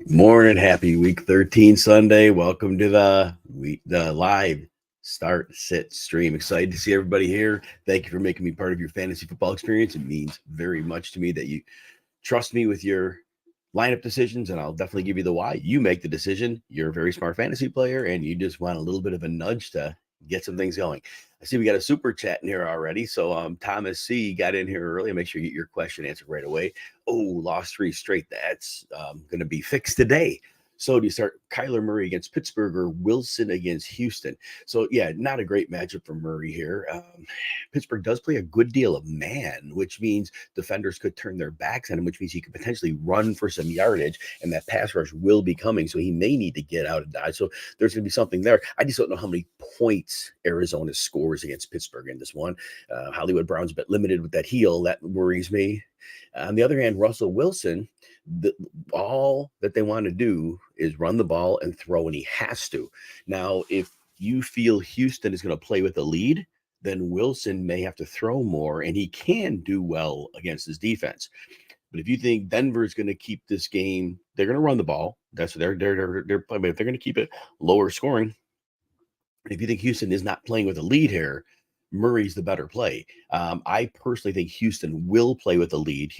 Morning, happy week 13 Sunday. Welcome to the live start sit stream. Excited to see everybody here. Thank you for making me part of your fantasy football experience. It means very much to me that you trust me with your lineup decisions, and I'll definitely give you the why. You make the decision. You're a very smart fantasy player, and you just want a little bit of a nudge to get some things going. I see we got a super chat in here already. So Thomas C got in here early. Make sure you get your question answered right away. Oh, lost 3 straight. That's going to be fixed today. So do you start Kyler Murray against Pittsburgh or Wilson against Houston? So yeah, not a great matchup for Murray here. Pittsburgh does play a good deal of man, which means defenders could turn their backs on him, which means he could potentially run for some yardage, and that pass rush will be coming. So he may need to get out and die. So there's going to be something there. I just don't know how many points Arizona scores against Pittsburgh in this one. Hollywood Brown's a bit limited with that heel. That worries me. On the other hand, Russell Wilson, all that they want to do is run the ball and throw, and he has to. Now, if you feel Houston is going to play with a lead, then Wilson may have to throw more, and he can do well against his defense. But if you think Denver is going to keep this game, they're going to run the ball. That's what they're playing. But if they're going to keep it lower scoring, if you think Houston is not playing with a lead here, Murray's the better play. I personally think Houston will play with a lead.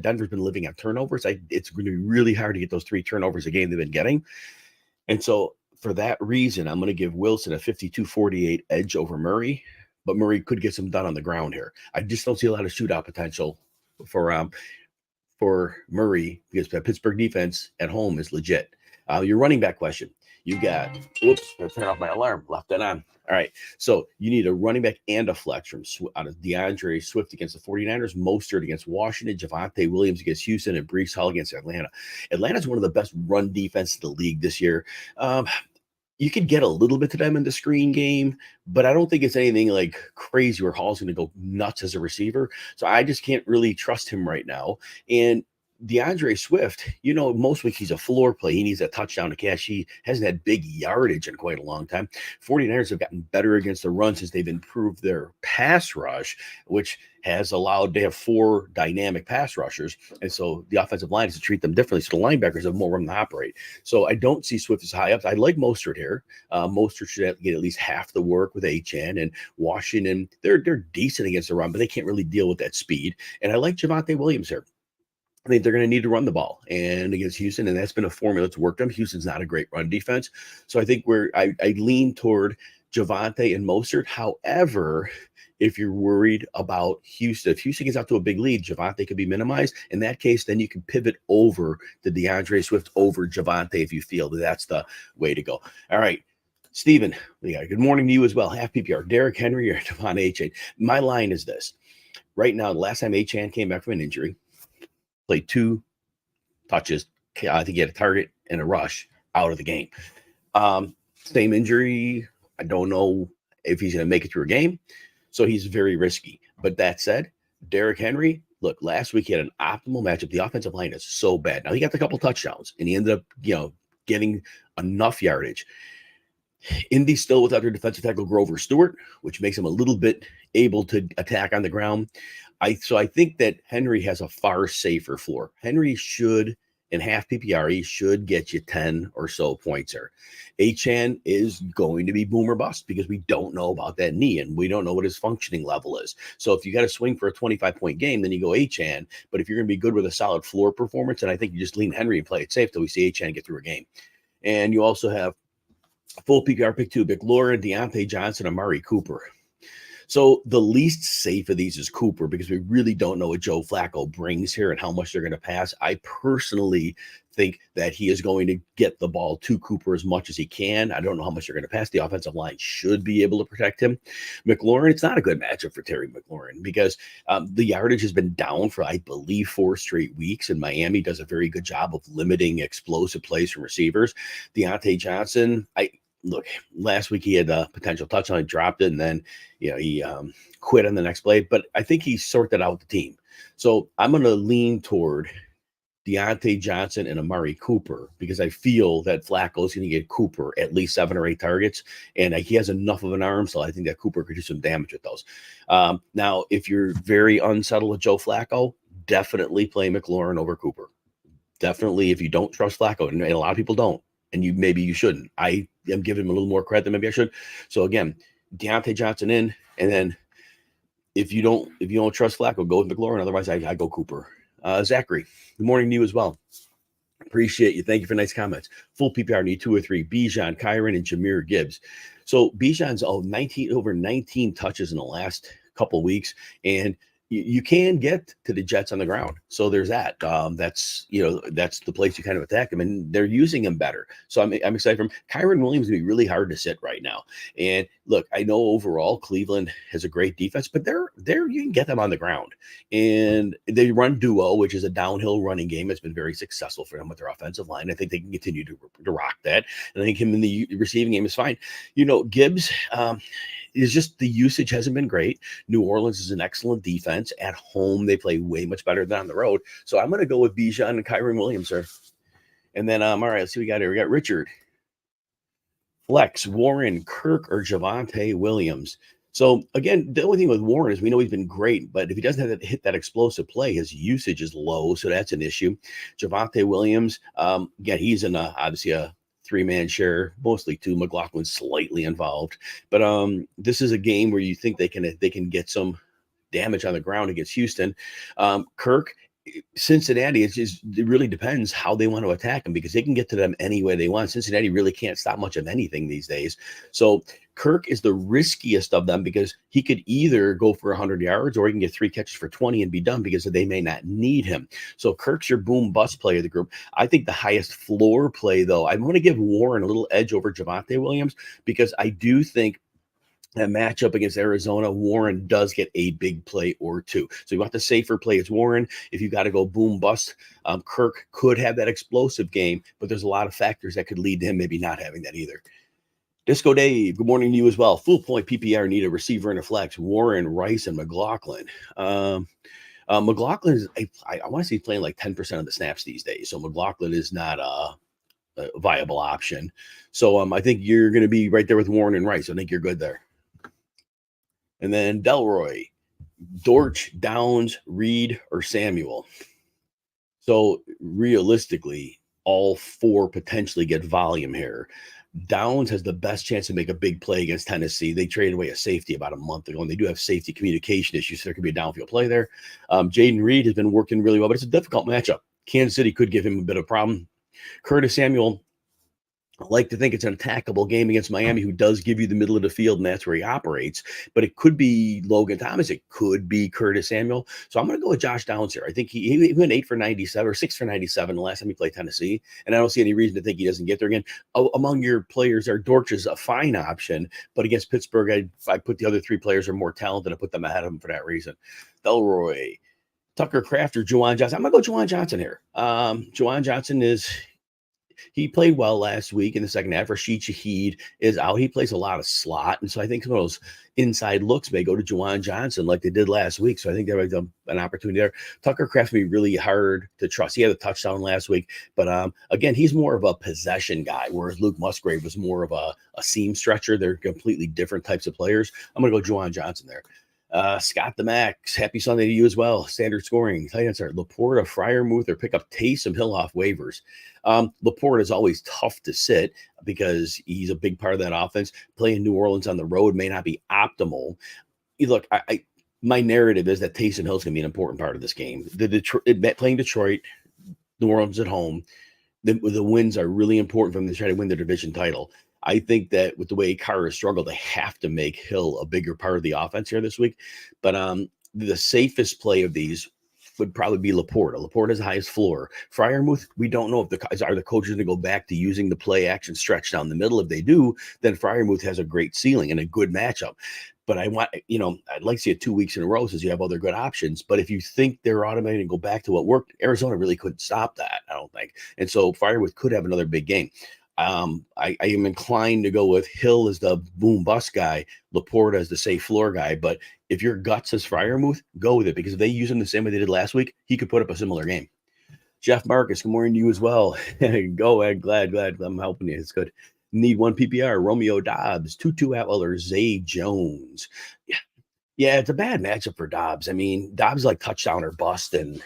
Denver's been living on turnovers. It's going to be really hard to get those 3 turnovers a game they've been getting. And so for that reason, I'm going to give Wilson a 52-48 edge over Murray, but Murray could get some done on the ground here. I just don't see a lot of shootout potential for Murray because the Pittsburgh defense at home is legit. Your running back question. You got, whoops, I turn off my alarm, left it on. All right, so you need a running back and a flex from out of DeAndre Swift against the 49ers, Mostert against Washington, Javonte Williams against Houston, and Breece Hall against Atlanta. Atlanta's one of the best run defenses in the league this year. You could get a little bit to them in the screen game, but I don't think it's anything like crazy where Hall's going to go nuts as a receiver. So I just can't really trust him right now. And DeAndre Swift, most weeks he's a floor play. He needs a touchdown to cash. He hasn't had big yardage in quite a long time. 49ers have gotten better against the run since they've improved their pass rush, which has allowed they have 4 dynamic pass rushers. And so the offensive line is to treat them differently. So the linebackers have more room to operate. So I don't see Swift as high up. I like Mostert here. Mostert should get at least half the work with HN, and Washington. They're decent against the run, but they can't really deal with that speed. And I like Javonte Williams here. I think they're going to need to run the ball and against Houston, and that's been a formula that's worked on. Houston's not a great run defense. So I think I lean toward Javonte and Mostert. However, if you're worried about Houston, if Houston gets out to a big lead, Javonte could be minimized. In that case, then you can pivot over to DeAndre Swift over Javonte if you feel that that's the way to go. All right. Steven, good morning to you as well. Half PPR, Derrick Henry or Devon Achane. My line is this. Right now, the last time Achane came back from an injury, played 2 touches. I think he had a target and a rush out of the game. Same injury. I don't know if he's going to make it through a game. So he's very risky. But that said, Derrick Henry, look, last week he had an optimal matchup. The offensive line is so bad. Now he got a couple touchdowns and he ended up, getting enough yardage. Indy still without their defensive tackle Grover Stewart, which makes him a little bit able to attack on the ground. So I think that Henry has a far safer floor. Henry should, in half PPR, he should get you 10 or so points there. Achane is going to be boom or bust because we don't know about that knee and we don't know what his functioning level is. So if you got to swing for a 25-point game, then you go Achane. But if you're going to be good with a solid floor performance, then I think you just lean Henry and play it safe till we see Achane get through a game. And you also have full PPR pick 2, McLaurin, Deontay Johnson, Amari Cooper. So the least safe of these is Cooper because we really don't know what Joe Flacco brings here and how much they're going to pass. I personally think that he is going to get the ball to Cooper as much as he can. I don't know how much they're going to pass. The offensive line should be able to protect him. McLaurin, it's not a good matchup for Terry McLaurin because the yardage has been down for, I believe, 4 straight weeks, and Miami does a very good job of limiting explosive plays from receivers. Deontay Johnson, Look, last week he had a potential touchdown, he dropped it, and then he quit on the next play. But I think he sorted out the team. So I'm going to lean toward Deontay Johnson and Amari Cooper because I feel that Flacco is going to get Cooper at least 7 or 8 targets, and he has enough of an arm, so I think that Cooper could do some damage with those. Now, if you're very unsettled with Joe Flacco, definitely play McLaurin over Cooper. definitely, if you don't trust Flacco, and a lot of people don't, and maybe you shouldn't. I am giving him a little more credit than maybe I should. So again, Deontay Johnson in, and then if you don't trust Flacco, go with McLaurin. Otherwise, I go Cooper. Zachary, good morning to you as well. Appreciate you. Thank you for nice comments. Full PPR need 2 or 3. Bijan, Kyron, and Jahmyr Gibbs. So Bijan's over 19 touches in the last couple weeks, and you can get to the Jets on the ground. So there's that. That's the place you kind of attack them, and they're using him better. So I'm excited for him. Kyron Williams is going to be really hard to sit right now. And look, I know overall Cleveland has a great defense, but they're you can get them on the ground. And they run duo, which is a downhill running game. It's been very successful for them with their offensive line. I think they can continue to rock that. And I think him in the receiving game is fine. Gibbs, is just the usage hasn't been great. New Orleans is an excellent defense. At home, they play way much better than on the road. So I'm going to go with Bijan and Kyron Williams, sir. And then, all right, let's see what we got here. We got Richard, Flex, Warren, Kirk, or Javonte Williams. So again, the only thing with Warren is we know he's been great, but if he doesn't have to hit that explosive play, his usage is low, so that's an issue. Javonte Williams, again, he's in obviously a 3-man share, mostly 2. McLaughlin's slightly involved, but this is a game where you think they can get some damage on the ground against Houston. Kirk, Cincinnati, it really depends how they want to attack him, because they can get to them any way they want. Cincinnati really can't stop much of anything these days. So Kirk is the riskiest of them, because he could either go for 100 yards or he can get 3 catches for 20 and be done, because they may not need him. So Kirk's your boom bust play of the group. I think the highest floor play, though, I want to give Warren a little edge over Javonte Williams, because I do think that matchup against Arizona, Warren does get a big play or 2. So you want the safer play, it's Warren. If you got to go boom bust, Kirk could have that explosive game, but there's a lot of factors that could lead to him maybe not having that either. Disco Dave, good morning to you as well. Full point PPR need a receiver and a flex. Warren, Rice, and McLaughlin. McLaughlin is, I want to say, playing like 10% of the snaps these days. So McLaughlin is not a viable option. So I think you're going to be right there with Warren and Rice. I think you're good there. And then Delroy, Dortch, Downs, Reed, or Samuel. So realistically, all 4 potentially get volume here. Downs has the best chance to make a big play against Tennessee. They traded away a safety about a month ago, and they do have safety communication issues, so there could be a downfield play there. Jaden Reed has been working really well, but it's a difficult matchup. Kansas City could give him a bit of a problem. Curtis Samuel, I like to think it's an attackable game against Miami, who does give you the middle of the field, and that's where he operates. But it could be Logan Thomas. It could be Curtis Samuel. So I'm going to go with Josh Downs here. I think he went 8 for 97 or 6 for 97 the last time he played Tennessee, and I don't see any reason to think he doesn't get there again. Among your players there, Dortch is a fine option, but against Pittsburgh, I put the other 3 players are more talented. I put them ahead of him for that reason. Delroy, Tucker Kraft, or Juwan Johnson. I'm going to go Juwan Johnson here. Juwan Johnson he played well last week in the second half. Rashid Shaheed is out. He plays a lot of slot. And so I think some of those inside looks may go to Juwan Johnson like they did last week. So I think there was an opportunity there. Tucker Kraft will be really hard to trust. He had a touchdown last week. But again, he's more of a possession guy, whereas Luke Musgrave was more of a seam stretcher. They're completely different types of players. I'm going to go Juwan Johnson there. Scott the Max, happy Sunday to you as well. Standard scoring. Tight ends are Laporta, Freiermuth, or pick up Taysom Hill off waivers. Laporta is always tough to sit because he's a big part of that offense. Playing New Orleans on the road may not be optimal. Look, my narrative is that Taysom Hill is going to be an important part of this game. Playing Detroit, New Orleans at home, the wins are really important for them to try to win the division title. I think that with the way Carr has struggled, they have to make Hill a bigger part of the offense here this week. But the safest play of these would probably be Laporta. Laporta has the highest floor. Freiermuth, we don't know if the coaches going to go back to using the play action stretch down the middle. If they do, then Freiermuth has a great ceiling and a good matchup. But I'd like to see it 2 weeks in a row since you have other good options. But if you think they're automated and go back to what worked, Arizona really couldn't stop that, I don't think. And so Freiermuth could have another big game. I am inclined to go with Hill as the boom bust guy, Laporta as the safe floor guy. But if your gut says Freiermuth, go with it, because if they use him the same way they did last week, he could put up a similar game. Jeff Marcus, good morning to you as well. Go ahead. Glad I'm helping you. It's good. Need one PPR. Romeo Dobbs, Tutu Atwell, or Zay Jones. Yeah, it's a bad matchup for Dobbs. I mean, Dobbs like touchdown or bust, and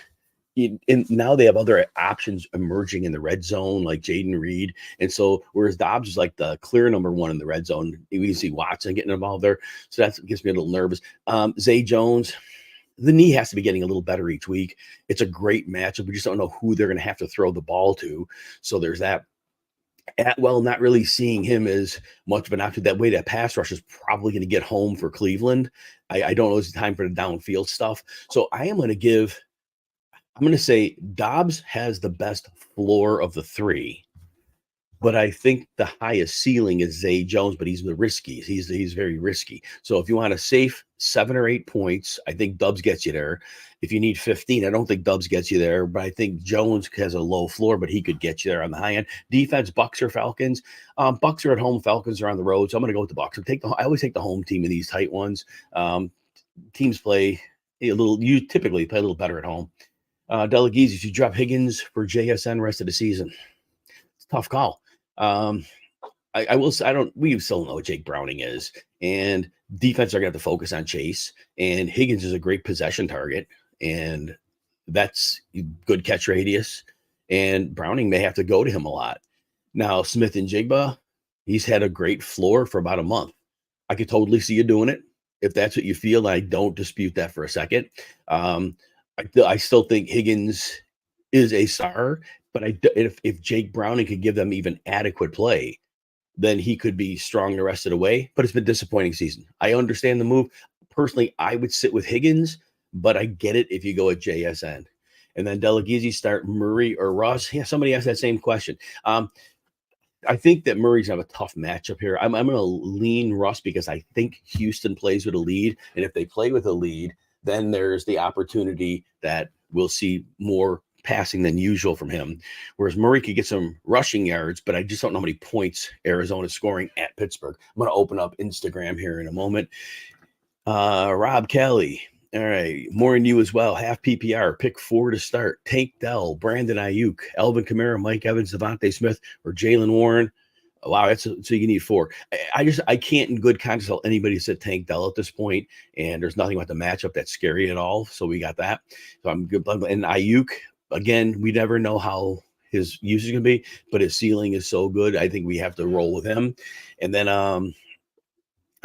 And now they have other options emerging in the red zone, like Jaden Reed. And so, whereas Dobbs is like the clear number one in the red zone, we can see Watson getting involved there. So that gets me a little nervous. Zay Jones, the knee has to be getting a little better each week. It's a great matchup. We just don't know who they're going to have to throw the ball to. So there's that. Atwell, not really seeing him as much of an option. That way, that pass rush is probably going to get home for Cleveland. I don't know it's time for the downfield stuff. So I'm going to say Dobbs has the best floor of the three, but I think the highest ceiling is Zay Jones, but he's the risky. He's very risky. So if you want a safe 7 or 8 points, I think Dobbs gets you there. If you need 15, I don't think Dobbs gets you there, but I think Jones has a low floor, but he could get you there on the high end. Defense, Bucks or Falcons. Bucks are at home, Falcons are on the road, so I'm going to go with the Bucks. I always take the home team in these tight ones. Teams play a little. You typically play a little better at home. Delegates, you drop Higgins for JSN rest of the season. It's a tough call. I will say we still know what Jake Browning is, and defense are going to have to focus on Chase, and Higgins is a great possession target, and that's good catch radius, and Browning may have to go to him a lot. Now, Smith and Jigba, he's had a great floor for about a month. I could totally see you doing it if that's what you feel. I don't dispute that for a second. I still think Higgins is a star, but if Jake Browning could give them even adequate play, then he could be strong the rest of the way. But it's been a disappointing season. I understand the move. Personally, I would sit with Higgins, but I get it if you go at JSN. And then Delegazi start Murray or Russ. Yeah, somebody asked that same question. I think that Murray's going to have a tough matchup here. I'm going to lean Russ because I think Houston plays with a lead. And if they play with a lead, then there's the opportunity that we'll see more passing than usual from him. Whereas Murray could get some rushing yards, but I just don't know how many points Arizona's scoring at Pittsburgh. I'm going to open up Instagram here in a moment. Rob Kelly. All right. More in you as well. Half PPR. Pick 4 to start. Tank Dell, Brandon Ayuk, Alvin Kamara, Mike Evans, Devontae Smith, or Jalen Warren. Wow, so you need 4. I can't in good conscience tell anybody to sit Tank Dell at this point, and there's nothing about the matchup that's scary at all. So we got that. So I'm good. And Ayuk, again, we never know how his usage is going to be, but his ceiling is so good. I think we have to roll with him. And then I'm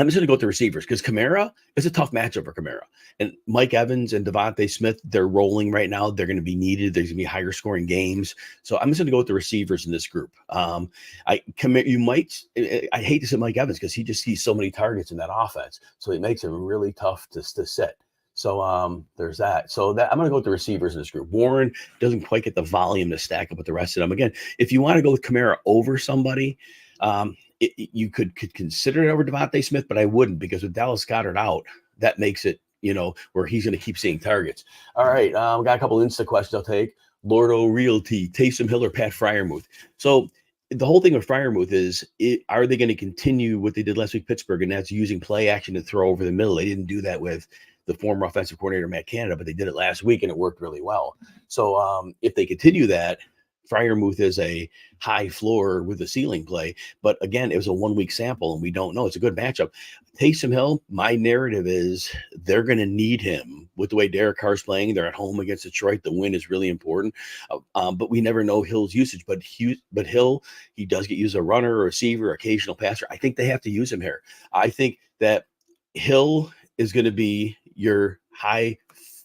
just going to go with the receivers because Kamara is a tough matchup for Kamara. And Mike Evans and Devontae Smith, they're rolling right now. They're going to be needed. There's going to be higher scoring games. So I'm just going to go with the receivers in this group. I hate to sit Mike Evans because he just sees so many targets in that offense. So it makes him really tough to sit. So there's that. So I'm going to go with the receivers in this group. Warren doesn't quite get the volume to stack up with the rest of them. Again, if you want to go with Kamara over somebody, you could consider it over Devontae Smith, but I wouldn't because with Dallas Goedert out, that makes it, where he's going to keep seeing targets. All right. We got a couple Insta questions I'll take. Lordo Realty, Taysom Hill or Pat Freiermuth. So the whole thing with Freiermuth is, are they going to continue what they did last week, Pittsburgh, and that's using play action to throw over the middle? They didn't do that with the former offensive coordinator, Matt Canada, but they did it last week and it worked really well. So if they continue that, Freiermuth is a high floor with a ceiling play. But again, it was a 1-week sample and we don't know. It's a good matchup. Taysom Hill, my narrative is they're going to need him with the way Derek Carr's playing. They're at home against Detroit. The win is really important. But we never know Hill's usage. But Hill, he does get used as a runner, a receiver, occasional passer. I think they have to use him here. I think that Hill is going to be your high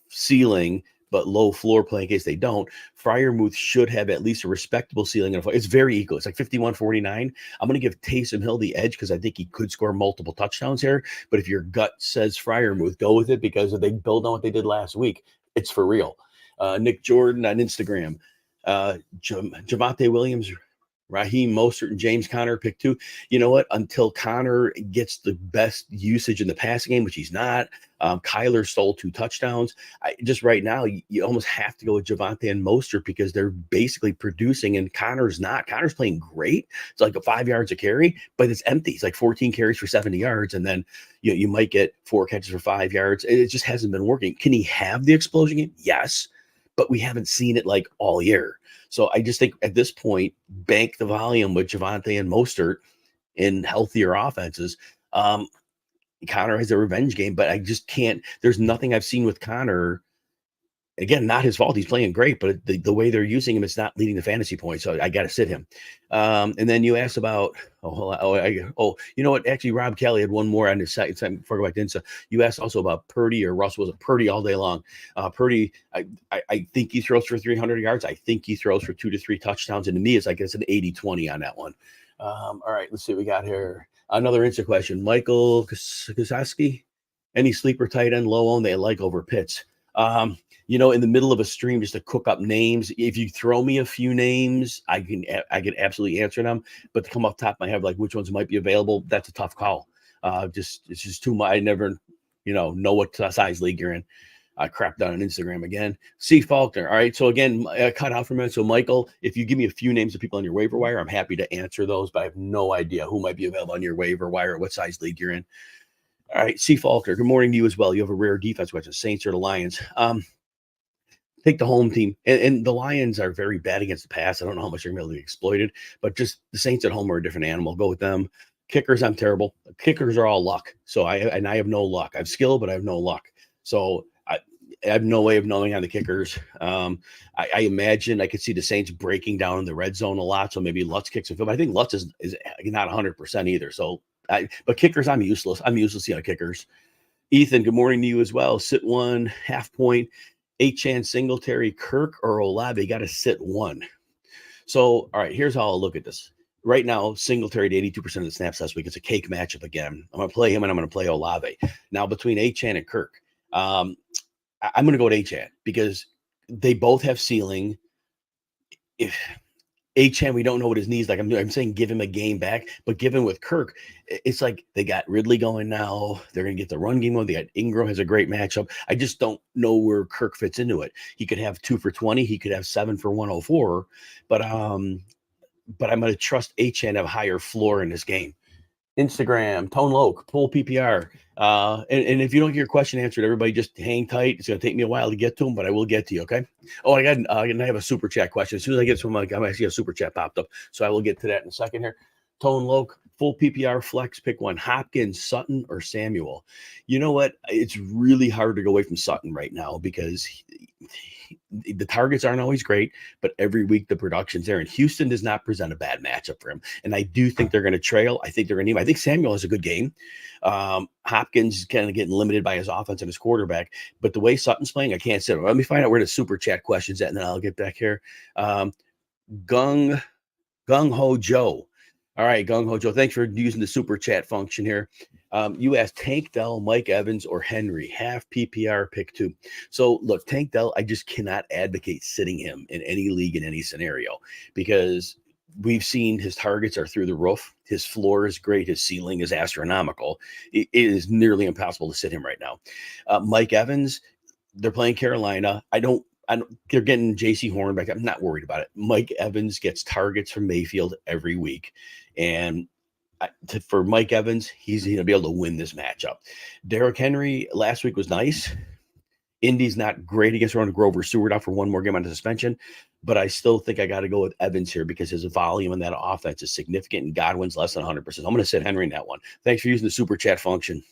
ceiling but low floor play in case they don't. Freiermuth should have at least a respectable ceiling. It's very equal. It's like 51-49. I'm going to give Taysom Hill the edge because I think he could score multiple touchdowns here. But if your gut says Freiermuth, go with it because if they build on what they did last week, it's for real. Nick Jordan on Instagram. Javonte Williams, Raheem Mostert, and James Conner pick 2. You know what? Until Conner gets the best usage in the passing game, which he's not, Kyler stole 2 touchdowns. Just right now, you almost have to go with Javonte and Mostert because they're basically producing, and Conner's not. Conner's playing great. It's like a 5 yards a carry, but it's empty. It's like 14 carries for 70 yards, and then you might get 4 catches for 5 yards. It just hasn't been working. Can he have the explosion game? Yes, but we haven't seen it like all year. So I just think at this point, bank the volume with Javonte and Mostert in healthier offenses. Conner has a revenge game, but I just can't. There's nothing I've seen with Conner Again, not his fault. He's playing great, but the way they're using him, it's not leading the fantasy points. So I got to sit him. And then you asked about, you know what? Actually, Rob Kelly had one more on his site before I go back to Insta. You asked also about Purdy or Russell. Was it Purdy all day long? Purdy, I think he throws for 300 yards. I think he throws for 2 to 3 touchdowns. And to me, it's like it's an 80-20 on that one. All right, let's see what we got here. Another Insta question. Michael Kasaski, any sleeper tight end low owned they like over Pitts? In the middle of a stream, just to cook up names. If you throw me a few names, I can absolutely answer them. But to come off the top of my head, like which ones might be available, that's a tough call. It's just too much. I never, know what size league you're in. I crapped down on Instagram again. C. Faulkner. All right. So again, cut out for a minute. So Michael, if you give me a few names of people on your waiver wire, I'm happy to answer those, but I have no idea who might be available on your waiver wire or what size league you're in. All right. C. Faulkner. Good morning to you as well. You have a rare defense question. Saints or the Lions? Take the home team. And the Lions are very bad against the pass. I don't know how much they're going to be exploited, but just the Saints at home are a different animal. Go with them. Kickers, I'm terrible. Kickers are all luck. So I have no luck. I have skill, but I have no luck. So I have no way of knowing on the kickers. I imagine I could see the Saints breaking down in the red zone a lot. So maybe Lutz kicks a field. I think Lutz is not 100% either. So, but kickers, I'm useless. I'm useless on kickers. Ethan, good morning to you as well. Sit one, half point. Achane, Singletary, Kirk, or Olave, got to sit one. So, all right, here's how I'll look at this. Right now, Singletary at 82% of the snaps last week. It's a cake matchup again. I'm going to play him and I'm going to play Olave. Now, between Achane and Kirk, I'm going to go with Achane because they both have ceiling. If Achane, we don't know what his knees like. I'm saying give him a game back, but given with Kirk, it's like they got Ridley going now. They're going to get the run game on. They got Ingram has a great matchup. I just don't know where Kirk fits into it. He could have 2 for 20. He could have 7 for 104. But I'm going to trust Achane to have a higher floor in this game. Instagram, Tone Loke, full PPR. And if you don't get your question answered, everybody just hang tight. It's going to take me a while to get to them, but I will get to you, okay? Oh, I have a super chat question. As soon as I get to them, I'm actually a super chat popped up. So I will get to that in a second here. Tone Loke, full PPR flex, pick one. Hopkins, Sutton, or Samuel. You know what? It's really hard to go away from Sutton right now because the targets aren't always great, but every week the production's there. And Houston does not present a bad matchup for him. And I do think they're going to trail. I think they're going to need him. I think Samuel has a good game. Hopkins is kind of getting limited by his offense and his quarterback. But the way Sutton's playing, I can't sit him. Let me find out where the super chat question's at, and then I'll get back here. Gung Ho Joe. All right, Gung Ho Joe. Thanks for using the super chat function here. You asked Tank Dell, Mike Evans, or Henry. Half PPR, pick 2. So look, Tank Dell, I just cannot advocate sitting him in any league in any scenario because we've seen his targets are through the roof. His floor is great. His ceiling is astronomical. It is nearly impossible to sit him right now. Mike Evans, they're playing Carolina. They're getting JC Horn back. I'm not worried about it. Mike Evans gets targets from Mayfield every week. And for Mike Evans, he's going to be able to win this matchup. Derrick Henry last week was nice. Indy's not great against Ron Grover Seward out for one more game on suspension, but I still think I got to go with Evans here because his volume in that offense is significant and Godwin's less than 100%. I'm going to sit Henry in that one. Thanks for using the super chat function.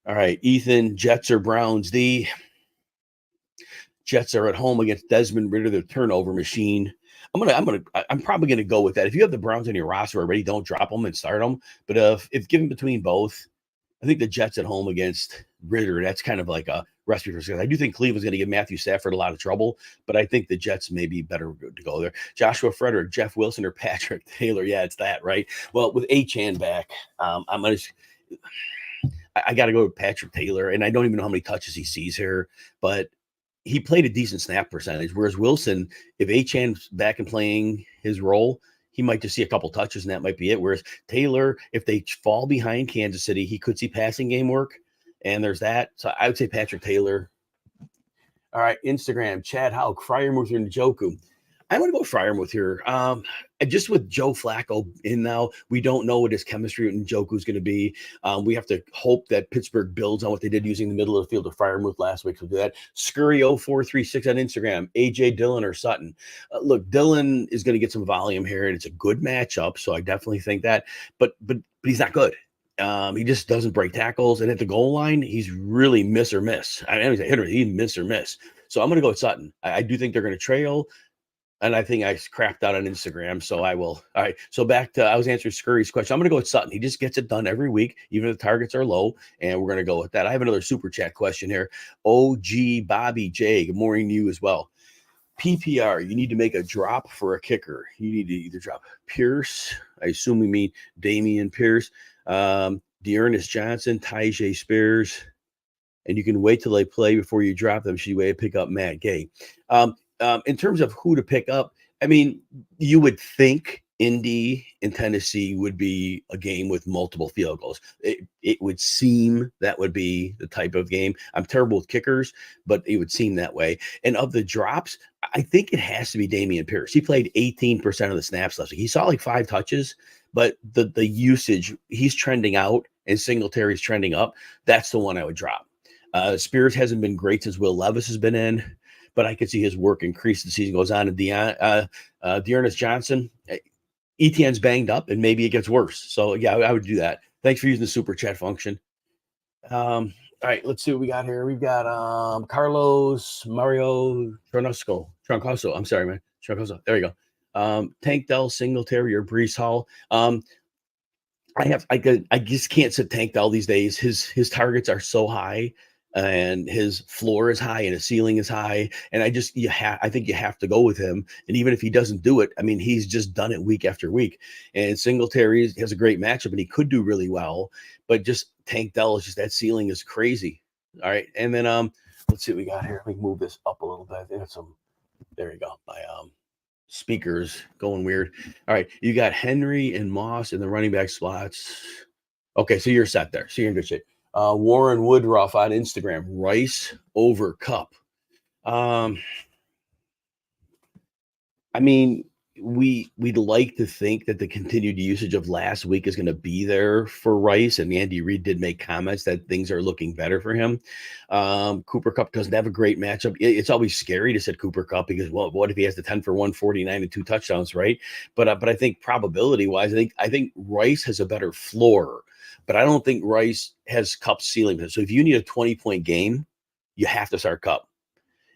All right, Ethan, Jets or Browns? The Jets are at home against Desmond Ridder, the turnover machine. I'm probably gonna go with that. If you have the Browns on your roster already, don't drop them and start them. But if given between both, I think the Jets at home against Ridder, that's kind of like a recipe for success. I do think Cleveland's going to give Matthew Stafford a lot of trouble, but I think the Jets may be better to go there. Joshua Frederick, Jeff Wilson, or Patrick Taylor. Yeah, it's that, right? Well, with Achane back, I got to go with Patrick Taylor, and I don't even know how many touches he sees here, but he played a decent snap percentage. Whereas Wilson, if Achane's back and playing his role, he might just see a couple touches and that might be it. Whereas Taylor, if they fall behind Kansas City, he could see passing game work. And there's that. So I would say Patrick Taylor. All right, Instagram, Chad Houck, Freiermuth, and Njoku. I'm going to go Freiermuth here. Just with Joe Flacco in now, we don't know what his chemistry with Njoku is going to be. We have to hope that Pittsburgh builds on what they did using the middle of the field of Freiermuth last week. So do that. Scurry0436 on Instagram, AJ Dillon or Sutton. Look, Dillon is going to get some volume here, and it's a good matchup. So I definitely think that. But he's not good. He just doesn't break tackles, and at the goal line, he's really miss or miss. I mean, he's a hitter. He miss or miss. So I'm going to go with Sutton. I do think they're going to trail, and I think I crapped out on Instagram, so I will. All right. So back to I was answering Scurry's question. I'm going to go with Sutton. He just gets it done every week, even if the targets are low, and we're going to go with that. I have another super chat question here. OG Bobby J. Good morning to you as well. PPR, you need to make a drop for a kicker. You need to either drop Pierce. I assume we mean Damian Pierce, Dearness Johnson, Tyjae Spears, and you can wait till they play before you drop them. So you way to pick up Matt Gay. In terms of who to pick up, I mean, you would think Indy and Tennessee would be a game with multiple field goals. It would seem that would be the type of game. I'm terrible with kickers, but it would seem that way. And of the drops, I think it has to be Damian Pierce. He played 18% of the snaps last week. He saw like 5 touches, but the usage, he's trending out and Singletary's trending up. That's the one I would drop. Spears hasn't been great since Will Levis has been in, but I could see his work increase as the season goes on. And Dearness Johnson, Etienne's banged up, and maybe it gets worse. So, yeah, I would do that. Thanks for using the super chat function. All right, let's see what we got here. We've got Carlos Mario Troncoso. I'm sorry, man. Troncoso. There you go. Tank Dell, Singletary, or Breece Hall. I just can't sit Tank Dell these days. His targets are so high, and his floor is high, and his ceiling is high. And I think you have to go with him. And even if he doesn't do it, I mean, he's just done it week after week. And Singletary has a great matchup, and he could do really well. But just Tank Dell is just that ceiling is crazy. All right, and then let's see what we got here. We can move this up a little bit. I think that's there you go. My speakers going weird. All right, you got Henry and Moss in the running back slots. Okay, so you're set there. So you're in good shape. Warren Woodruff on Instagram. Rice over Cup. I mean, we'd like to think that the continued usage of last week is going to be there for Rice, and Andy Reid did make comments that things are looking better for him. Cooper Kupp doesn't have a great matchup. It's always scary to set Cooper Kupp because, well, what if he has the 10 for 149 and 2 touchdowns, right? But I think probability wise, I think Rice has a better floor, but I don't think Rice has Kupp's ceiling. So if you need a 20-point game, you have to start Kupp.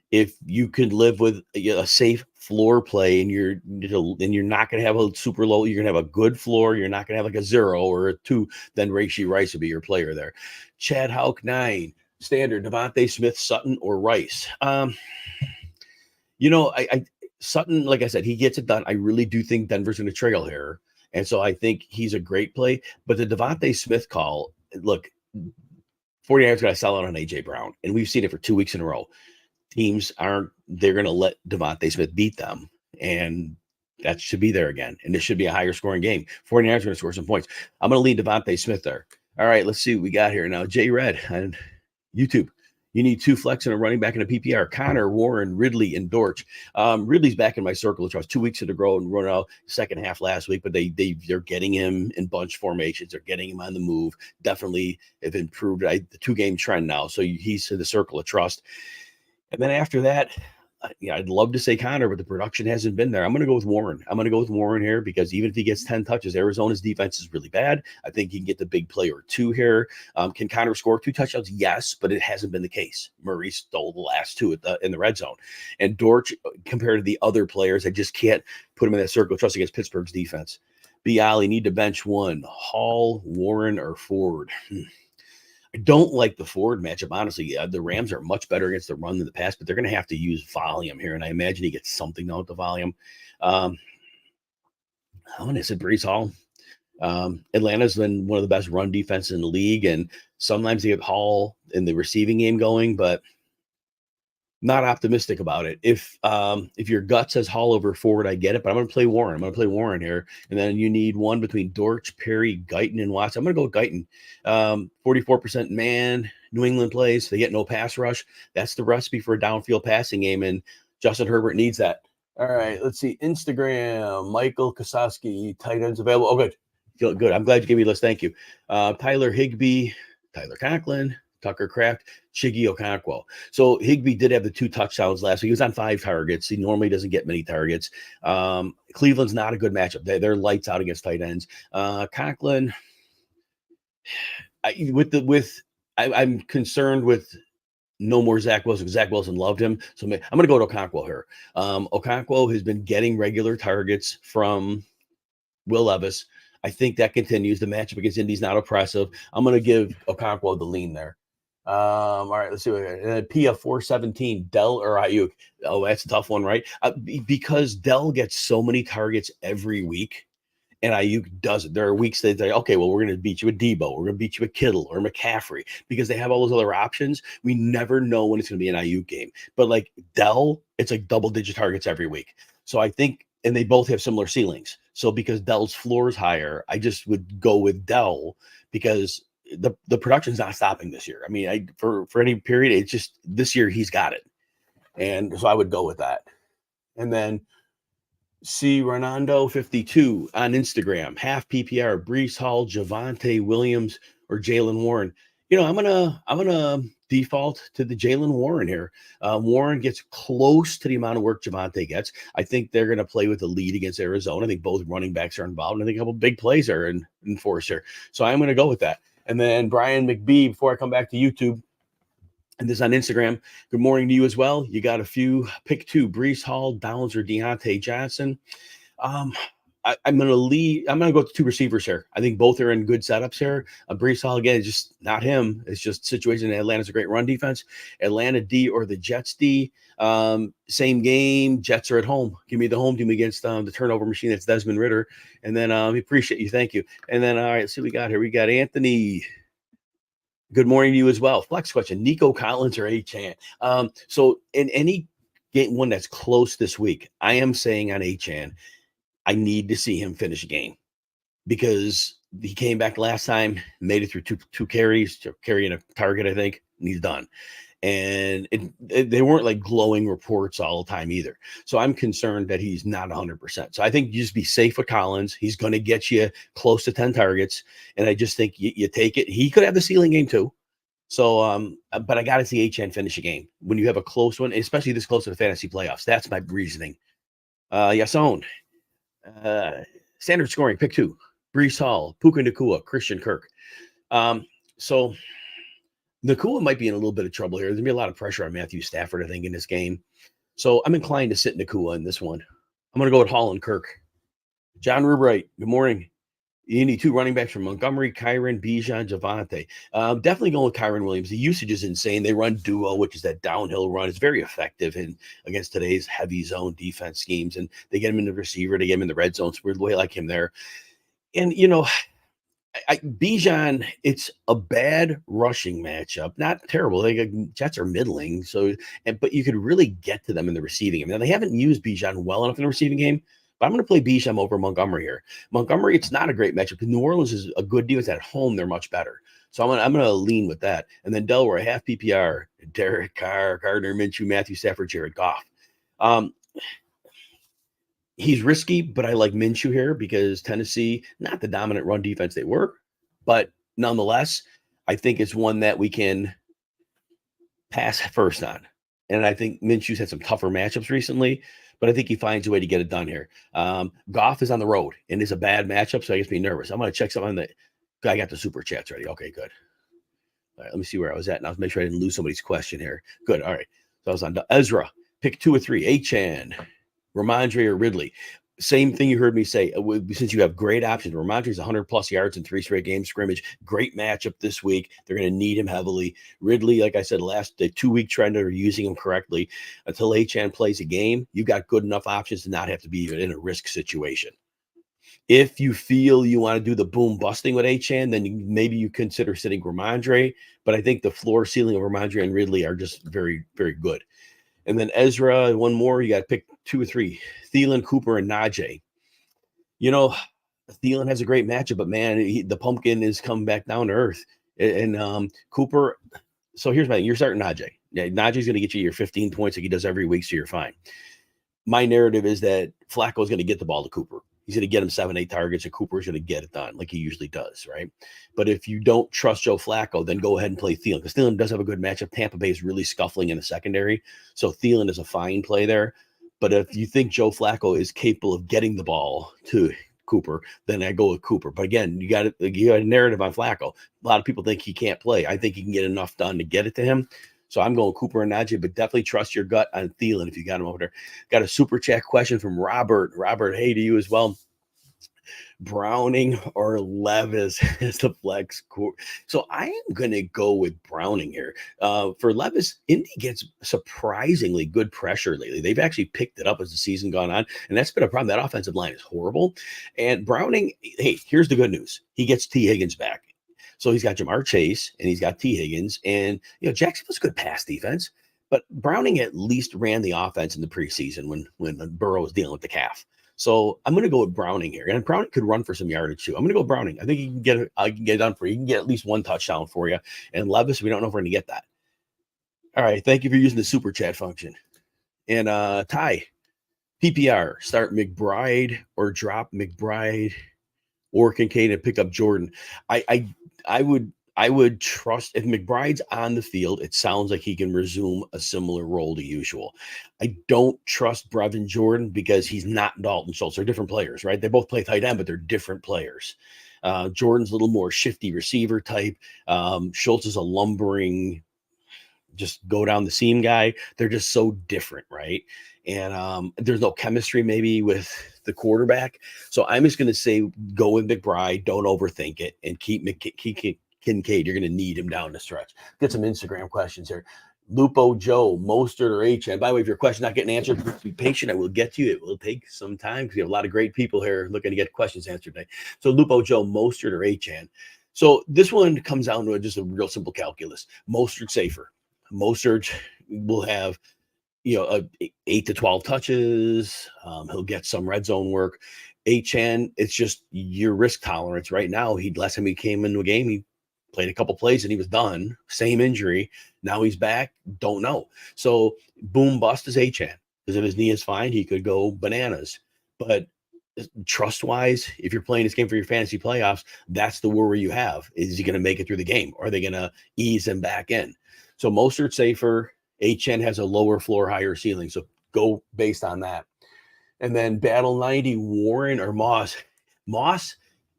If you can live with a safe floor play and you're not going to have a super low, you're going to have a good floor. You're not going to have like a 0 or a 2. Then Rashee Rice would be your player there. Chad Houck 9 standard Devontae Smith, Sutton, or Rice. Sutton, like I said, he gets it done. I really do think Denver's going to trail here, and so I think he's a great play. But the Devontae Smith call, look, 49ers going to sell out on AJ Brown, and we've seen it for 2 weeks in a row. Teams they're going to let Devontae Smith beat them, and that should be there again. And this should be a higher scoring game. 49ers are going to score some points. I'm going to lead Devontae Smith there. All right, let's see what we got here now. Jay Red on YouTube. You need 2 flex and a running back in a PPR. Connor, Warren, Ridley, and Dortch. Ridley's back in my circle of trust. 2 weeks to grow and run out second half last week, but they're getting him in bunch formations. They're getting him on the move. Definitely have improved the 2-game trend now. So he's in the circle of trust. And then after that, I'd love to say Connor, but the production hasn't been there. I'm going to go with Warren. I'm going to go with Warren here because even if he gets 10 touches, Arizona's defense is really bad. I think he can get the big play or 2 here. Can Connor score 2 touchdowns? Yes, but it hasn't been the case. Murray stole the last 2 in the red zone. And Dortch, compared to the other players, I just can't put him in that circle of trust against Pittsburgh's defense. Bialy, need to bench 1. Hall, Warren, or Ford? I don't like the Ford matchup, honestly. The Rams are much better against the run than the pass, but they're going to have to use volume here, and I imagine he gets something out of the volume. I want to say Breece Hall. Atlanta's been one of the best run defenses in the league, and sometimes they get Hall in the receiving game going, but not optimistic about it. If your gut says Hall over Ford, I get it, but I'm going to play Warren. I'm going to play Warren here. And then you need one between Dortch, Perry, Guyton, and Watson. I'm going to go with Guyton. 44% man, New England plays. They get no pass rush. That's the recipe for a downfield passing game, and Justin Herbert needs that. All right, let's see. Instagram, Michael Kosowski, tight ends available. Oh, good. Feel good. I'm glad you gave me a list. Thank you. Tyler Higbee, Tyler Conklin, Tucker Kraft, Chiggy Okonkwo. So Higbee did have the 2 touchdowns last week. He was on 5 targets. He normally doesn't get many targets. Cleveland's not a good matchup. They're lights out against tight ends. Conklin, I'm concerned with no more Zach Wilson. Zach Wilson loved him. So I'm going to go to Okonkwo here. Okonkwo has been getting regular targets from Will Levis. I think that continues. The matchup against Indy's not oppressive. I'm going to give Okonkwo the lean there. All right, let's see. Pia 417, Dell or Ayuk. Oh, that's a tough one, right? Because Dell gets so many targets every week. And Ayuk doesn't. There are weeks they say, okay, well, we're going to beat you with Debo. We're going to beat you with Kittle or McCaffrey because they have all those other options. We never know when it's going to be an Ayuk game. But like Dell, it's like double-digit targets every week. So I think, and they both have similar ceilings. So because Dell's floor is higher, I just would go with Dell because the production's not stopping this year. I mean, for any period, it's just this year he's got it. And so I would go with that. And then see Ronaldo 52 on Instagram, half PPR, Brees Hall, Javonte Williams, or Jalen Warren. I'm gonna default to the Jalen Warren here. Warren gets close to the amount of work Javonte gets. I think they're gonna play with the lead against Arizona. I think both running backs are involved, and I think a couple big plays are enforced here. So I'm gonna go with that. And then Brian McBee, before I come back to YouTube. And this on Instagram. Good morning to you as well. You got a few. Pick two: Brees Hall, Downs, or Deontay Johnson. I'm going to lead. I'm going to go with two receivers here. I think both are in good setups here. Brees Hall again is just not him. It's just situation. Atlanta's a great run defense. Atlanta D or the Jets D. Same game. Jets are at home. Give me the home team against the turnover machine. That's Desmond Ridder. And then we appreciate you. Thank you. And then all right, let's see what we got here. We got Anthony. Good morning to you as well. Flex question: Nico Collins or Achane? So in any game one that's close this week, I am saying on Achane, I need to see him finish a game because he came back last time, made it through two carries, carrying a target, I think, and he's done. And they weren't like glowing reports all the time either. So I'm concerned that he's not 100%. So I think you just be safe with Collins. He's going to get you close to 10 targets. And I just think you take it. He could have the ceiling game too. So, but I got to see HN finish a game when you have a close one, especially this close to the fantasy playoffs. That's my reasoning. Yason, standard scoring, pick two: Brees Hall, Puka Nacua, Christian Kirk. So Nacua might be in a little bit of trouble here. There's going to be a lot of pressure on Matthew Stafford, I think, in this game. So I'm inclined to sit Nacua in this one. I'm going to go with Hall and Kirk. John Rubright, good morning. You need two running backs from Montgomery, Kyron, Bijan, Javonte. Definitely going with Kyron Williams. The usage is insane. They run duo, which is that downhill run. It's very effective against today's heavy zone defense schemes. And they get him in the receiver. They get him in the red zone. It's weird way like him there. And, Bijan, it's a bad rushing matchup. Not terrible. Jets are middling. But you could really get to them in the receiving game. Now, they haven't used Bijan well enough in the receiving game. But I'm going to play Bijan over Montgomery here. Montgomery, it's not a great matchup. New Orleans is a good defense. At home, they're much better. So I'm going to lean with that. And then Delaware, half PPR, Derek Carr, Gardner Minshew, Matthew Stafford, Jared Goff. He's risky, but I like Minshew here because Tennessee, not the dominant run defense they were, but nonetheless, I think it's one that we can pass first on. And I think Minshew's had some tougher matchups recently, but I think he finds a way to get it done here. Goff is on the road, and it's a bad matchup, so I guess be nervous. I'm going to check something on I got the super chats ready. Okay, good. All right, let me see where I was at. Now, make sure I didn't lose somebody's question here. Good. All right. So I was on Ezra. Pick 2 or 3. Achane, Ramondre, or Ridley. Same thing you heard me say. Since you have great options, Ramondre's 100+ yards in 3 straight games scrimmage. Great matchup this week. They're going to need him heavily. Ridley, like I said, the 2-week trend are using him correctly. Until Achane plays a game, you've got good enough options to not have to be in a risk situation. If you feel you want to do the boom busting with Achane, then maybe you consider sitting Ramondre. But I think the floor ceiling of Ramondre and Ridley are just very, very good. And then Ezra, one more. You got to pick 2 or 3. Thielen, Cooper, and Najee. Thielen has a great matchup, but man, the pumpkin is coming back down to earth. And Cooper. So here's my thing. You're starting Najee. Yeah, Najee's going to get you your 15 points like he does every week, so you're fine. My narrative is that Flacco is going to get the ball to Cooper. He's going to get him 7-8 targets, and Cooper's going to get it done like he usually does, right? But if you don't trust Joe Flacco, then go ahead and play Thielen because Thielen does have a good matchup. Tampa Bay is really scuffling in the secondary, so Thielen is a fine play there. But if you think Joe Flacco is capable of getting the ball to Cooper, then I go with Cooper. But again, you got a narrative on Flacco. A lot of people think he can't play. I think he can get enough done to get it to him. So I'm going Cooper and Najee, but definitely trust your gut on Thielen if you got him over there. Got a super chat question from Robert. Robert, hey to you as well. Browning or Levis as the flex core. So I am going to go with Browning here. For Levis, Indy gets surprisingly good pressure lately. They've actually picked it up as the season gone on, and that's been a problem. That offensive line is horrible. And Browning, hey, here's the good news. He gets T. Higgins back. So he's got Jamar Chase, and he's got T. Higgins. And, Jacksonville's good pass defense. But Browning at least ran the offense in the preseason when Burrow was dealing with the calf. So I'm going to go with Browning here. And Browning could run for some yardage too. I'm going to go Browning. I think he can get it. I can get it done for you. He can get at least one touchdown for you. And Levis, we don't know if we're going to get that. All right. Thank you for using the super chat function. And Ty, PPR, start McBride or drop McBride or Kincaid and pick up Jordan. I would trust if McBride's on the field, it sounds like he can resume a similar role to usual. I don't trust Brevin Jordan because he's not Dalton Schultz. They're different players, right? They both play tight end, but they're different players. Jordan's a little more shifty receiver type. Schultz is a lumbering, just go down the seam guy. They're just so different, right? And there's no chemistry maybe with the quarterback. So I'm just going to say go with McBride. Don't overthink it and keep Kincaid. You're going to need him down the stretch. Get some Instagram questions here. Lupo Joe, Mostert or HN. By the way, if your question not getting answered, be patient. I will get to you. It will take some time because we have a lot of great people here looking to get questions answered today. So Lupo Joe, Mostert or HN. So this one comes down to just a real simple calculus. Mostert safer. Mostert will have 8 to 12 touches. He'll get some red zone work. HN, it's just your risk tolerance right now. Last time he came into a game, he played a couple plays and he was done. Same injury. Now he's back. Don't know. So boom bust is HN. Because if his knee is fine, he could go bananas. But trust-wise, if you're playing this game for your fantasy playoffs, that's the worry you have. Is he going to make it through the game? Or are they going to ease him back in? So Mostert safer. HN has a lower floor, higher ceiling. So go based on that. And then Battle 90, Warren or Moss. Moss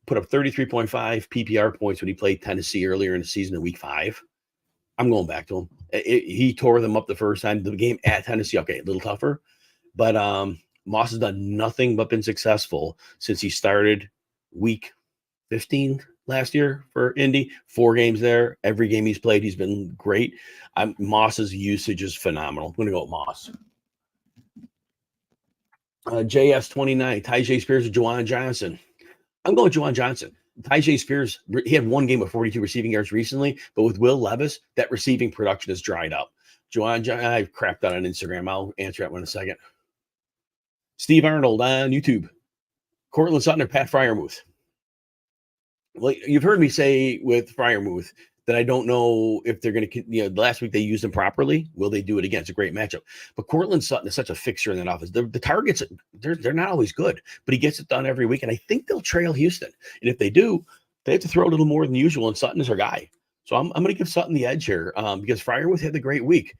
put up 33.5 PPR points when he played Tennessee earlier in the season in week 5. I'm going back to him. He tore them up the first time. The game at Tennessee, okay, a little tougher. But Moss has done nothing but been successful since he started week 15 last year for Indy. 4 games there. Every game he's played, he's been great. Moss's usage is phenomenal. I'm going to go with Moss. JS29, Tyjae Spears or Juwan Johnson. I'm going with Juwan Johnson. Tyjae Spears, he had one game of 42 receiving yards recently, but with Will Levis, that receiving production has dried up. Juwan Johnson, I crapped out on Instagram. I'll answer that one in a second. Steve Arnold on YouTube. Cortland Sutton or Pat Freiermuth. Well, you've heard me say with Freiermuth that I don't know if they're going to, last week they used him properly. Will they do it again? It's a great matchup. But Cortland Sutton is such a fixture in that offense. The targets, they're not always good, but he gets it done every week. And I think they'll trail Houston. And if they do, they have to throw a little more than usual. And Sutton is our guy. So I'm going to give Sutton the edge here because Freiermuth had the great week.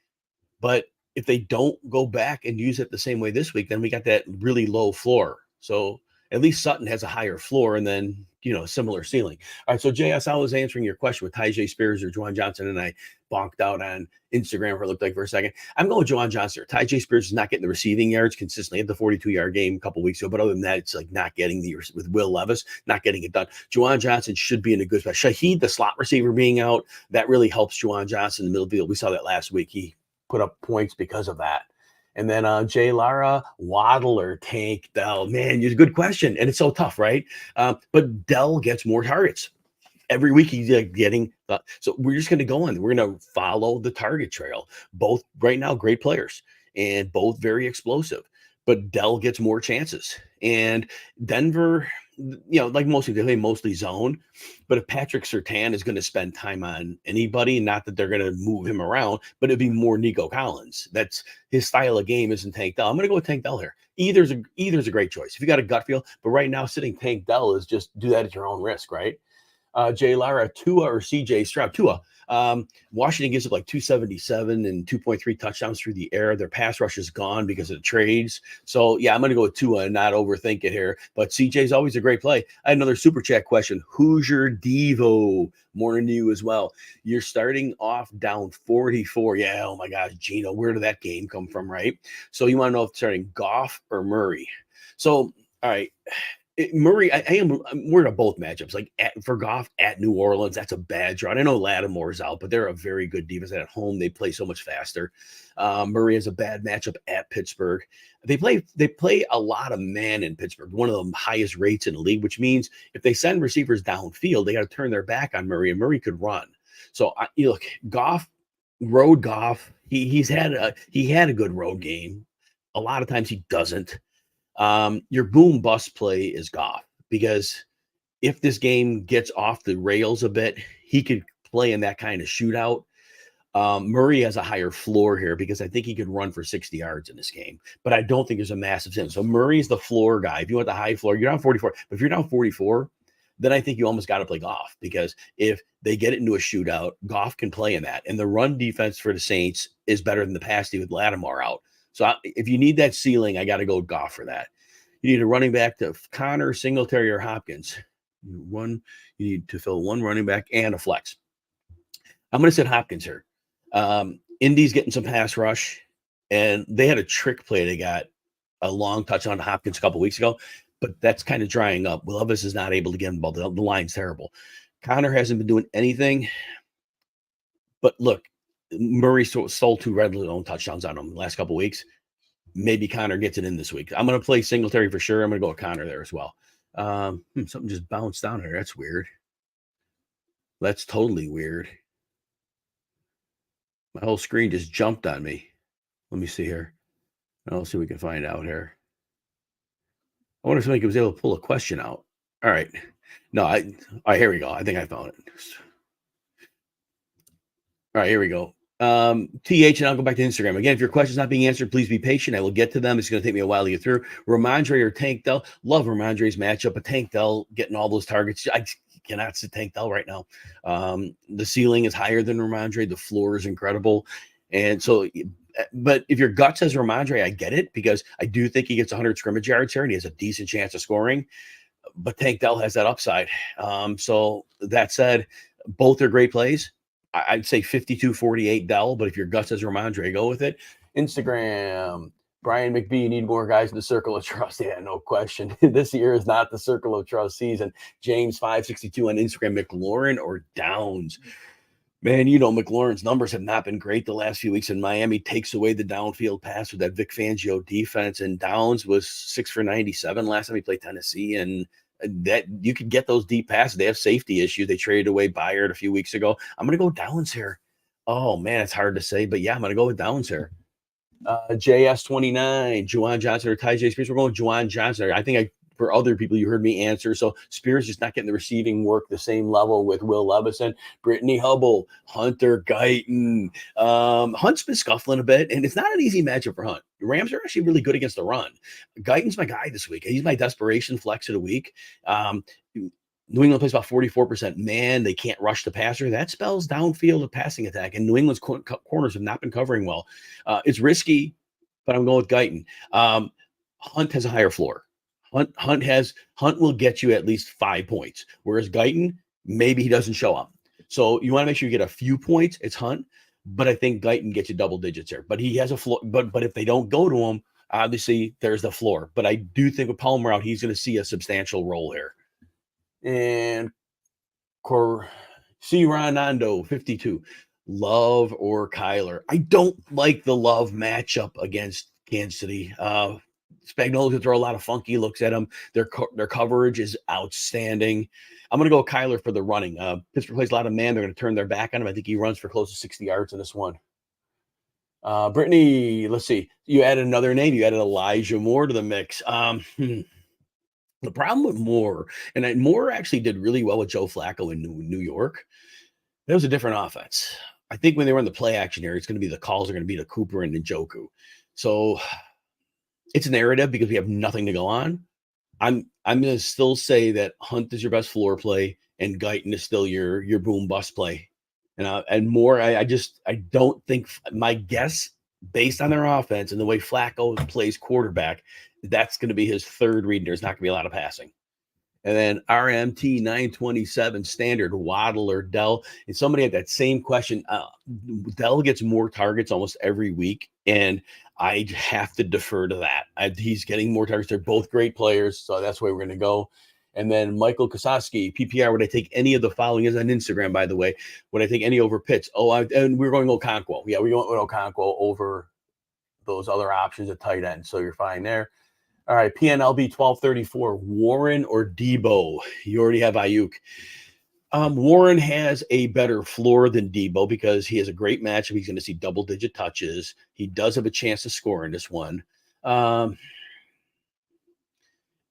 But if they don't go back and use it the same way this week, then we got that really low floor. So at least Sutton has a higher floor and then, similar ceiling. All right. So JS, I was answering your question with Tyjae Spears or Juwan Johnson, and I bonked out on Instagram for it looked like for a second. I'm going with Juwan Johnson. Tyjae Spears is not getting the receiving yards consistently. He had the 42-yard game a couple weeks ago, but other than that, it's like not getting with Will Levis, not getting it done. Juwan Johnson should be in a good spot. Shaheed, the slot receiver being out, that really helps Juwan Johnson in the middle field. We saw that last week. He put up points because of that. And then Jay Lara, Waddle or Tank Dell. Man, it's a good question. And it's so tough, right? But Dell gets more targets. Every week he's getting so we're just going to go on. We're going to follow the target trail. Both right now, great players and both very explosive. But Dell gets more chances. And Denver, like mostly they play mostly zone. But if Patrick Surtain is going to spend time on anybody, not that they're going to move him around, but it'd be more Nico Collins. That's his style of game isn't Tank Dell. I'm going to go with Tank Dell here. Either's a great choice. If you got a gut feel, but right now sitting Tank Dell is just do that at your own risk, right? Jay Lara, Tua, or CJ Stroud? Tua. Washington gives up like 277 and 2.3 touchdowns through the air. Their pass rush is gone because of the trades. So, yeah, I'm going to go with Tua and not overthink it here. But CJ's always a great play. I had another super chat question. Who's your Devo? Morning to you as well. You're starting off down 44. Yeah, oh my gosh, Gino, where did that game come from, right? So you want to know if starting Goff or Murray. So, all right. Murray, I'm worried about both matchups. Like for Goff at New Orleans, that's a bad draw. I know Lattimore's out, but they're a very good defense. At home, they play so much faster. Murray has a bad matchup at Pittsburgh. They play a lot of man in Pittsburgh, one of the highest rates in the league, which means if they send receivers downfield, they got to turn their back on Murray, and Murray could run. So you look, Goff, road Goff, he had a good road game. A lot of times he doesn't. Your boom bust play is Goff, because if this game gets off the rails a bit, he could play in that kind of shootout. Murray has a higher floor here because I think he could run for 60 yards in this game, but I don't think there's a massive sin. So Murray's the floor guy. If you want the high floor, you're down 44. But if you're down 44, then I think you almost got to play Goff, because if they get it into a shootout, Goff can play in that. And the run defense for the Saints is better than the pass D with Lattimore out. So if you need that ceiling, I got to go with Goff for that. You need a running back to Connor, Singletary, or Hopkins. You need to fill one running back and a flex. I'm going to say Hopkins here. Indy's getting some pass rush, and they had a trick play. They got a long touchdown to Hopkins a couple weeks ago, but that's kind of drying up. Will Levis is not able to get him the ball. The line's terrible. Connor hasn't been doing anything. But look, Murray stole 2 red zone touchdowns on him the last couple weeks. Maybe Connor gets it in this week. I'm going to play Singletary for sure. I'm going to go with Connor there as well. Something just bounced down here. That's weird. That's totally weird. My whole screen just jumped on me. Let me see here. I'll see what we can find out here. I wonder if somebody was able to pull a question out. All right. No, all right, here we go. I think I found it. All right, here we go. TH, and I'll go back to Instagram. Again, if your question's not being answered, please be patient. I will get to them. It's going to take me a while to get through. Ramondre or Tank Dell. Love Ramondre's matchup, but Tank Dell getting all those targets. I cannot sit Tank Dell right now. The ceiling is higher than Ramondre. The floor is incredible. And so, but if your gut says Ramondre, I get it, because I do think he gets 100 scrimmage yards here and he has a decent chance of scoring. But Tank Dell has that upside. So that said, both are great plays. I'd say 52-48 Dell, but if your gut says Ramondre, go with it. Instagram, Brian McBee, you need more guys in the circle of trust. Yeah, no question. This year is not the circle of trust season. James 562 on Instagram, McLaurin or Downs. Man, you know, McLaurin's numbers have not been great the last few weeks, and Miami takes away the downfield pass with that Vic Fangio defense, and Downs was 6 for 97 last time he played Tennessee, and that you could get those deep passes. They have safety issues. They traded away Byard a few weeks ago. I'm going to go Downs here. Oh, man, it's hard to say, but yeah, I'm going to go with Downs here. JS29, Juwan Johnson or Ty J. Spears. We're going Juwan Johnson. I think for other people, you heard me answer. So Spears is not getting the receiving work the same level with Will Levison, Brittany Hubble, Hunter Guyton. Hunt's been scuffling a bit, and it's not an easy matchup for Hunt. The Rams are actually really good against the run. Guyton's my guy this week. He's my desperation flex of the week. New England plays about 44% man. They can't rush the passer. That spells downfield a passing attack, and New England's corners have not been covering well. It's risky, but I'm going with Guyton. Hunt has a higher floor. Hunt will get you at least 5 points, whereas Guyton, maybe he doesn't show up. So you want to make sure you get a few points. It's Hunt, but I think Guyton gets you double digits here. But he has a floor. But if they don't go to him, obviously there's the floor. But I do think with Palmer out, he's going to see a substantial role here. And C. Ronando 52, Love or Kyler. I don't like the Love matchup against Kansas City. Spagnuolo could throw a lot of funky looks at him. Their coverage is outstanding. I'm going to go Kyler for the running. Pittsburgh plays a lot of man. They're going to turn their back on him. I think he runs for close to 60 yards in this one. Brittany, let's see. You added another name. You added Elijah Moore to the mix. The problem with Moore, and Moore actually did really well with Joe Flacco in New York. That was a different offense. I think when they were in the play action area, it's going to be the calls are going to be to Cooper and Njoku. So it's narrative because we have nothing to go on. I'm gonna still say that Hunt is your best floor play and Guyton is still your boom bust play. And more, I don't think my guess based on their offense and the way Flacco plays quarterback, that's going to be his third read. There's not going to be a lot of passing. And then RMT 927 standard Waddle or Dell. And somebody had that same question. Dell gets more targets almost every week, and I have to defer to that. He's getting more targets. They're both great players, so that's where we're going to go. And then Michael Kosaski, PPR, would I take any of the following? Is on Instagram, by the way. Would I take any over Pitts? And we're going Okonkwo. Yeah, we're going Okonkwo over those other options at tight end. So you're fine there. All right, PNLB 1234, Warren or Debo? You already have Ayuk. Warren has a better floor than Debo because he has a great matchup. He's going to see double-digit touches. He does have a chance to score in this one.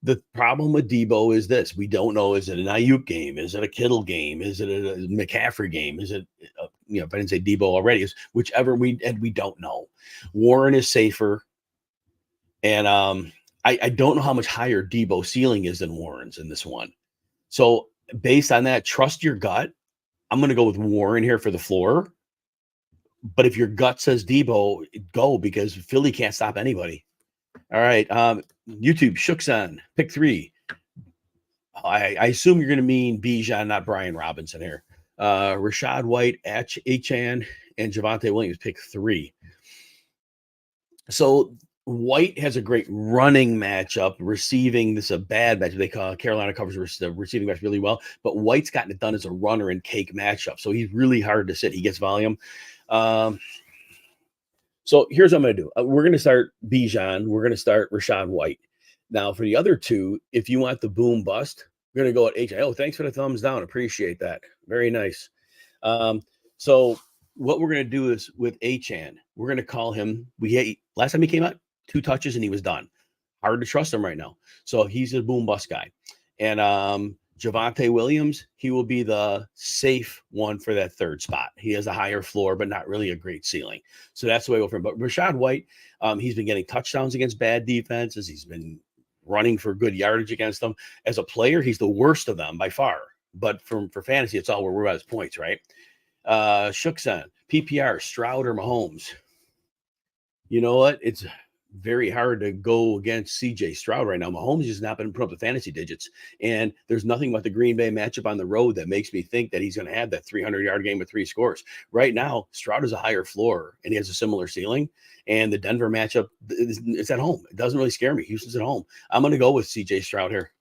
The problem with Debo is this. We don't know, is it an Ayuk game? Is it a Kittle game? Is it a McCaffrey game? Is it, if I didn't say Debo already, is whichever we don't know. Warren is safer. And I don't know how much higher Debo ceiling is than Warren's in this one. So based on that, trust your gut. I'm going to go with Warren here for the floor. But if your gut says Debo, go, because Philly can't stop anybody. All right. YouTube, Shookson, pick 3. I assume you're going to mean Bijan, not Brian Robinson here. Rashad White, Achan, and Javonte Williams, pick 3. So White has a great running matchup. Receiving, this is a bad matchup. They call Carolina covers the receiving match really well, but White's gotten it done as a runner and cake matchup. So he's really hard to sit. He gets volume. So here's what I'm going to do. We're going to start Bijan. We're going to start Rashad White. Now, for the other two, if you want the boom bust, we're going to go at H. Oh, thanks for the thumbs down. Appreciate that. Very nice. So what we're going to do is with Achan, we're going to call him. Last time he came out, 2 touches and he was done. Hard to trust him right now. So he's a boom bust guy. And Javonte Williams, he will be the safe one for that third spot. He has a higher floor, but not really a great ceiling. So that's the way I go for him. But Rashad White, he's been getting touchdowns against bad defenses. He's been running for good yardage against them. As a player, he's the worst of them by far. But for fantasy, it's all where we're at his points, right? Shookson, PPR, Stroud or Mahomes. You know what? It's very hard to go against CJ Stroud right now. Mahomes has not been putting up the fantasy digits, and there's nothing about the Green Bay matchup on the road that makes me think that he's going to have that 300-yard game with 3 scores. Right now, Stroud has a higher floor, and he has a similar ceiling, and the Denver matchup, it's at home. It doesn't really scare me. Houston's at home. I'm going to go with CJ Stroud here.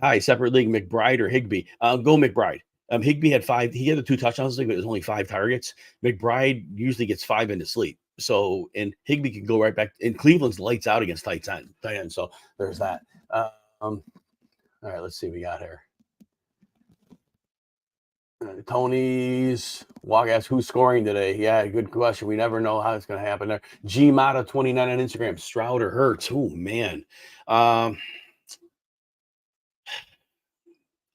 Hi, separate league, McBride or Higbee? Go McBride. Higbee had 5. He had the 2 touchdowns, but it was only 5 targets. McBride usually gets 5 into sleep. So, and Higbee can go right back. And Cleveland's lights out against tight end. So there's that. All right, let's see what we got here. Tony's walk asks who's scoring today. Yeah, good question. We never know how it's going to happen there. G Mata 29 on Instagram. Stroud or Hurts? Oh man.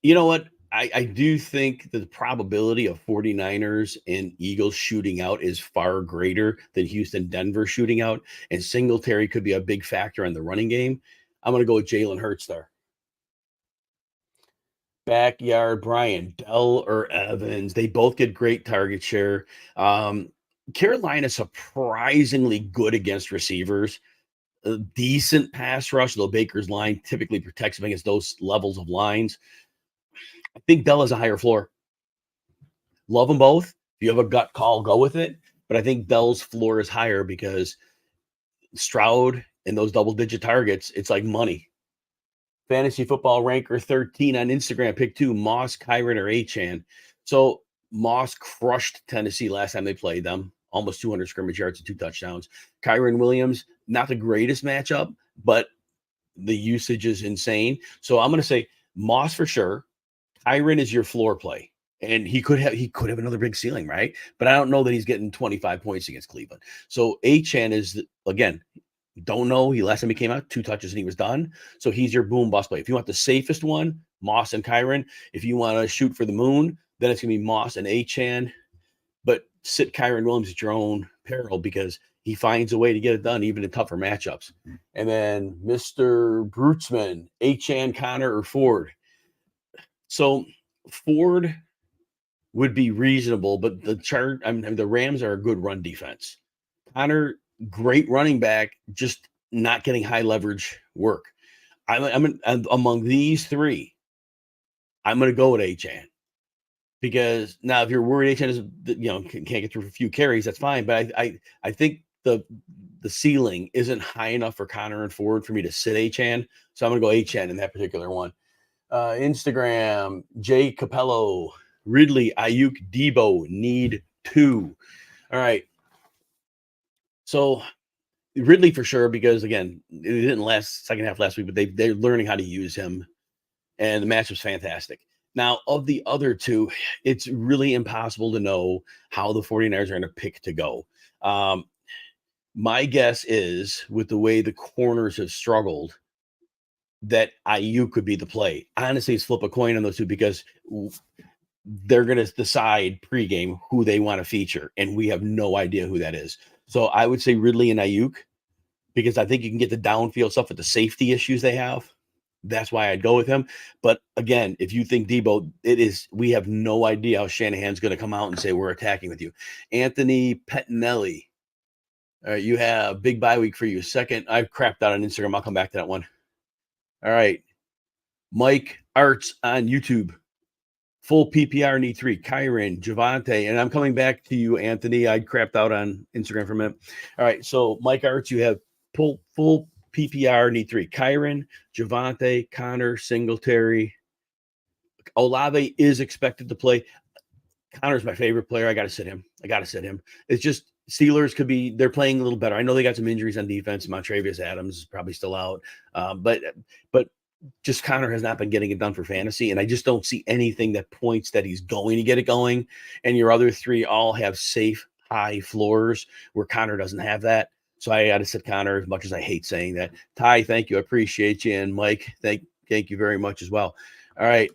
You know what? I do think that the probability of 49ers and Eagles shooting out is far greater than Houston-Denver shooting out, and Singletary could be a big factor in the running game. I'm going to go with Jalen Hurts there. Backyard, Brian, Dell or Evans. They both get great target share. Carolina surprisingly good against receivers. A decent pass rush, though Baker's line typically protects them against those levels of lines. I think Dell has a higher floor. Love them both. If you have a gut call, go with it. But I think Dell's floor is higher because Stroud and those double-digit targets, it's like money. Fantasy Football Ranker 13 on Instagram, pick 2, Moss, Kyren, or Achan. So Moss crushed Tennessee last time they played them. Almost 200 scrimmage yards and 2 touchdowns. Kyren Williams, not the greatest matchup, but the usage is insane. So I'm going to say Moss for sure. Kyren is your floor play, and he could have another big ceiling, right? But I don't know that he's getting 25 points against Cleveland. So Achan is, again, don't know. Last time he came out, 2 touches and he was done. So he's your boom bust play. If you want the safest one, Moss and Kyren. If you want to shoot for the moon, then it's going to be Moss and Achan. But sit Kyren Williams at your own peril because he finds a way to get it done, even in tougher matchups. And then Mr. Brutsman, Achan, Connor, or Ford. So Ford would be reasonable, but the Rams are a good run defense. Connor, great running back, just not getting high leverage work. I'm among these three. I'm going to go with Achan because now if you're worried Achan is can't get through a few carries, that's fine. But I think the ceiling isn't high enough for Connor and Ford for me to sit Achan, so I'm going to go Achan in that particular one. Instagram, Jay Capello, Ridley, Ayuk, Debo, need 2. All right. So Ridley for sure, because again, it didn't last second half last week, but they're learning how to use him, and the match was fantastic. Now, of the other two, it's really impossible to know how the 49ers are going to pick to go. My guess is, with the way the corners have struggled, that IU could be the play. Honestly, it's flip a coin on those two because they're going to decide pregame who they want to feature, and we have no idea who that is. So I would say Ridley and Ayuk, because I think you can get the downfield stuff with the safety issues they have. That's why I'd go with him. But again, if you think Debo, we have no idea how Shanahan's going to come out and say we're attacking with you. Anthony Pettinelli. All right, you have big bye week for you. Second, I've crapped out on Instagram. I'll come back to that one. All right. Mike Arts on YouTube. Full PPR need 3. Kyron, Javante, and I'm coming back to you, Anthony. I crapped out on Instagram for a minute. All right, so Mike Arts, you have full PPR need 3. Kyron, Javante, Connor, Singletary. Olave is expected to play. Connor's my favorite player. I got to sit him. It's just Steelers they're playing a little better. I know they got some injuries on defense. Montravius Adams is probably still out. But just Connor has not been getting it done for fantasy, and I just don't see anything that points that he's going to get it going. And your other 3 all have safe, high floors where Connor doesn't have that. So I got to sit Connor, as much as I hate saying that. Ty, thank you. I appreciate you. And Mike, thank you very much as well. All right.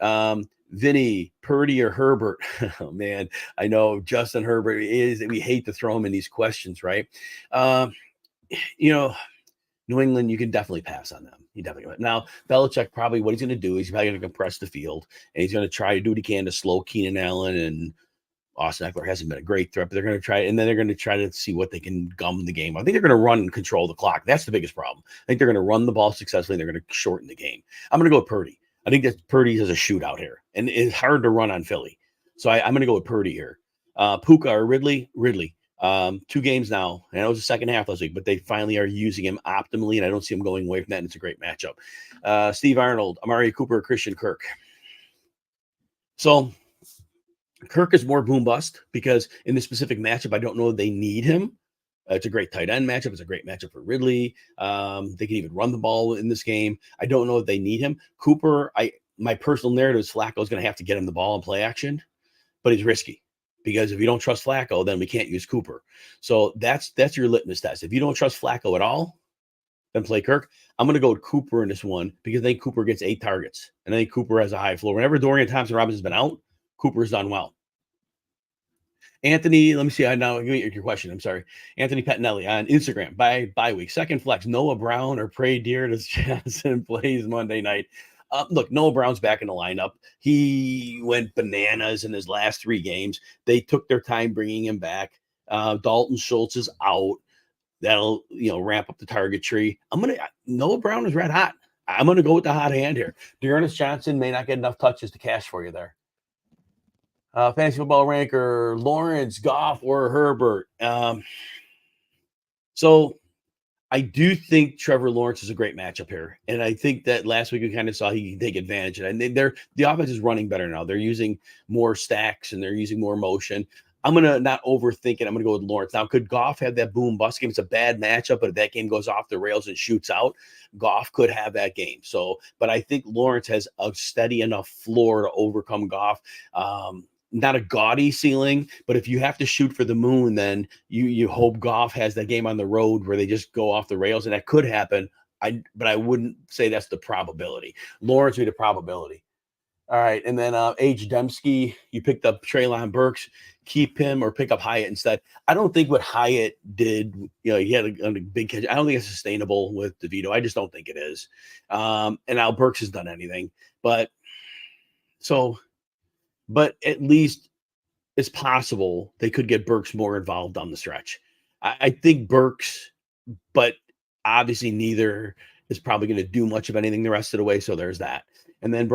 Vinny, Purdy, or Herbert? Oh, man, I know Justin Herbert we hate to throw him in these questions, right? New England, you can definitely pass on them. You definitely can. Now, Belichick, probably what he's going to do is he's probably going to compress the field, and he's going to try to do what he can to slow Keenan Allen, and Austin Eckler hasn't been a great threat, but they're going to try, and then they're going to try to see what they can gum the game. I think they're going to run and control the clock. That's the biggest problem. I think they're going to run the ball successfully, and they're going to shorten the game. I'm going to go with Purdy. I think that Purdy has a shootout here, and it's hard to run on Philly. So I'm going to go with Purdy here. Puka or Ridley? 2 games now, and it was the second half last week, but they finally are using him optimally, and I don't see him going away from that, and it's a great matchup. Steve Arnold, Amari Cooper, Christian Kirk. So Kirk is more boom bust because in this specific matchup, I don't know if they need him. It's a great tight end matchup. It's a great matchup for Ridley. They can even run the ball in this game. I don't know if they need him. Cooper, my personal narrative is Flacco's going to have to get him the ball in play action, but he's risky. Because if you don't trust Flacco, then we can't use Cooper. So that's your litmus test. If you don't trust Flacco at all, then play Kirk. I'm going to go with Cooper in this one because I think Cooper gets 8 targets. And I think Cooper has a high floor. Whenever Dorian Thompson-Robinson's been out, Cooper's done well. Anthony, let me see. Now your question. I'm sorry. Anthony Pettinelli on Instagram. Bye week. Second flex. Noah Brown or Prey Deer does Johnson plays Monday night. Look, Noah Brown's back in the lineup. He went bananas in his last 3 games. They took their time bringing him back. Dalton Schultz is out. That'll ramp up the target tree. Noah Brown is red hot. I'm gonna go with the hot hand here. Dearness Johnson may not get enough touches to cash for you there. Fantasy football ranker Lawrence, Goff, or Herbert. So I do think Trevor Lawrence is a great matchup here. And I think that last week we kind of saw he can take advantage. And the offense is running better now. They're using more stacks and they're using more motion. I'm going to not overthink it. I'm going to go with Lawrence. Now, could Goff have that boom bust game? It's a bad matchup, but if that game goes off the rails and shoots out, Goff could have that game. But I think Lawrence has a steady enough floor to overcome Goff. Not a gaudy ceiling, but if you have to shoot for the moon, then you hope Goff has that game on the road where they just go off the rails, and that could happen. But I wouldn't say that's the probability. Lawrence would be the probability. All right. And then H. Dembski, you picked up Treylon Burks, keep him or pick up Hyatt instead. I don't think what Hyatt did, he had a big catch. I don't think it's sustainable with DeVito. I just don't think it is. And now Burks has done anything. But at least it's possible they could get Burks more involved down the stretch. I think Burks, but obviously neither is probably going to do much of anything the rest of the way. So there's that. And then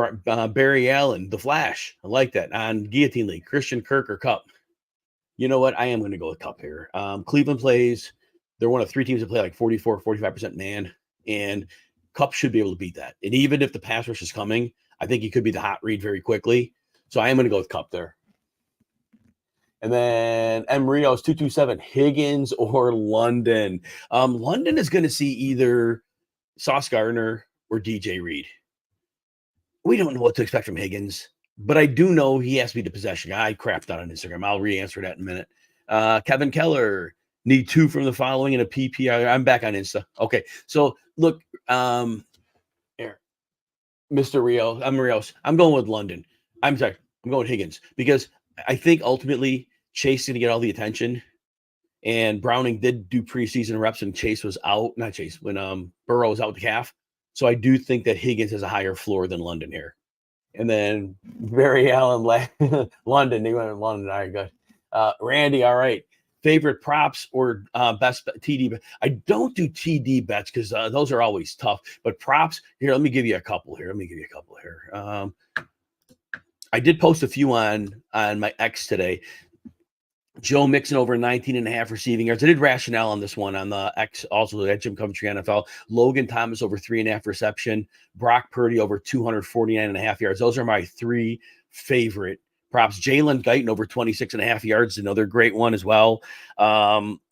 Barry Allen, the Flash. I like that. On Guillotine League, Christian Kirk or Cup. You know what? I am going to go with Cup here. Cleveland plays. They're one of 3 teams that play like 44, 45% man. And Cup should be able to beat that. And even if the pass rush is coming, I think he could be the hot read very quickly. So I am going to go with Cup there. And then M. Rios, 227, Higgins or London. London is going to see either Sauce Gardner or DJ Reed. We don't know what to expect from Higgins, but I do know he has to be the possession guy. I crapped out on Instagram. I'll re-answer that in a minute. Kevin Keller, need 2 from the following in a PPR. I'm back on Insta. Okay. So look, here, Mr. Rios, I'm Rios. I'm going with London. I'm sorry. I'm going with Higgins because I think ultimately Chase is going to get all the attention. And Browning did do preseason reps and Chase was out. Not Chase, when Burrow was out with the calf. So I do think that Higgins has a higher floor than London here. And then Barry Allen, London. He went in London. All right, good. Randy, all right. Favorite props or best TD? I don't do TD bets because those are always tough. But props, here, let me give you a couple here. I did post a few on my X today. Joe Mixon over 19.5 receiving yards. I did rationale on this one on the X, also at Jim Coventry NFL. Logan Thomas over 3.5 reception. Brock Purdy over 249.5 yards. Those are my 3 favorite props. Jalen Guyton over 26.5 yards, another great one as well.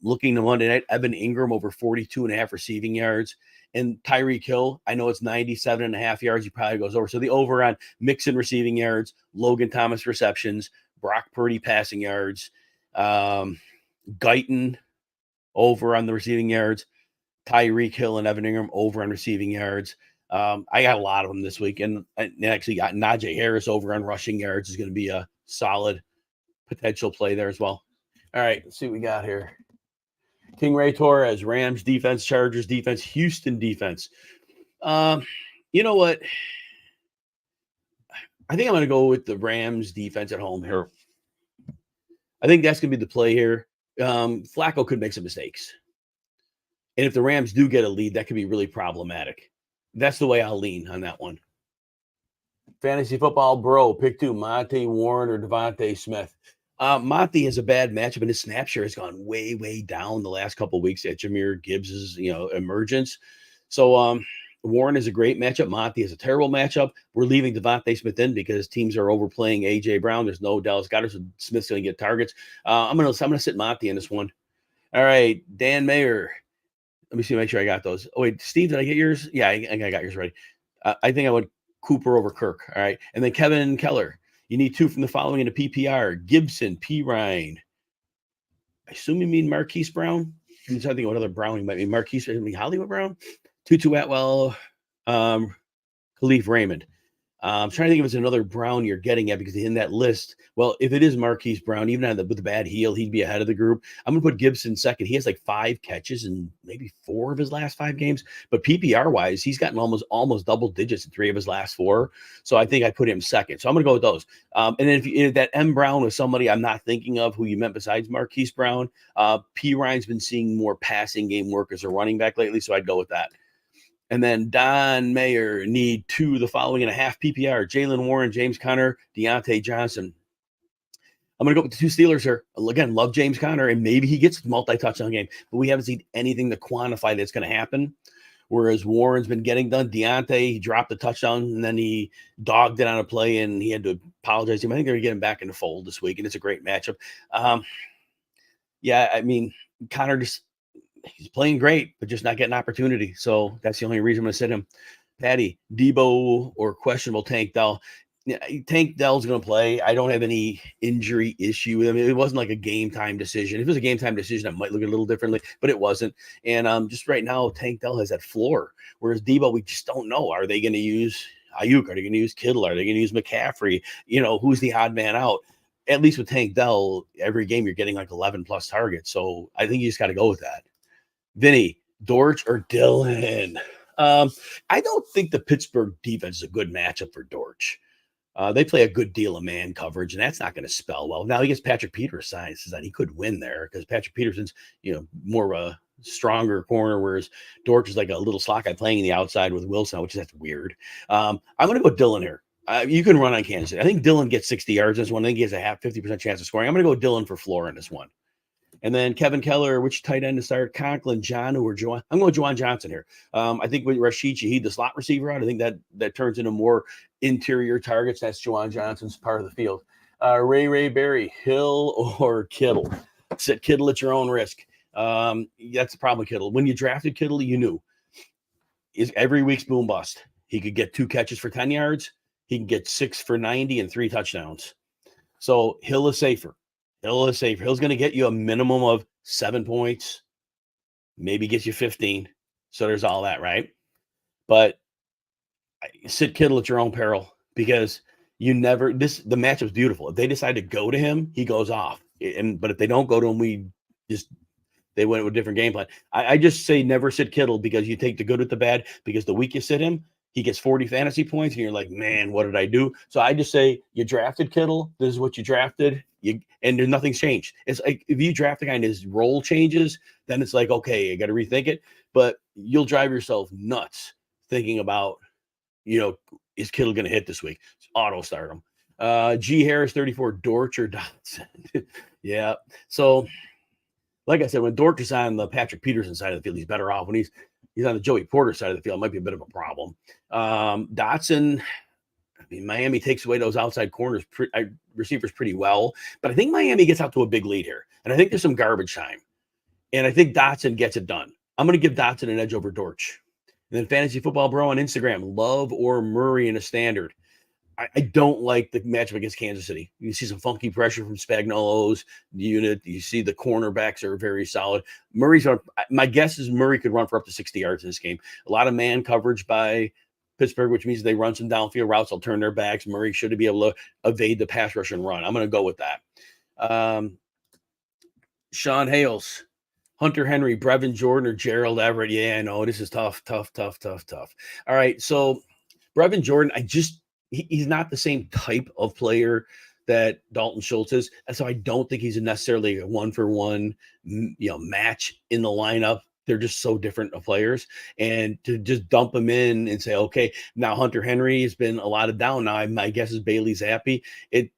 Looking to Monday night, Evan Ingram over 42.5 receiving yards. And Tyreek Hill, I know it's 97.5 yards. He probably goes over. So the over on Mixon receiving yards, Logan Thomas receptions, Brock Purdy passing yards. Guyton over on the receiving yards, Tyreek Hill and Evan Ingram over on receiving yards. I got a lot of them this week, and I actually got Najee Harris over on rushing yards is going to be a solid potential play there as well. All right, let's see what we got here. King Ray Torres, Rams defense, Chargers defense, Houston defense. You know what? I think I'm going to go with the Rams defense at home here. I think that's going to be the play here. Flacco could make some mistakes. And if the Rams do get a lead, that could be really problematic. That's the way I'll lean on that one. Fantasy football bro, pick 2, Monte Warren or Devontae Smith. Monte has a bad matchup, and his snap share has gone way, way down the last couple of weeks at Jahmyr Gibbs's, emergence. So Warren is a great matchup. Monte is a terrible matchup. We're leaving Devontae Smith in because teams are overplaying A.J. Brown. There's no Dallas Goedert, so Smith's going to get targets. I'm gonna sit Monte in this one. All right, Dan Mayer. Let me see, make sure I got those. Oh, wait, Steve, did I get yours? Yeah, I got yours ready. I think I went Cooper over Kirk. All right, and then Kevin Keller. You need 2 from the following in a PPR. Gibson, P. Ryan. I assume you mean Marquise Brown. I'm trying to think of what other Brown you might mean. Marquise, Hollywood Brown. Tutu Atwell, Khalif Raymond. I'm trying to think if it's another Brown you're getting at because in that list, well, if it is Marquise Brown, even with the bad heel, he'd be ahead of the group. I'm going to put Gibson second. He has like 5 catches in maybe 4 of his last 5 games. But PPR-wise, he's gotten almost double digits in 3 of his last 4. So I think I put him second. So I'm going to go with those. And then if that M. Brown was somebody I'm not thinking of who you meant besides Marquise Brown, P. Ryan's been seeing more passing game work as a running back lately, so I'd go with that. And then Don Mayer need 2 the following in a half PPR. Jalen Warren, James Conner, Deontay Johnson. I'm going to go with the 2 Steelers here. Again, love James Conner, and maybe he gets a multi-touchdown game, but we haven't seen anything to quantify that's going to happen. Whereas Warren's been getting done. Deontay, he dropped the touchdown, and then he dogged it on a play, and he had to apologize to him. I think they're going to get him back in the fold this week, and it's a great matchup. Yeah, I mean, Conner just – he's playing great, but just not getting opportunity. So that's the only reason I'm going to sit him. Patty, Debo or questionable Tank Dell. Yeah, Tank Dell's going to play. I don't have any injury issue. I mean, it wasn't like a game time decision. If it was a game time decision, I might look at it a little differently, but it wasn't. And just right now, Tank Dell has that floor. Whereas Debo, we just don't know. Are they going to use Ayuk? Are they going to use Kittle? Are they going to use McCaffrey? Who's the odd man out? At least with Tank Dell, every game you're getting like 11 plus targets. So I think you just got to go with that. Vinny, Dortch or Dillon? I don't think the Pittsburgh defense is a good matchup for Dortch. They play a good deal of man coverage, and that's not going to spell well. Now he gets Patrick Peterson says that he could win there because Patrick Peterson's, more of a stronger corner, whereas Dortch is like a little slot guy playing in the outside with Wilson, which is that's weird. I'm going to go Dillon here. You can run on Kansas City. I think Dillon gets 60 yards in this one. I think he has a 50% chance of scoring. I'm going to go Dillon for floor in this one. And then Kevin Keller, which tight end to start? Conklin, John, or Juwan? I'm going Juwan Johnson here. I think with Rashid Shaheed, the slot receiver out, I think that turns into more interior targets. That's Juwan Johnson's part of the field. Ray Berry, Hill or Kittle? Sit Kittle at your own risk. That's the problem with Kittle. When you drafted Kittle, you knew is every week's boom bust. He could get 2 catches for 10 yards. He can get 6 for 90 and 3 touchdowns. So Hill is safer. Hill's going to get you a minimum of 7 points, maybe get you 15. So there's all that, right? But sit Kittle at your own peril because the matchup's beautiful. If they decide to go to him, he goes off. But if they don't go to him, they went with a different game plan. I just say never sit Kittle because you take the good with the bad because the week you sit him, he gets 40 fantasy points and you're like, man, what did I do? So I just say you drafted Kittle. This is what you drafted. And there's nothing's changed. It's like if you draft a guy and his role changes, then it's like, okay, I got to rethink it. But you'll drive yourself nuts thinking about, is Kittle going to hit this week? Auto start him. G. Harris, 34, Dortch or Dotson? Yeah. So, like I said, when Dortch is on the Patrick Peterson side of the field, he's better off. When he's on the Joey Porter side of the field, it might be a bit of a problem. Dotson, Miami takes away those outside corners, receivers pretty well, but I think Miami gets out to a big lead here, and I think there's some garbage time, and I think Dotson gets it done. I'm going to give Dotson an edge over Dortch. And then Fantasy Football Bro on Instagram, Love or Murray in a standard. I don't like the matchup against Kansas City. You see some funky pressure from Spagnuolo's unit. You see the cornerbacks are very solid. My guess is Murray could run for up to 60 yards in this game. A lot of man coverage by Pittsburgh, which means they run some downfield routes. They'll turn their backs. Murray should be able to evade the pass rush and run. I'm going to go with that. Sean Hales, Hunter Henry, Brevin Jordan, or Gerald Everett. Yeah, I know this is tough. All right, so Brevin Jordan, he's not the same type of player that Dalton Schultz is, and so I don't think he's necessarily a 1-for-1, match in the lineup. They're just so different of players, and to just dump them in and say, okay, now Hunter Henry has been a lot of down. Now my guess is Bailey Zappi. They're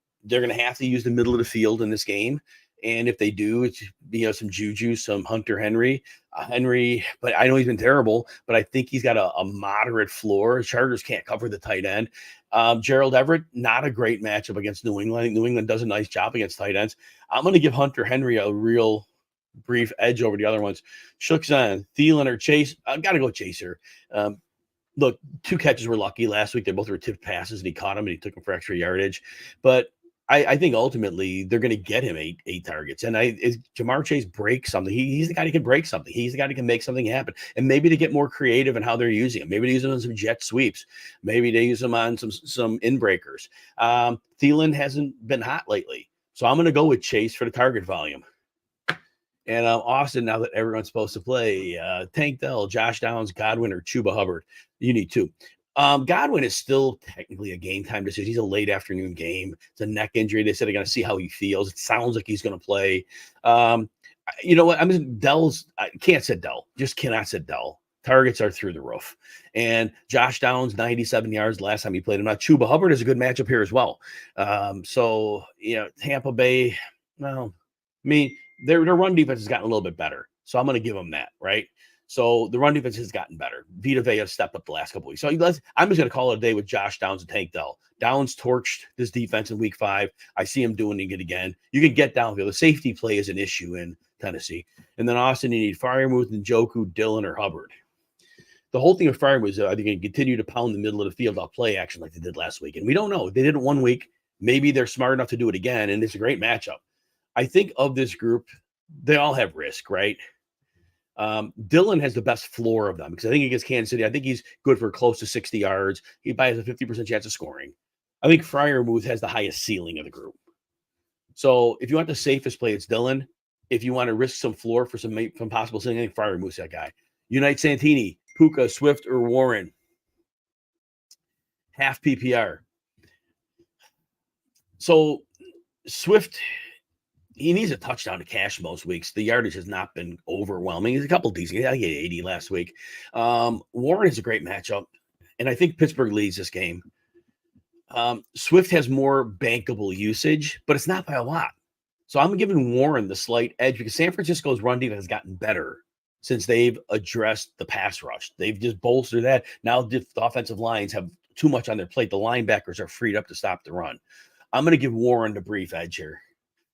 going to have to use the middle of the field in this game, and if they do, it's some Juju, some Hunter Henry, but I know he's been terrible, but I think he's got a moderate floor. Chargers can't cover the tight end. Gerald Everett, not a great matchup against New England. I think New England does a nice job against tight ends. I'm going to give Hunter Henry a real brief edge over the other ones. Shook's on Thielen or Chase. I've got to go Chaser. Look, 2 catches were lucky last week. They both were tipped passes, and he caught them, and he took them for extra yardage. But I think ultimately they're going to get him eight targets. And if Jamar Chase breaks something, he's the guy who can break something. He's the guy who can make something happen. And maybe to get more creative in how they're using him. Maybe they use him on some jet sweeps. Maybe they use him on some in breakers. Thielen hasn't been hot lately. So I'm going to go with Chase for the target volume. And Austin, now that everyone's supposed to play, Tank Dell, Josh Downs, Godwin, or Chuba Hubbard. You need 2. Godwin is still technically a game time decision. He's a late afternoon game. It's a neck injury. They said they're going to see how he feels. It sounds like he's going to play. You know what? I can't sit Dell. Just cannot sit Dell. Targets are through the roof. And Josh Downs, 97 yards last time he played him. Now, Chuba Hubbard is a good matchup here as well. So, Tampa Bay, their run defense has gotten a little bit better. So I'm going to give them that, right? So the run defense has gotten better. Vita Vea has stepped up the last couple weeks. So I'm just going to call it a day with Josh Downs and Tank Dell. Downs torched this defense in week 5. I see him doing it again. You can get downfield. The safety play is an issue in Tennessee. And then Austin, you need Freiermuth, Njoku, Dillon, or Hubbard. The whole thing with Freiermuth is are they going to continue to pound the middle of the field off play action like they did last week? And we don't know. They did it 1 week. Maybe they're smart enough to do it again, and it's a great matchup. I think of this group, they all have risk, right? Dillon has the best floor of them because I think against Kansas City, I think he's good for close to 60 yards. He probably has a 50% chance of scoring. I think Freiermuth has the highest ceiling of the group. So if you want the safest play, it's Dillon. If you want to risk some floor for some possible ceiling, I think Freiermuth's that guy. Unite Santini, Puka, Swift, or Warren. Half PPR. So Swift, he needs a touchdown to cash most weeks. The yardage has not been overwhelming. He's a couple decent. He had 80 last week. Warren is a great matchup, and I think Pittsburgh leads this game. Swift has more bankable usage, but it's not by a lot. So I'm giving Warren the slight edge because San Francisco's run defense has gotten better since they've addressed the pass rush. They've just bolstered that. Now the offensive lines have too much on their plate. The linebackers are freed up to stop the run. I'm going to give Warren the brief edge here.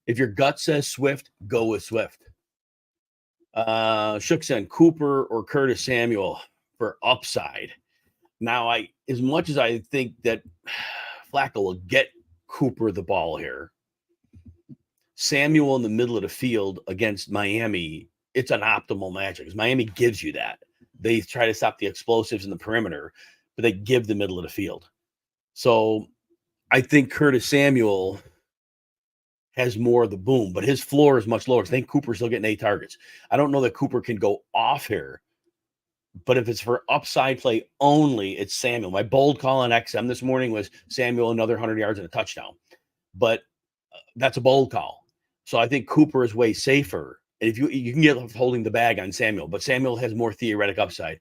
If your gut says Swift, go with Swift. Shookson, Cooper, or Curtis Samuel for upside. Now, as much as I think that Flacco will get Cooper the ball here, Samuel in the middle of the field against Miami, it's an optimal matchup because Miami gives you that. They try to stop the explosives in the perimeter, but they give the middle of the field. So I think Curtis Samuel has more of the boom, but his floor is much lower. I think Cooper's still getting 8 targets. I don't know that Cooper can go off here, but if it's for upside play only, it's Samuel. My bold call on XM this morning was Samuel another 100 yards and a touchdown, but that's a bold call. So I think Cooper is way safer. And if you can get holding the bag on Samuel, but Samuel has more theoretic upside.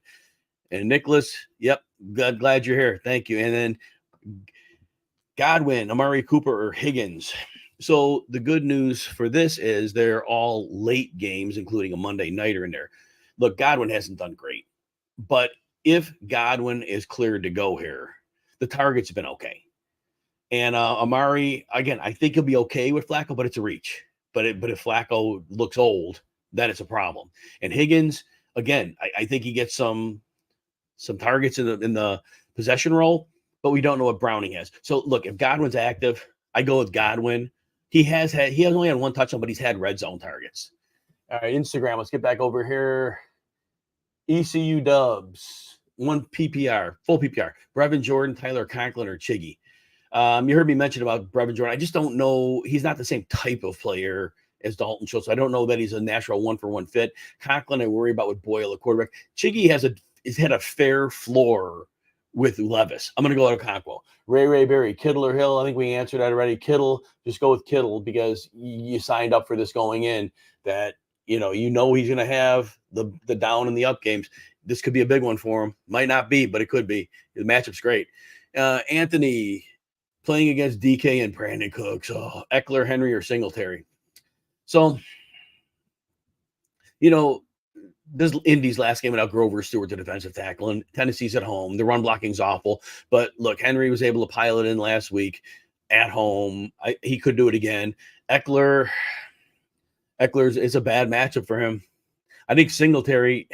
And Nicholas, yep, glad you're here. Thank you. And then Godwin, Amari Cooper, or Higgins. So the good news for this is they're all late games, including a Monday nighter in there. Look, Godwin hasn't done great, but if Godwin is cleared to go here, the target's been okay. And Amari, again, I think he'll be okay with Flacco, but it's a reach. But if Flacco looks old, then it's a problem. And Higgins, again, I think he gets some targets in the possession role, but we don't know what Browning has. So look, if Godwin's active, I go with Godwin. He has only had 1 touchdown, but he's had red zone targets. All right, Instagram. Let's get back over here. ECU Dubs, 1 PPR, full PPR. Brevin Jordan, Tyler Conklin, or Chiggy. You heard me mention about Brevin Jordan. I just don't know. He's not the same type of player as Dalton Schultz. So I don't know that he's a natural 1-for-1 fit. Conklin, I worry about with Boyle, a quarterback. Chiggy has had a fair floor with Levis. I'm going to go out of Conquo. Ray Berry, Kittle or Hill. I think we answered that already. Kittle, just go with Kittle because you signed up for this going in that, he's going to have the down and the up games. This could be a big one for him. Might not be, but it could be. The matchup's great. Anthony playing against DK and Brandon Cooks. Oh, Eckler, Henry, or Singletary. So, this Indy's last game without Grover Stewart, the defensive tackle, and Tennessee's at home. The run blocking's awful. But look, Henry was able to pile it in last week at home. He could do it again. Eckler's is a bad matchup for him. I think Singletary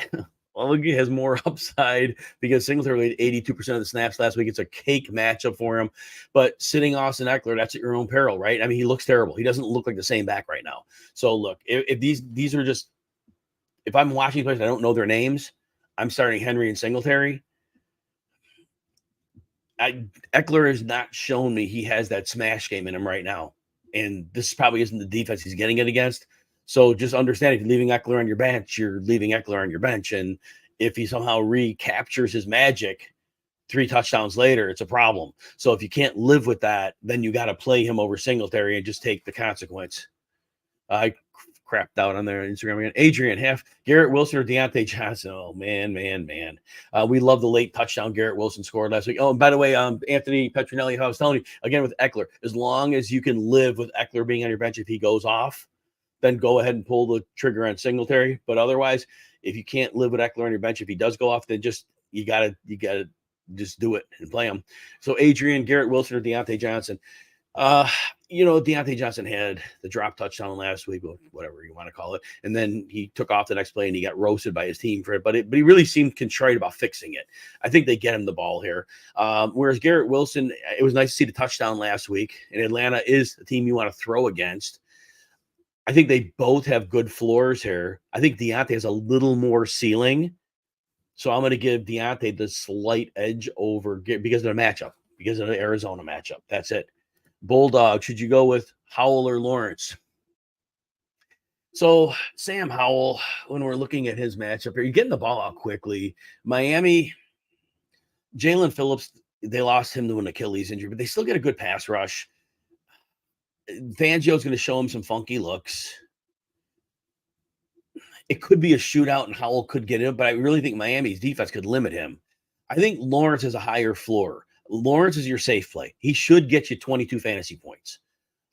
has more upside because Singletary had 82% of the snaps last week. It's a cake matchup for him. But sitting Austin Eckler, that's at your own peril, right? I mean, he looks terrible. He doesn't look like the same back right now. So look, if these are just, if I'm watching players, I don't know their names, I'm starting Henry and Singletary. Eckler has not shown me he has that smash game in him right now. And this probably isn't the defense he's getting it against. So just understand if you're leaving Eckler on your bench, you're leaving Eckler on your bench. And if he somehow recaptures his magic 3 touchdowns later, it's a problem. So if you can't live with that, then you got to play him over Singletary and just take the consequence. I crapped out on their Instagram again. Adrian, half Garrett Wilson or Deontay Johnson. Oh, man. We love the late touchdown Garrett Wilson scored last week. Oh, and by the way, Anthony Petronelli, I was telling you, again, with Eckler, as long as you can live with Eckler being on your bench if he goes off, then go ahead and pull the trigger on Singletary. But otherwise, if you can't live with Eckler on your bench, if he does go off, then just you gotta just do it and play him. So Adrian, Garrett Wilson, or Deontay Johnson. Deontay Johnson had the drop touchdown last week, whatever you want to call it, and then he took off the next play and he got roasted by his team for it. But he really seemed contrite about fixing it. I think they get him the ball here. Whereas Garrett Wilson, it was nice to see the touchdown last week, and Atlanta is the team you want to throw against. I think they both have good floors here. I think Deontay has a little more ceiling. So I'm going to give Deontay the slight edge over because of the matchup, because of the Arizona matchup. That's it. Bulldog, should you go with Howell or Lawrence? So Sam Howell, when we're looking at his matchup here, you're getting the ball out quickly. Miami, Jalen Phillips, they lost him to an Achilles injury, but they still get a good pass rush. Fangio's going to show him some funky looks. It could be a shootout and Howell could get in, but I really think Miami's defense could limit him. I think Lawrence has a higher floor. Lawrence is your safe play. He should get you 22 fantasy points.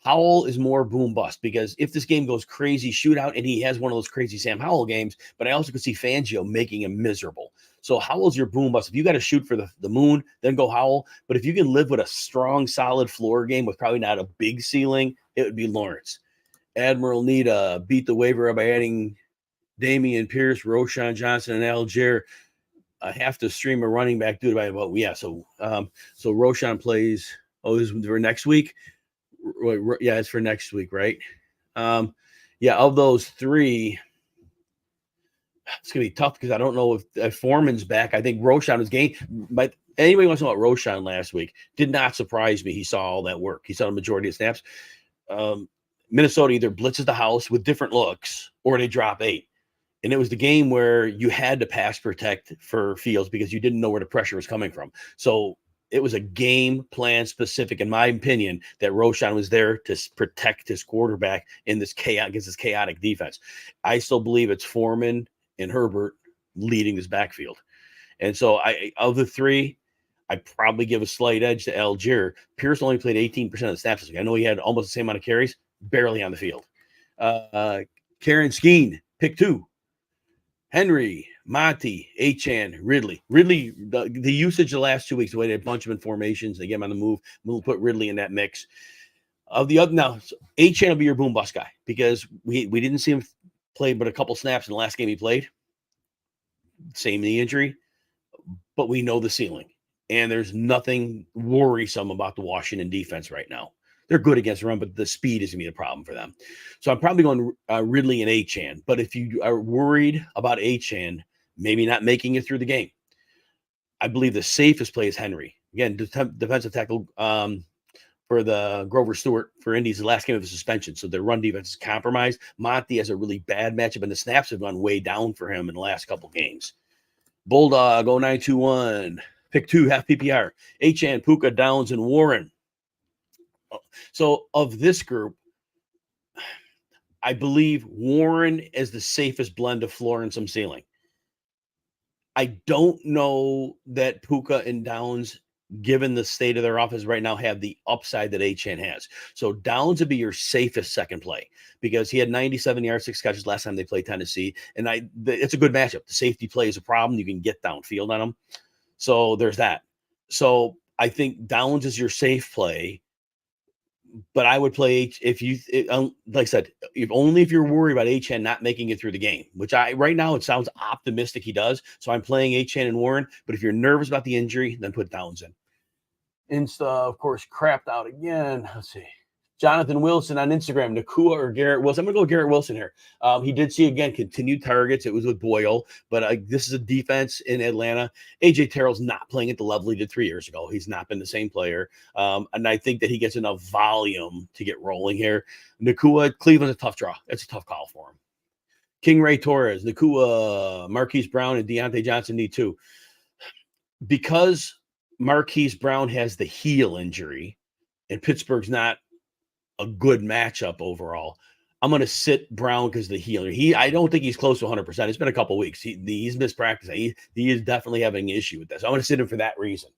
Howell is more boom bust because if this game goes crazy shootout and he has one of those crazy Sam Howell games, but I also could see Fangio making him miserable. So Howell's your boom bust. If you got to shoot for the moon, then go Howell. But if you can live with a strong, solid floor game with probably not a big ceiling, it would be Lawrence. Admiral Nita beat the waiver by adding Damian Pierce, Roshan Johnson, and Algier. I have to stream a running back due to about so Roshan plays. Oh, this is for next week. Yeah, it's for next week, right? Of those three, it's gonna be tough because I don't know if Foreman's back. I think Roshan was game. But anybody wants to know about Roshan last week? Did not surprise me. He saw all that work. He saw the majority of snaps. Minnesota either blitzes the house with different looks or they drop 8. And it was the game where you had to pass protect for Fields because you didn't know where the pressure was coming from. So it was a game plan specific, in my opinion, that Roshan was there to protect his quarterback in this against this chaotic defense. I still believe it's Foreman and Herbert leading this backfield. And so of the three, I probably give a slight edge to Algier. Pierce only played 18% of the snaps this week. I know he had almost the same amount of carries, barely on the field. Karen Skeen, pick 2. Henry, Monty, Achane, Ridley. Ridley, the usage the last 2 weeks, the way they had a bunch of formations, they get him on the move. We'll put Ridley in that mix. Of the other now, Achane will be your boom bust guy because we didn't see him play but a couple snaps in the last game he played. Same knee injury, but we know the ceiling. And there's nothing worrisome about the Washington defense right now. They're good against the run, but the speed is going to be a problem for them. So I'm probably going Ridley and Achane. But if you are worried about Achane maybe not making it through the game, I believe the safest play is Henry. Again, defensive tackle for the Grover Stewart for Indy's the last game of the suspension. So their run defense is compromised. Monty has a really bad matchup, and the snaps have gone way down for him in the last couple games. Bulldog 0921. Pick 2, half PPR. Achane, Puka, Downs, and Warren. So of this group, I believe Warren is the safest blend of floor and some ceiling. I don't know that Puka and Downs, given the state of their offense right now, have the upside that Achane has. So Downs would be your safest second play because he had 97 yards, 6 catches last time they played Tennessee. And it's a good matchup. The safety play is a problem. You can get downfield on them. So there's that. So I think Downs is your safe play. But I would play like I said, if you're worried about Achane not making it through the game, which right now it sounds optimistic he does. So I'm playing Achane and Warren. But if you're nervous about the injury, then put Downs in. Insta, of course, crapped out again. Let's see. Jonathan Wilson on Instagram, Nakua or Garrett Wilson. I'm going to go Garrett Wilson here. He did see, again, continued targets. It was with Boyle, but this is a defense in Atlanta. A.J. Terrell's not playing at the level he did 3 years ago. He's not been the same player. And I think that he gets enough volume to get rolling here. Nakua, Cleveland's a tough draw. It's a tough call for him. King Ray Torres, Nakua, Marquise Brown, and Deontay Johnson need 2. Because Marquise Brown has the heel injury and Pittsburgh's not a good matchup overall, I'm going to sit Brown because the healer. I don't think he's close to 100%. It's been a couple weeks. He's missed practice. He is definitely having an issue with this. I'm going to sit him for that reason.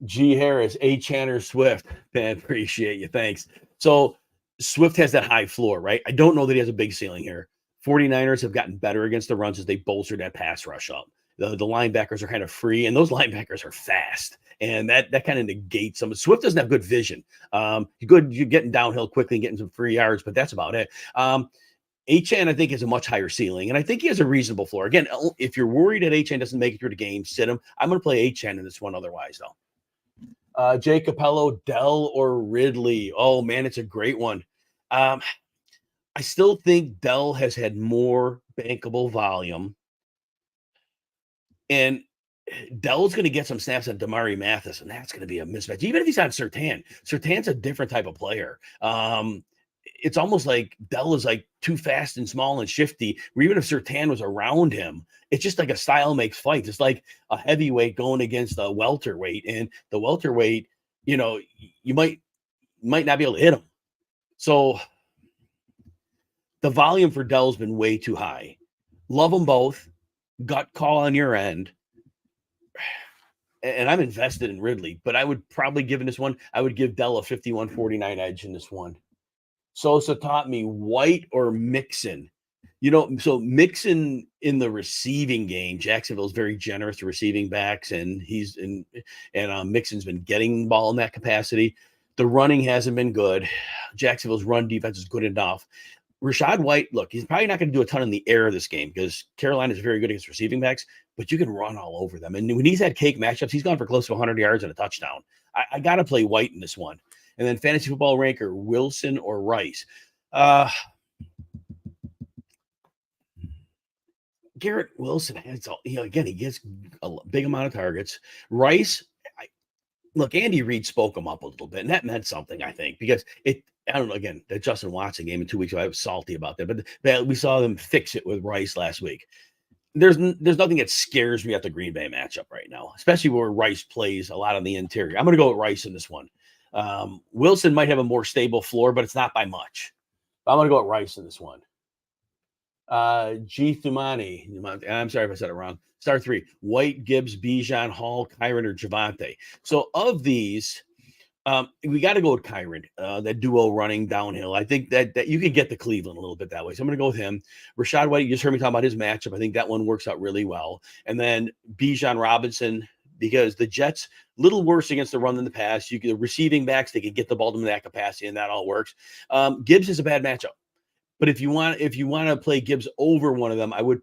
G. Harris, A. Channer, Swift. Man, appreciate you. Thanks. So Swift has that high floor, right? I don't know that he has a big ceiling here. 49ers have gotten better against the runs as they bolstered that pass rush up. The linebackers are kind of free, and those linebackers are fast. And that kind of negates some. Swift doesn't have good vision. You're getting downhill quickly and getting some free yards, but that's about it. Achane, I think, has a much higher ceiling, and I think he has a reasonable floor. Again, if you're worried that Achane doesn't make it through the game, sit him. I'm going to play Achane in this one otherwise, though. Jay Capello, Dell, or Ridley? Oh, man, it's a great one. I still think Dell has had more bankable volume, and Dell's going to get some snaps on Damari Mathis, and that's going to be a mismatch. Even if he's on Sertan's a different type of player. It's almost like Dell is like too fast and small and shifty. Where even if Sertan was around him, it's just like a style makes fights. It's like a heavyweight going against a welterweight, and the welterweight, you might not be able to hit him. So the volume for Dell's been way too high. Love them both. Gut call on your end. And I'm invested in Ridley, but I would probably give in this one, I would give Dell a 51-49 edge in this one. Sosa taught me White or Mixon. So Mixon in the receiving game, Jacksonville's very generous to receiving backs, and Mixon's been getting the ball in that capacity. The running hasn't been good. Jacksonville's run defense is good enough. Rachaad White, look, he's probably not going to do a ton in the air this game because Carolina is very good against receiving backs, but you can run all over them. And when he's had cake matchups, he's gone for close to 100 yards and a touchdown. I got to play White in this one. And then fantasy football ranker, Wilson or Rice. Garrett Wilson has, again, he gets a big amount of targets. Rice, look, Andy Reid spoke him up a little bit, and that meant something, I think, because I don't know, again, the Justin Watson game in 2 weeks ago, I was salty about that, but we saw them fix it with Rice last week. There's nothing that scares me at the Green Bay matchup right now, especially where Rice plays a lot on the interior. I'm going to go with Rice in this one. Wilson might have a more stable floor, but it's not by much. I'm going to go with Rice in this one. G. Thumani, I'm sorry if I said it wrong. Star 3, White, Gibbs, Bijan, Hall, Kyren, or Javonte. So of these, we got to go with Kyren, that duo running downhill. I think that you could get the Cleveland a little bit that way. So I'm going to go with him. Rachaad White, you just heard me talk about his matchup. I think that one works out really well. And then Bijan Robinson, because the Jets, a little worse against the run than the pass. The receiving backs, they could get the ball to them in that capacity, and that all works. Gibbs is a bad matchup. But if you want to play Gibbs over one of them, I would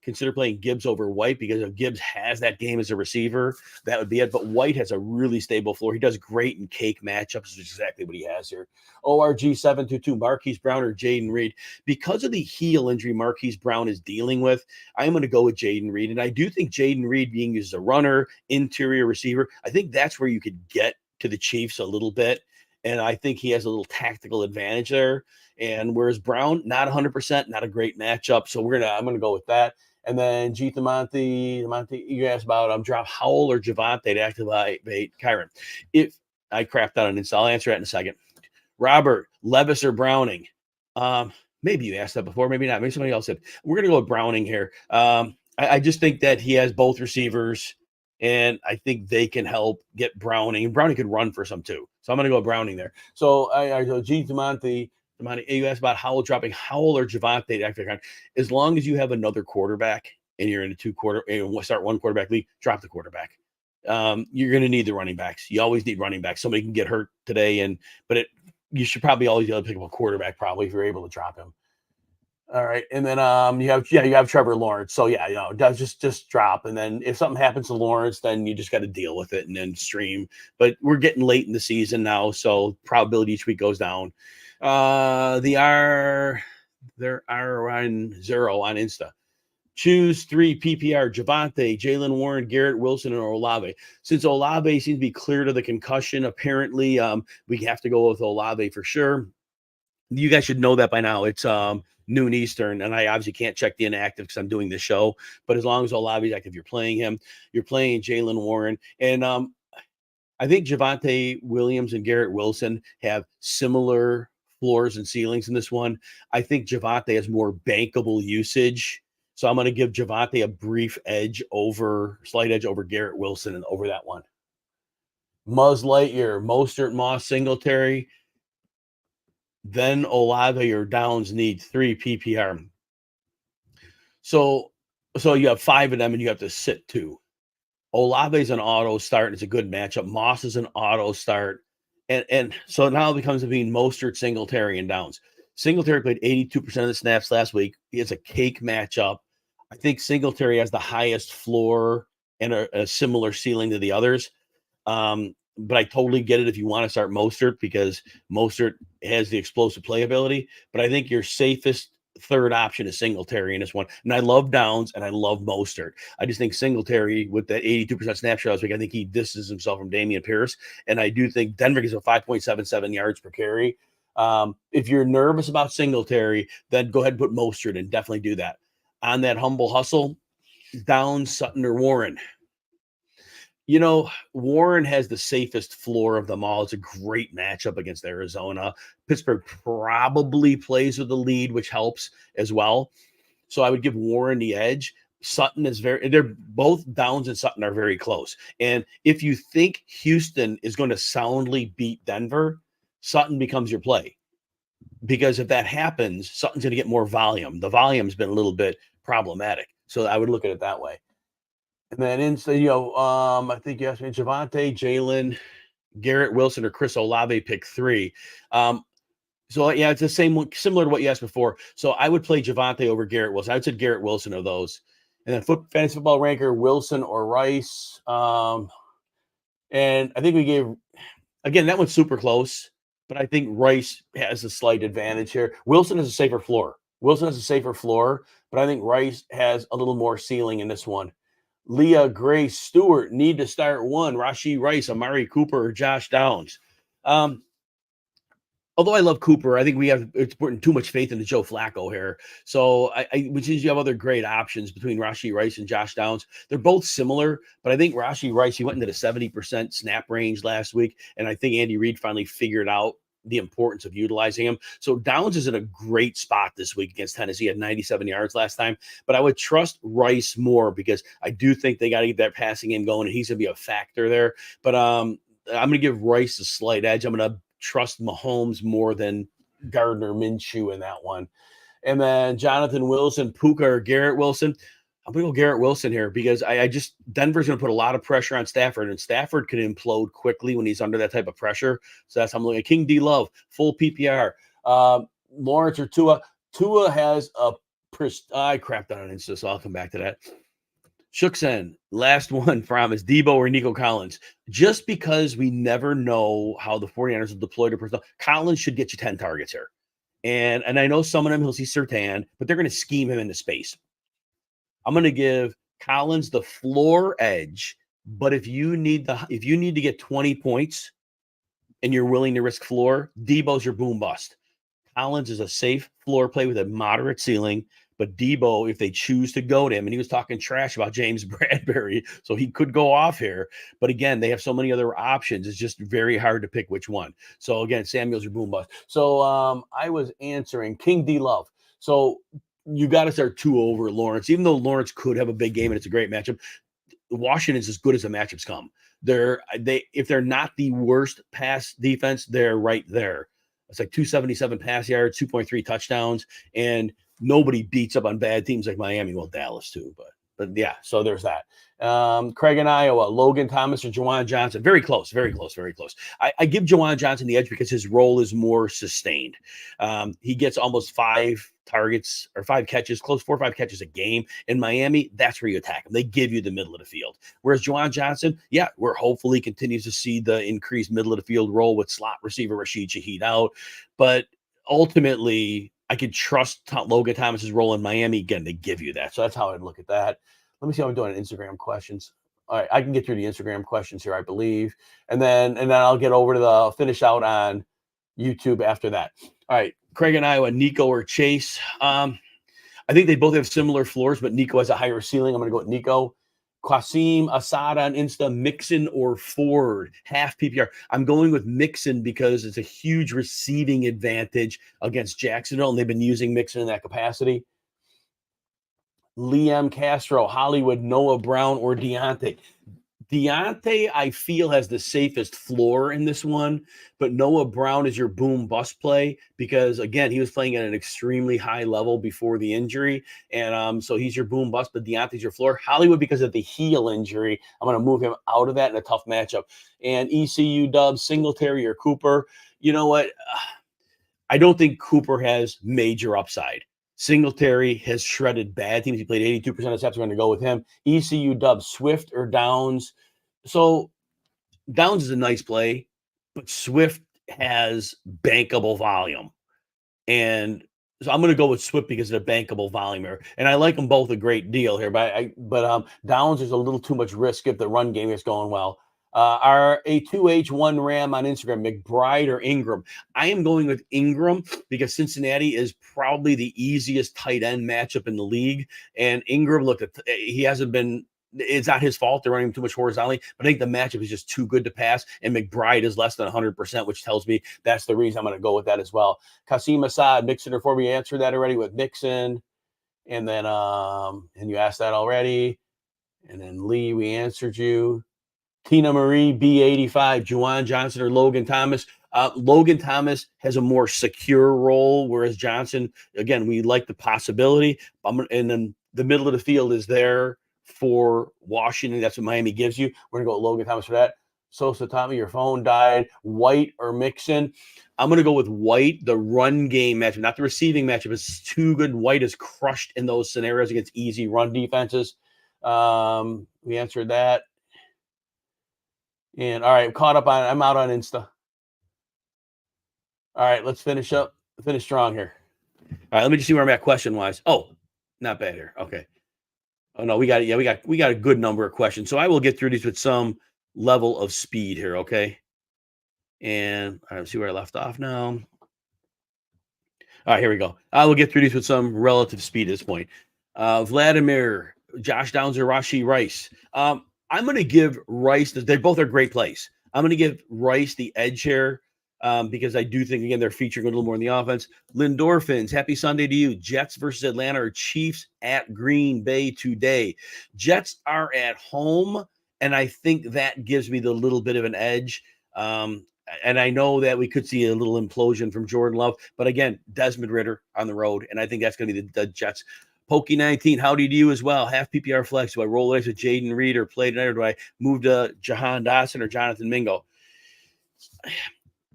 consider playing Gibbs over White, because if Gibbs has that game as a receiver, that would be it. But White has a really stable floor. He does great in cake matchups, which is exactly what he has here. ORG 722, Marquise Brown or Jaden Reed. Because of the heel injury Marquise Brown is dealing with, I'm going to go with Jaden Reed. And I do think Jaden Reed being used as a runner, interior receiver, I think that's where you could get to the Chiefs a little bit. And I think he has a little tactical advantage there. And whereas Brown, not 100%, not a great matchup. So I'm going to go with that. And then G. Monty, you asked about drop Howell or Javonte to activate Kyren. If I crapped out on this, I'll answer that in a second. Robert, Levis or Browning? Maybe you asked that before, maybe not. Maybe somebody else said. We're going to go with Browning here. I just think that he has both receivers, and I think they can help get Browning. And Browning could run for some too. So I'm going to go Browning there. So I go G. Monty. You asked about Howell dropping Howell or Javonte. As long as you have another quarterback and you're in a start one quarterback league, drop the quarterback. You're going to need the running backs. You always need running backs. Somebody can get hurt today, but you should probably always be able to pick up a quarterback probably if you're able to drop him. All right, and then you have Trevor Lawrence. So just drop, and then if something happens to Lawrence, then you just got to deal with it and then stream. But we're getting late in the season now, so probability each week goes down. They're on 0 on Insta. Choose 3 PPR: Javonte, Jalen Warren, Garrett Wilson, and Olave. Since Olave seems to be clear to the concussion, apparently we have to go with Olave for sure. You guys should know that by now. It's noon Eastern, and I obviously can't check the inactive because I'm doing this show. But as long as Olave's active, you're playing him. You're playing Jalen Warren. And I think Javonte Williams and Garrett Wilson have similar floors and ceilings in this one. I think Javonte has more bankable usage. So I'm going to give Javonte a brief slight edge over Garrett Wilson and over that one. Muzz Lightyear, Mostert, Moss, Singletary. Then Olave or Downs need 3 PPR. So you have 5 of them and you have to sit 2. Olave's an auto start, and it's a good matchup. Moss is an auto start. And so now it becomes between Mostert, Singletary, and Downs. Singletary played 82% of the snaps last week. He has a cake matchup. I think Singletary has the highest floor and a similar ceiling to the others. but I totally get it if you want to start Mostert because Mostert has the explosive playability. But I think your safest third option is Singletary in this one. And I love Downs and I love Mostert. I just think Singletary with that 82% snapshot last week, I think he distances himself from Damian Pierce. And I do think Denver gets a 5.77 yards per carry. If you're nervous about Singletary, then go ahead and put Mostert in. Definitely do that. On that humble hustle, Downs, Sutton, or Warren. Warren has the safest floor of them all. It's a great matchup against Arizona. Pittsburgh probably plays with the lead, which helps as well. So I would give Warren the edge. Sutton is they're both Downs and Sutton are very close. And if you think Houston is going to soundly beat Denver, Sutton becomes your play. Because if that happens, Sutton's going to get more volume. The volume's been a little bit problematic. So I would look at it that way. And then I think you asked me Javonte, Jalen, Garrett Wilson, or Chris Olave pick 3. So yeah, it's the same one, similar to what you asked before. So I would play Javonte over Garrett Wilson. I would say Garrett Wilson of those. And then fantasy football ranker, Wilson or Rice. And I think we gave, again, that one's super close, but I think Rice has a slight advantage here. Wilson has a safer floor, but I think Rice has a little more ceiling in this one. Leah Gray Stewart need to start one. Rashee Rice, Amari Cooper, or Josh Downs. Although I love Cooper, I think it's putting too much faith into Joe Flacco here. So which is you have other great options between Rashee Rice and Josh Downs. They're both similar, but I think Rashee Rice, he went into the 70% snap range last week, and I think Andy Reid finally figured out the importance of utilizing him. So Downs is in a great spot this week against Tennessee. He had 97 yards last time, but I would trust Rice more because I do think they got to get that passing game going, and he's going to be a factor there. But I'm going to give Rice a slight edge. I'm going to trust Mahomes more than Gardner Minshew in that one. And then Jonathan Wilson, Puka, or Garrett Wilson. I'm going to go Garrett Wilson here because Denver's going to put a lot of pressure on Stafford, and Stafford can implode quickly when he's under that type of pressure. So that's how I'm looking at King D Love, full PPR. Lawrence or Tua. Tua has I crapped on Insta, so I'll come back to that. Shooksen, last one from is Debo or Nico Collins. Just because we never know how the 49ers will deploy their personnel, Collins should get you 10 targets here. And I know some of them he'll see Surtain, but they're going to scheme him into space. I'm going to give Collins the floor edge, but if you need to get 20 points and you're willing to risk floor, Debo's your boom bust. Collins is a safe floor play with a moderate ceiling, but Debo, if they choose to go to him, and he was talking trash about James Bradbury, so he could go off here. But again, they have so many other options. It's just very hard to pick which one. So again, Samuel's your boom bust. So I was answering King D Love. So you got to start 2 over Lawrence, even though Lawrence could have a big game and it's a great matchup. Washington's as good as the matchups come. If they're not the worst pass defense, they're right there. It's like 277 pass yards, 2.3 touchdowns, and nobody beats up on bad teams like Miami. Well, Dallas too, but yeah. So there's that. Craig in Iowa, Logan Thomas or Juwan Johnson. Very close. I give Juwan Johnson the edge because his role is more sustained. He gets almost 5 targets or 5 catches, close 4 or 5 catches a game. In Miami, that's where you attack them. They give you the middle of the field. Whereas Juwan Johnson, yeah, we're hopefully continues to see the increased middle of the field role with slot receiver Rashid Shaheed out. But ultimately, I could trust Logan Thomas's role in Miami. Again, they give you that. So that's how I'd look at that. Let me see how I'm doing on Instagram questions. All right, I can get through the Instagram questions here, I believe. And then I'll get over to the finish out on YouTube after that. All right, Craig and Iowa, Nico or Chase. I think they both have similar floors, but Nico has a higher ceiling. I'm going to go with Nico. Qasim Assad on Insta, Mixon or Ford, half PPR. I'm going with Mixon because it's a huge receiving advantage against Jacksonville, and they've been using Mixon in that capacity. Liam Castro, Hollywood, Noah Brown, or Deontay. Deontay, I feel, has the safest floor in this one, but Noah Brown is your boom bust play because, again, he was playing at an extremely high level before the injury, and so he's your boom bust, but Deontay's your floor. Hollywood, because of the heel injury, I'm going to move him out of that in a tough matchup. And ECU Dubs, Singletary or Cooper. You know what? I don't think Cooper has major upside. Singletary has shredded bad teams. He played 82% of snaps. We're going to go with him. ECU Dubs, Swift or Downs. So Downs is a nice play, but Swift has bankable volume. And so I'm going to go with Swift because of the bankable volume here. And I like them both a great deal here, but Downs is a little too much risk if the run game is going well. Our a 2H1 Ram on Instagram, McBride or Ingram. I am going with Ingram because Cincinnati is probably the easiest tight end matchup in the league. And Ingram, look, he hasn't been. It's not his fault they're running too much horizontally, but I think the matchup is just too good to pass. And McBride is less than 100%, which tells me that's the reason I'm going to go with that as well. Kasim Assad, Mixon or 4. We answered that already with Mixon. And then, and you asked that already. And then Lee, we answered you. Tina Marie, B85, Juwan Johnson or Logan Thomas. Logan Thomas has a more secure role, whereas Johnson, again, we like the possibility. And then the middle of the field is there for Washington. That's what Miami gives you. We're going to go with Logan Thomas for that. Sosa, Tommy, your phone died. White or Mixon? I'm going to go with White, the run game matchup, not the receiving matchup. It's too good. White is crushed in those scenarios against easy run defenses. We answered that. And all right, caught up on. I'm out on Insta. All right, let's finish strong here. All right, let me just see where I'm at question wise. Oh, not bad here. Okay. Oh no, we got a good number of questions. So I will get through these with some level of speed here. Okay. And all right, let's see where I left off now. All right, here we go. I will get through these with some relative speed at this point. Vladimir, Josh Downs or Rashee Rice. I'm going to give Rice, they both are great plays. I'm going to give Rice the edge here because I do think, again, they're featuring a little more in the offense. Lindorphins, happy Sunday to you. Jets versus Atlanta or Chiefs at Green Bay today. Jets are at home, and I think that gives me the little bit of an edge. And I know that we could see a little implosion from Jordan Love. But again, Desmond Ridder on the road, and I think that's going to be the Jets. Pokey 19, howdy to you as well. Half PPR flex. Do I roll the dice with Jaden Reed or play tonight, or do I move to Jahan Dotson or Jonathan Mingo?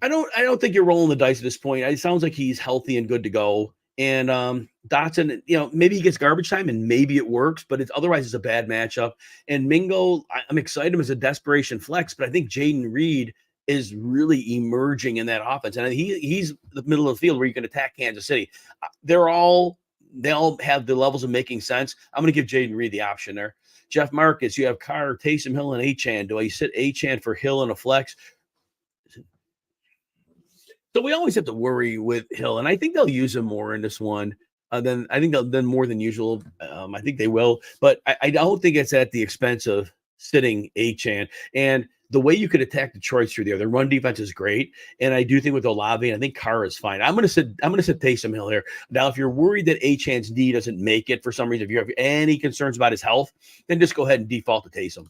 I don't think you're rolling the dice at this point. It sounds like he's healthy and good to go. And Dotson, maybe he gets garbage time and maybe it works, but otherwise it's a bad matchup. And Mingo, I'm excited as a desperation flex, but I think Jaden Reed is really emerging in that offense. And he's the middle of the field where you can attack Kansas City. They all have the levels of making sense. I'm going to give Jaden Reed the option there. Jeff Marcus, you have Carr, Taysom Hill, and Achane. Do I sit Achane for Hill and a flex? So we always have to worry with Hill, and I think they'll use him more in this one. Then I think they'll more than usual. I think they will, but I don't think it's at the expense of sitting Achane. And the way you could attack Detroit through there, the run defense is great, and I do think with Olave, I think Carr is fine. I'm going to sit Taysom Hill here. Now, if you're worried that Achane's knee doesn't make it for some reason, if you have any concerns about his health, then just go ahead and default to Taysom.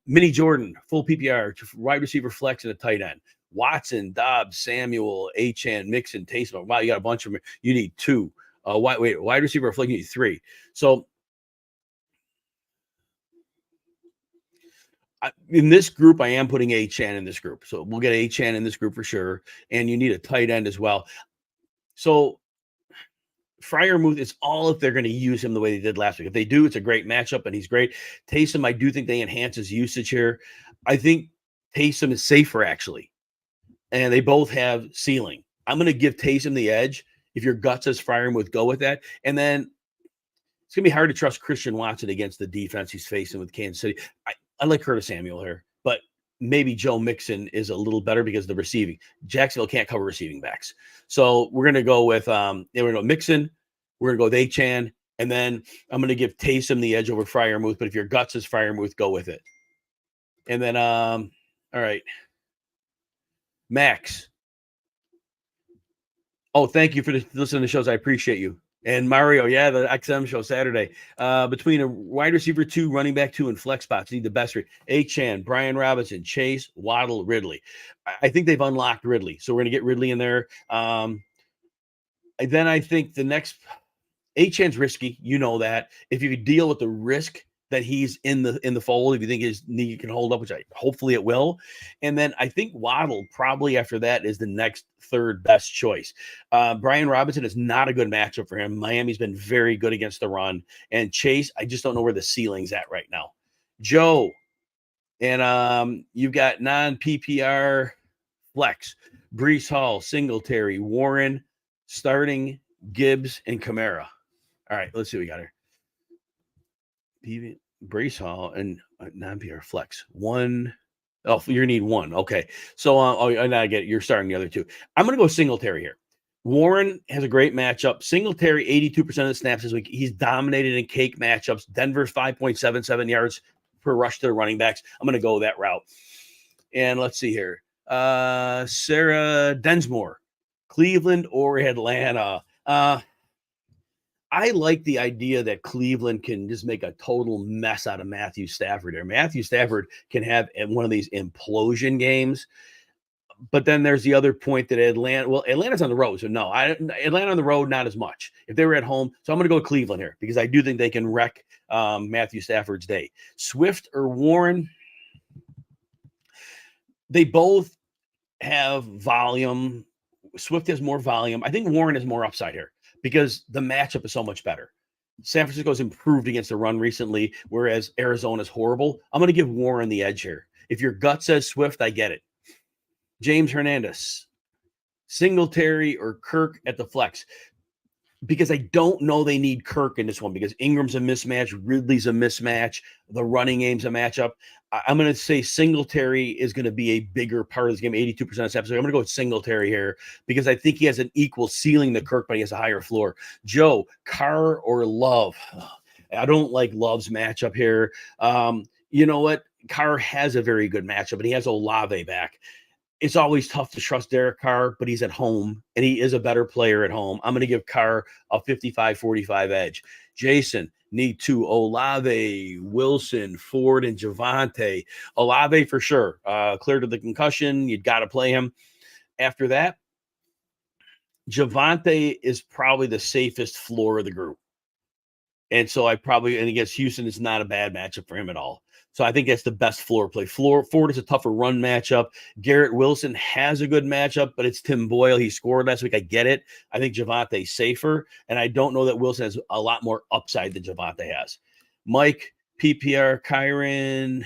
Mini Jordan, full PPR, wide receiver flex and a tight end. Watson, Dobbs, Samuel, Achane, Mixon, Taysom. Wow, you got a bunch of them. You need two. Wide receiver flex, you need three. So in this group, I am putting Achane in this group. So we'll get Achane in this group for sure. And you need a tight end as well. So Freiermuth, it's all if they're going to use him the way they did last week. If they do, it's a great matchup and he's great. Taysom, I do think they enhance his usage here. I think Taysom is safer actually. And they both have ceiling. I'm going to give Taysom the edge. If your gut says Freiermuth, go with that. And then it's going to be hard to trust Christian Watson against the defense he's facing with Kansas City. I like Curtis Samuel here, but maybe Joe Mixon is a little better because of the receiving. Jacksonville can't cover receiving backs. So we're going to go with we're going to go Mixon. We're going to go with Achane. And then I'm going to give Taysom the edge over Freiermuth. But if your gut says Freiermuth, go with it. And then, all right. Max. Oh, thank you for listening to the shows. I appreciate you. And Mario, yeah, the XM show Saturday. Between a wide receiver 2, running back 2, and flex spots, need the best three. Achane, Brian Robinson, Chase, Waddle, Ridley. I think they've unlocked Ridley. So we're going to get Ridley in there. And then I think the next Achane's risky. You know that. If you could deal with the risk that he's in the fold, if you think his knee can hold up, which hopefully it will. And then I think Waddle probably after that is the next third best choice. Brian Robinson is not a good matchup for him. Miami's been very good against the run. And Chase, I just don't know where the ceiling's at right now. Joe, And you've got non-PPR flex, Brees Hall, Singletary, Warren, starting Gibbs, and Kamara. All right, let's see what we got here. Brees Hall and non-PPR flex. One. Oh, you need one. Okay. So, and I get it. You're starting the other two. I'm going to go Singletary here. Warren has a great matchup. Singletary, 82% of the snaps this week. He's dominated in cake matchups. Denver's 5.77 yards per rush to the running backs. I'm going to go that route. And let's see here. Sarah Densmore, Cleveland or Atlanta. I like the idea that Cleveland can just make a total mess out of Matthew Stafford there. Matthew Stafford can have one of these implosion games. But then there's the other point that Atlanta's on the road. So no, Atlanta on the road, not as much. If they were at home, so I'm going to go Cleveland here because I do think they can wreck Matthew Stafford's day. Swift or Warren, they both have volume. Swift has more volume. I think Warren has more upside here because the matchup is so much better. San Francisco's improved against the run recently, whereas Arizona's horrible. I'm going to give Warren the edge here. If your gut says Swift, I get it. James Hernandez, Singletary or Kirk at the flex. Because I don't know they need Kirk in this one because Ingram's a mismatch, Ridley's a mismatch, the running game's a matchup. I'm going to say Singletary is going to be a bigger part of this game, 82% of snaps. So I'm going to go with Singletary here because I think he has an equal ceiling to Kirk, but he has a higher floor. Joe, Carr or Love? I don't like Love's matchup here. You know what? Carr has a very good matchup, and he has Olave back. It's always tough to trust Derek Carr, but he's at home, and he is a better player at home. I'm going to give Carr a 55-45 edge. Jason, need two. Olave, Wilson, Ford, and Javonte. Olave for sure. Cleared of the concussion. You've got to play him. After that, Javonte is probably the safest floor of the group. And so and against Houston, it's not a bad matchup for him at all. So I think that's the best floor play. Ford is a tougher run matchup. Garrett Wilson has a good matchup, but it's Tim Boyle. He scored last week. I get it. I think Javonte's safer, and I don't know that Wilson has a lot more upside than Javonte has. Mike, PPR, Kyron,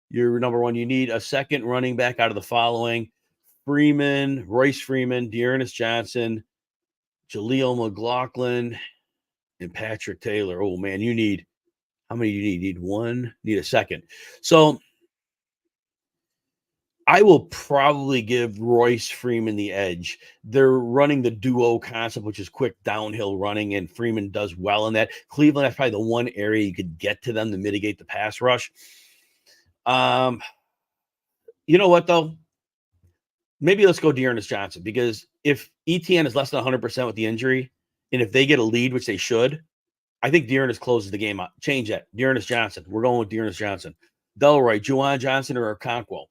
you're number one. You need a second running back out of the following. Freeman, Royce Freeman, Dearness Johnson, Jaleel McLaughlin, and Patrick Taylor. Oh, man, you need – how many do you need? Need one? Need a second. So I will probably give Royce Freeman the edge. They're running the duo concept, which is quick downhill running, and Freeman does well in that. Cleveland, that's probably the one area you could get to them to mitigate the pass rush. You know what, though? Maybe let's go Dearness Johnson, because if ETN is less than 100% with the injury, and if they get a lead, which they should, I think Dearness closes the game out. Change that. Dearness Johnson. We're going with Dearness Johnson. Delroy, Juwan Johnson, or Okonkwo.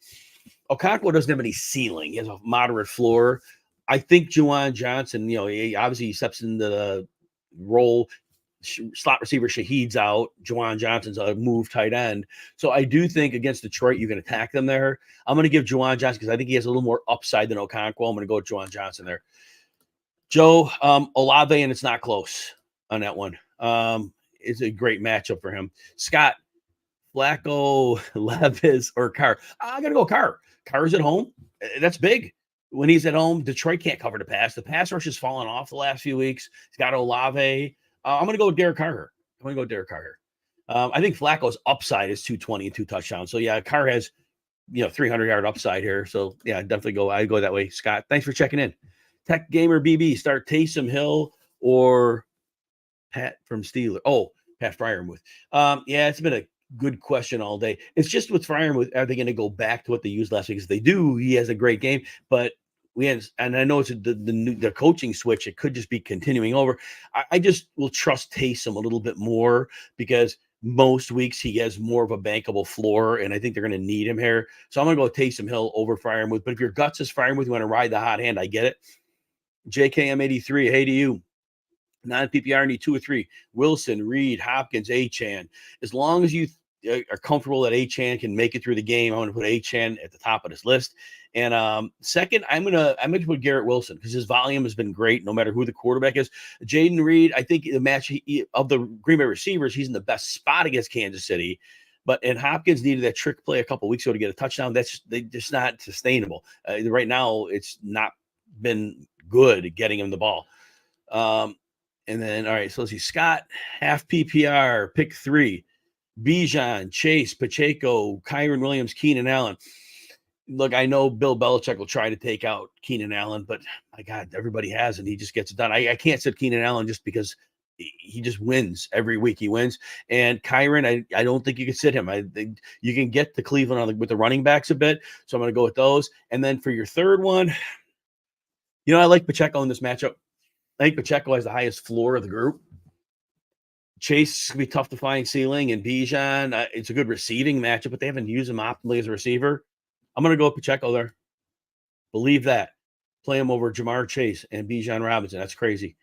Okonkwo doesn't have any ceiling. He has a moderate floor. I think Juwan Johnson, he steps into the role. Slot receiver Shaheed's out. Juwan Johnson's a move tight end. So I do think against Detroit, you can attack them there. I'm going to give Juwan Johnson because I think he has a little more upside than Okonkwo. I'm going to go with Juwan Johnson there. Joe, Olave, and it's not close on that one. It's a great matchup for him. Scott, Flacco, Levis, or Carr. I got to go Carr. Carr's at home. That's big. When he's at home, Detroit can't cover the pass. The pass rush has fallen off the last few weeks. He's got Olave. I'm going to go with Derek Carr. I think Flacco's upside is 220 and 2 touchdowns. So, yeah, Carr has, 300-yard upside here. So, yeah, definitely I go that way. Scott, thanks for checking in. Tech Gamer BB, start Taysom Hill or Pat from Steeler. Oh, Pat Freiermuth. Yeah, it's been a good question all day. It's just with Freiermuth, are they going to go back to what they used last week? Because they do. He has a great game, but and I know it's the coaching switch. It could just be continuing over. I just will trust Taysom a little bit more because most weeks he has more of a bankable floor, and I think they're going to need him here. So I'm going to go Taysom Hill over Freiermuth. But if your gut says Freiermuth, you want to ride the hot hand, I get it. JKM83, hey to you. Non-PPR need 2 or 3. Wilson, Reed, Hopkins, Achane. As long as you are comfortable that Achane can make it through the game, I'm going to put Achane at the top of this list. And second, I'm going to put Garrett Wilson because his volume has been great no matter who the quarterback is. Jaden Reed, I think the match of the Green Bay receivers, he's in the best spot against Kansas City. and Hopkins needed that trick play a couple weeks ago to get a touchdown. That's just not sustainable. Right now, it's not been good at getting him the ball. And then, all right, so let's see. Scott, half PPR, pick 3. Bijan, Chase, Pacheco, Kyron Williams, Keenan Allen. Look, I know Bill Belichick will try to take out Keenan Allen, but my God, everybody has, and he just gets it done. I can't sit Keenan Allen just because he just wins every week. He wins. And Kyron, I don't think you can sit him. I think you can get the Cleveland with the running backs a bit. So I'm going to go with those. And then for your third one, I like Pacheco in this matchup. I think Pacheco has the highest floor of the group. Chase is going to be tough to find ceiling, and Bijan, it's a good receiving matchup, but they haven't used him optimally as a receiver. I'm going to go with Pacheco there. Believe that. Play him over Jamar Chase and Bijan Robinson. That's crazy.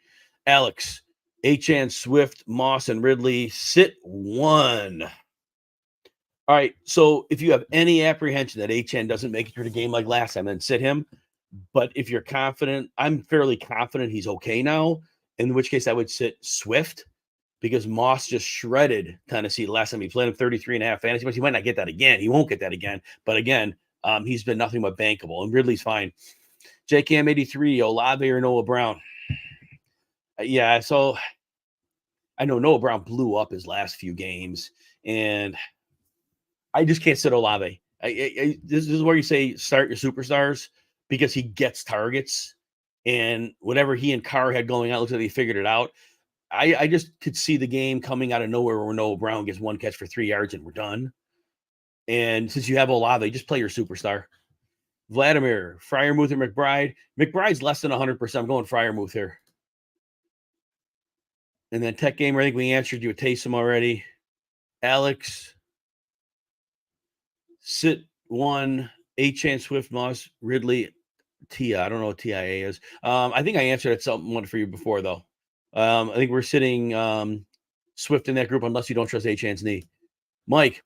Alex, Achane, Swift, Moss, and Ridley. Sit 1. All right, so if you have any apprehension that Achane doesn't make it through the game like last time, then sit him. But if you're confident, I'm fairly confident he's okay now, in which case I would sit Swift because Moss just shredded Tennessee last time he played him 33.5 fantasy points. He might not get that again. He won't get that again. But again, he's been nothing but bankable, and Ridley's fine. JCam 83, Olave or Noah Brown. Yeah, so I know Noah Brown blew up his last few games, and I just can't sit Olave. This is where you say start your superstars because he gets targets, and whatever he and Carr had going on, looks like they figured it out. I just could see the game coming out of nowhere where Noah Brown gets 1 catch for 3 yards and we're done. And since you have Olave, just play your superstar. Vladimir, Freiermuth or McBride. McBride's less than 100%. I'm going Freiermuth here. And then Tech Gamer, I think we answered you with Taysom already. Alex, sit 1, Achane, Swift, Moss, Ridley, Tia. I don't know what TIA is. I think I answered it something for you before, though. I think we're sitting Swift in that group unless you don't trust Achane's knee. Mike,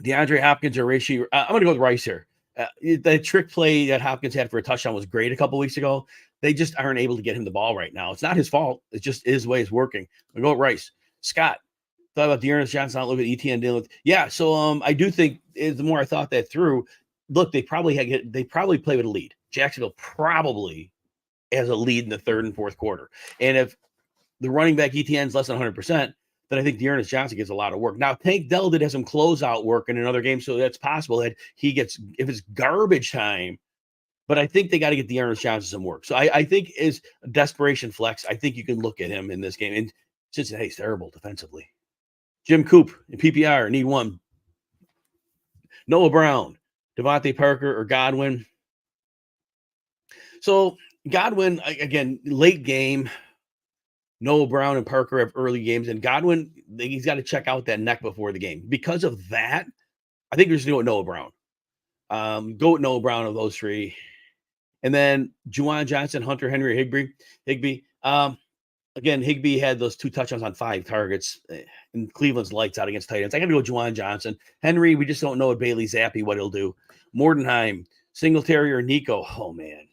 DeAndre Hopkins or Rishi. I'm going to go with Rice here. The trick play that Hopkins had for a touchdown was great a couple weeks ago. They just aren't able to get him the ball right now. It's not his fault. It's just his way is working. I'm going to go with Rice. Scott, thought about Dearness Johnson. Not look at ETN dealing with. Yeah, so I do think the more I thought that through, look, they probably play with a lead. Jacksonville probably has a lead in the third and fourth quarter. And if the running back ETN is less than 100%, then I think Dearness Johnson gets a lot of work. Now, Tank Dell did have some closeout work in another game, so that's possible that he gets, if it's garbage time, but I think they got to get Dearness Johnson some work. So I think is a desperation flex. I think you can look at him in this game. And Cincinnati's terrible defensively. Jim Coop in PPR, need 1. Noah Brown, Devontae Parker, or Godwin. So Godwin, again, late game. Noah Brown and Parker have early games, and Godwin, he's got to check out that neck before the game. Because of that, I think we're just going to go with Noah Brown. Go with Noah Brown of those 3. And then Juwan Johnson, Hunter Henry, Higbee. Again, Higbee had those 2 touchdowns on 5 targets, and Cleveland's lights out against Titans. I got to go Juwan Johnson. Henry, we just don't know what Bailey Zappi, what he'll do. Mordenheim, Singletary, or Nico. Oh, man.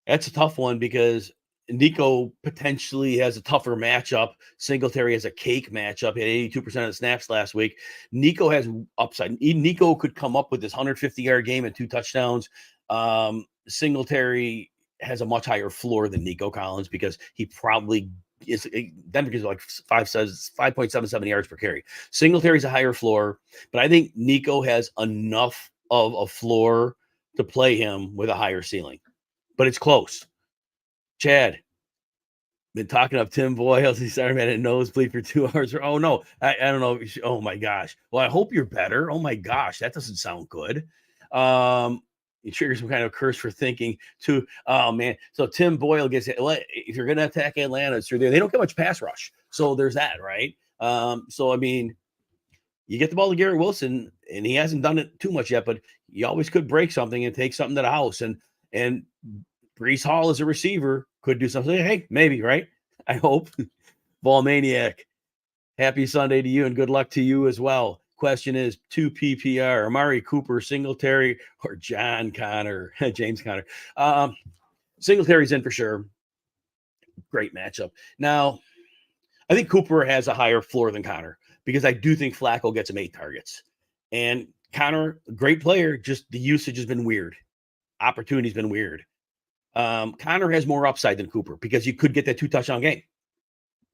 That's a tough one because Nico potentially has a tougher matchup. Singletary has a cake matchup. He had 82% of the snaps last week. Nico has upside. Nico could come up with this 150-yard game and 2 touchdowns. Singletary has a much higher floor than Nico Collins because he probably is. Denver gives like 5.77 yards per carry. Singletary's a higher floor, but I think Nico has enough of a floor to play him with a higher ceiling. But it's close. Chad, been talking up Tim Boyle. He started at a nosebleed for 2 hours. Oh, no. I don't know. Oh, my gosh. Well, I hope you're better. Oh, my gosh. That doesn't sound good. It triggers some kind of curse for thinking too. Oh, man. So Tim Boyle gets it. If you're going to attack Atlanta, it's through there. They don't get much pass rush. So there's that, right? So, I mean, you get the ball to Garrett Wilson, and he hasn't done it too much yet, but you always could break something and take something to the house. And Breece Hall as a receiver could do something. Hey, maybe, right? I hope. Ball Maniac, happy Sunday to you and good luck to you as well. Question is 2 PPR, Amari Cooper, Singletary, or James Conner. Singletary's in for sure. Great matchup. Now, I think Cooper has a higher floor than Conner because I do think Flacco gets him 8 targets. And Connor, great player, just the usage has been weird. Opportunity's been weird. Connor has more upside than Cooper because you could get that 2-touchdown game.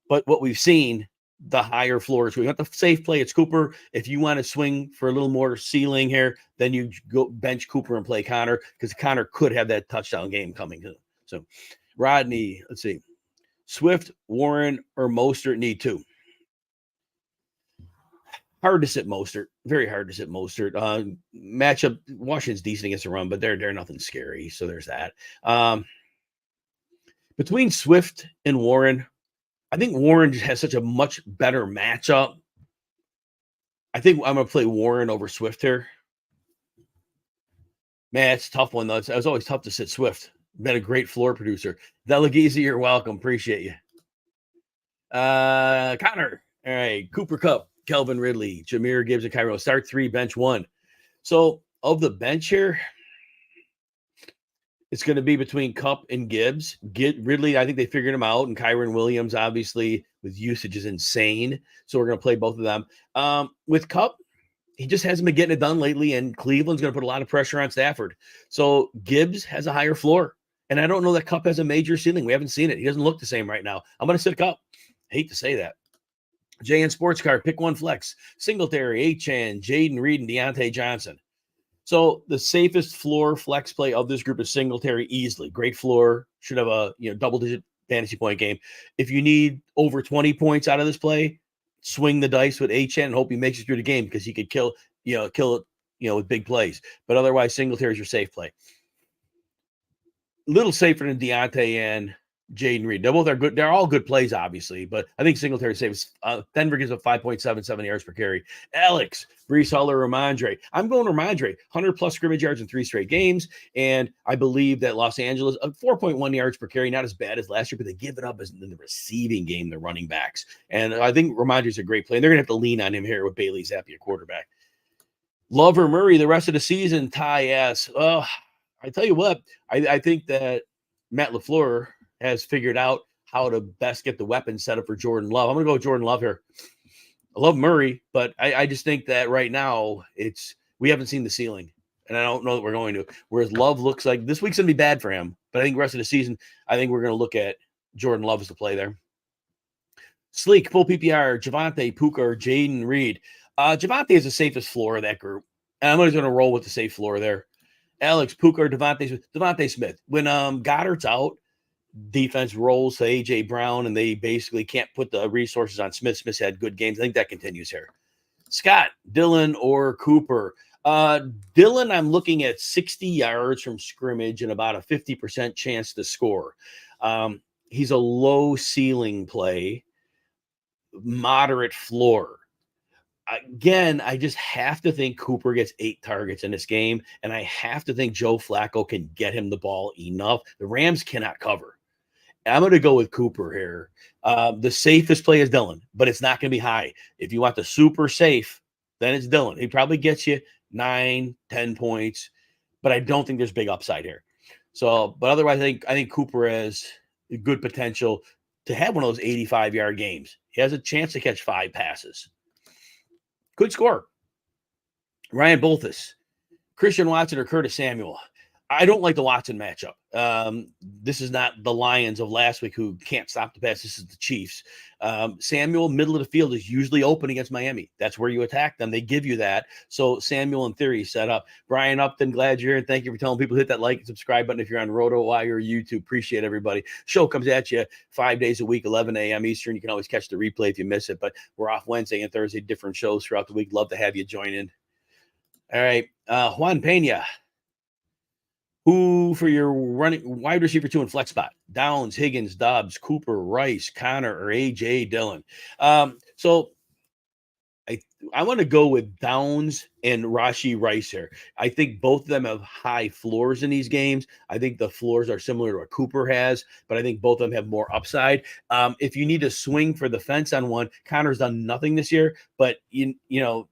But what we've seen, the higher floors, we got the safe play. It's Cooper. If you want to swing for a little more ceiling here, then you go bench Cooper and play Connor because Connor could have that touchdown game coming. So, Rodney, let's see. Swift, Warren, or Mostert need 2. Hard to sit Mostert. Very hard to sit Mostert. Matchup, Washington's decent against the run, but they're nothing scary. So there's that. Between Swift and Warren, I think Warren just has such a much better matchup. I think I'm going to play Warren over Swift here. Man, it's a tough one, though. It was always tough to sit Swift. Been a great floor producer. Delegese, you're welcome. Appreciate you. Connor. All right. Cooper Kupp, Kelvin Ridley, Jahmyr Gibbs, and Kyron. Start 3, bench 1. So of the bench here, it's going to be between Kupp and Gibbs. Ridley, I think they figured him out. And Kyron Williams, obviously, with usage is insane. So we're going to play both of them. With Kupp, he just hasn't been getting it done lately. And Cleveland's going to put a lot of pressure on Stafford. So Gibbs has a higher floor. And I don't know that Kupp has a major ceiling. We haven't seen it. He doesn't look the same right now. I'm going to sit Kupp. I hate to say that. JN Sports Card, pick 1 flex. Singletary, Achane, Jaden Reed, and Deontay Johnson. So the safest floor flex play of this group is Singletary easily. Great floor. Should have a double-digit fantasy point game. If you need over 20 points out of this play, swing the dice with Achane and hope he makes it through the game because he could kill it, with big plays. But otherwise, Singletary is your safe play. Little safer than Deontay and Jaden Reed. They both are good. They're all good plays, obviously, but I think Singletary saves. Denver gives up 5.77 yards per carry. Alex, Brees Hall, or Ramondre. I'm going Ramondre. 100+ scrimmage yards in 3 straight games, and I believe that Los Angeles 4.1 yards per carry, not as bad as last year, but they give it up as in the receiving game, the running backs. And I think Ramondre's a great play. And they're going to have to lean on him here with Bailey Zappi, a quarterback. Love or Murray the rest of the season. Ty asks, I tell you what, I think that Matt LaFleur has figured out how to best get the weapons set up for Jordan Love. I'm going to go with Jordan Love here. I love Murray, but I just think that right now we haven't seen the ceiling, and I don't know that we're going to. Whereas Love looks like this week's going to be bad for him, but I think the rest of the season, I think we're going to look at Jordan Love as the play there. Sleek, full PPR, Javonte, Puka, or Jaden Reed. Javonte is the safest floor of that group, and I'm going to roll with the safe floor there. Alex, Puka, or Devontae Smith. When Goddard's out, defense rolls to A.J. Brown, and they basically can't put the resources on Smith. Smith's had good games. I think that continues here. Scott, Dillon, or Cooper. Dillon, I'm looking at 60 yards from scrimmage and about a 50% chance to score. He's a low ceiling play, moderate floor. Again, I just have to think Cooper gets 8 targets in this game, and I have to think Joe Flacco can get him the ball enough. The Rams cannot cover. I'm going to go with Cooper here. The safest play is Dillon, but it's not going to be high. If you want the super safe, then it's Dillon. He probably gets you 9, 10 points, but I don't think there's big upside here. So, but otherwise, I think Cooper has good potential to have one of those 85-yard games. He has a chance to catch 5 passes. Could score. Ryan Bolthus, Christian Watson, or Curtis Samuel. I don't like the Watson matchup. This is not the Lions of last week who can't stop the pass. This is the Chiefs. Samuel, middle of the field, is usually open against Miami. That's where you attack them. They give you that. So Samuel, in theory, set up. Brian Upton, glad you're here. And thank you for telling people to hit that like and subscribe button if you're on RotoWire or YouTube. Appreciate everybody. Show comes at you 5 days a week, 11 a.m. Eastern. You can always catch the replay if you miss it. But we're off Wednesday and Thursday, different shows throughout the week. Love to have you join in. All right. Juan Pena. Who for your running wide receiver 2 in flex spot? Downs, Higgins, Dobbs, Cooper, Rice, Connor, or A.J. Dillon. So I want to go with Downs and Rashee Rice here. I think both of them have high floors in these games. I think the floors are similar to what Cooper has, but I think both of them have more upside. If you need to swing for the fence on one, Connor's done nothing this year, but you know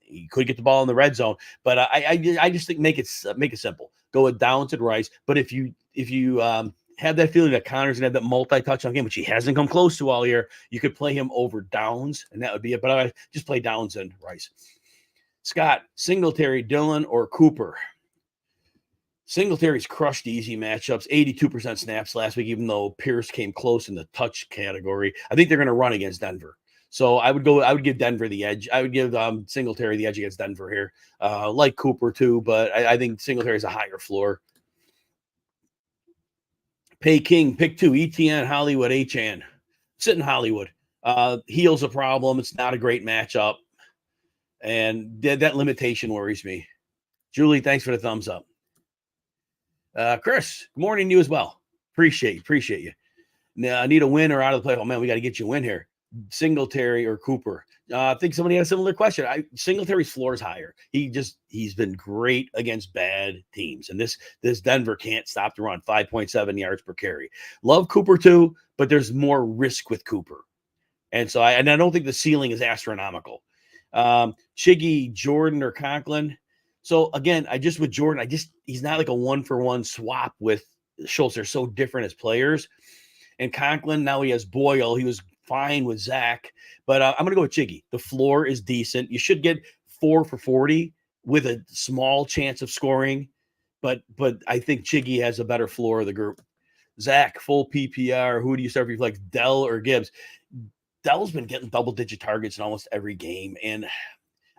he could get the ball in the red zone. But I just think make it simple. Go with Downs and Rice. But if you have that feeling that Connor's going to have that multi-touchdown game, which he hasn't come close to all year. You could play him over Downs, and that would be it. But I just play Downs and Rice. Scott, Singletary, Dillon, or Cooper? Singletary's crushed easy matchups, 82% snaps last week, even though Pierce came close in the touch category. I think they're going to run against Denver. So I would give Denver the edge. I would give Singletary the edge against Denver here, like Cooper too, but I think Singletary's a higher floor. Pay King, pick 2, ETN, Hollywood, Achan. Sit in Hollywood. Heel's a problem. It's not a great matchup. And that limitation worries me. Julie, thanks for the thumbs up. Chris, good morning to you as well. Appreciate you. Now, I need a win or out of the play. Oh, man, we got to get you a win here. Singletary or Cooper? I think somebody had a similar question. Singletary's floor is higher. He's been great against bad teams. And this Denver can't stop the run, 5.7 yards per carry. Love Cooper too, but there's more risk with Cooper. And so I don't think the ceiling is astronomical. Chiggy, Jordan, or Conklin. So again, with Jordan, he's not like a 1-for-1 swap with Schultz. They're so different as players. And Conklin, now he has Boyle. He was fine with Zach, but I'm going to go with Chiggy. The floor is decent. You should get 4 for 40 with a small chance of scoring, but I think Chiggy has a better floor of the group. Zach, full PPR. Who do you start if you like, Dell or Gibbs? Dell's been getting double-digit targets in almost every game, and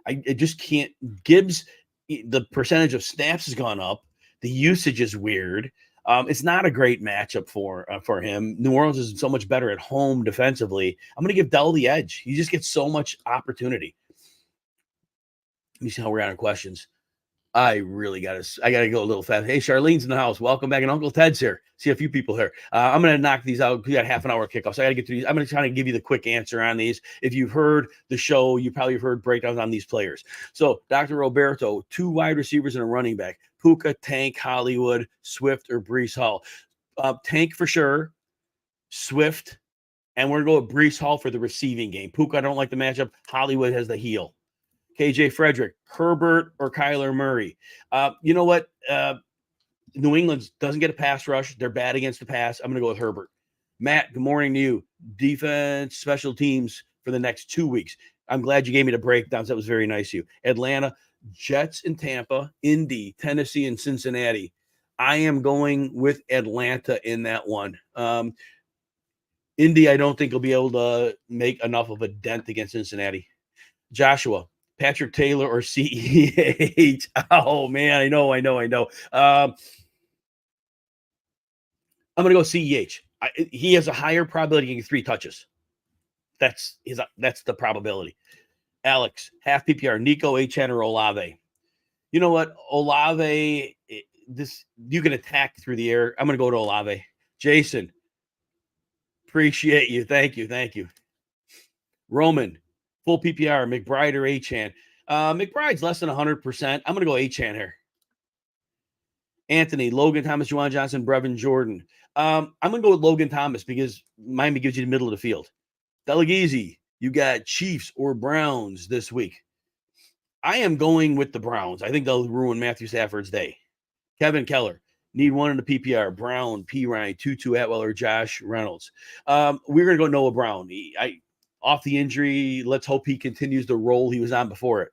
I just can't. Gibbs, the percentage of snaps has gone up. The usage is weird. It's not a great matchup for him. New Orleans is so much better at home defensively. I'm going to give Dell the edge. He just gets so much opportunity. Let me see how we're on questions. I gotta go a little fast. Hey, Charlene's in the house. Welcome back. And Uncle Ted's here. See a few people here. I'm going to knock these out. We got half an hour kickoff, so I got to get to these. I'm going to try to give you the quick answer on these. If you've heard the show, you probably have heard breakdowns on these players. So Dr. Roberto, 2 wide receivers and a running back. Puka, Tank, Hollywood, Swift, or Brees Hall. Tank for sure. Swift. And we're going to go with Brees Hall for the receiving game. Puka, I don't like the matchup. Hollywood has the heel. KJ Frederick, Herbert, or Kyler Murray. You know what? New England doesn't get a pass rush. They're bad against the pass. I'm going to go with Herbert. Matt, good morning to you. Defense, special teams for the next 2 weeks. I'm glad you gave me the breakdowns. That was very nice of you. Atlanta, Jets in Tampa, Indy, Tennessee, and Cincinnati. I am going with Atlanta in that one. Indy, I don't think will be able to make enough of a dent against Cincinnati. Joshua, Patrick Taylor or CEH? Oh, man, I know. I'm going to go CEH. He has a higher probability of getting 3 touches. That's the probability. Alex, half PPR, Nico, Achan, or Olave. You know what? Olave, you can attack through the air. I'm going to go to Olave. Jason, appreciate you. Thank you. Roman, full PPR, McBride or Achan. McBride's less than 100%. I'm going to go Achan here. Anthony, Logan Thomas, Juwan Johnson, Brevin Jordan. I'm going to go with Logan Thomas because Miami gives you the middle of the field. Delegizi, you got Chiefs or Browns this week. I am going with the Browns. I think they'll ruin Matthew Stafford's day. Kevin Keller, need one in the PPR. Brown, P. Ryan, Tutu Atwell, or Josh Reynolds. We're going to go Noah Brown. Off the injury, let's hope he continues the role he was on before it.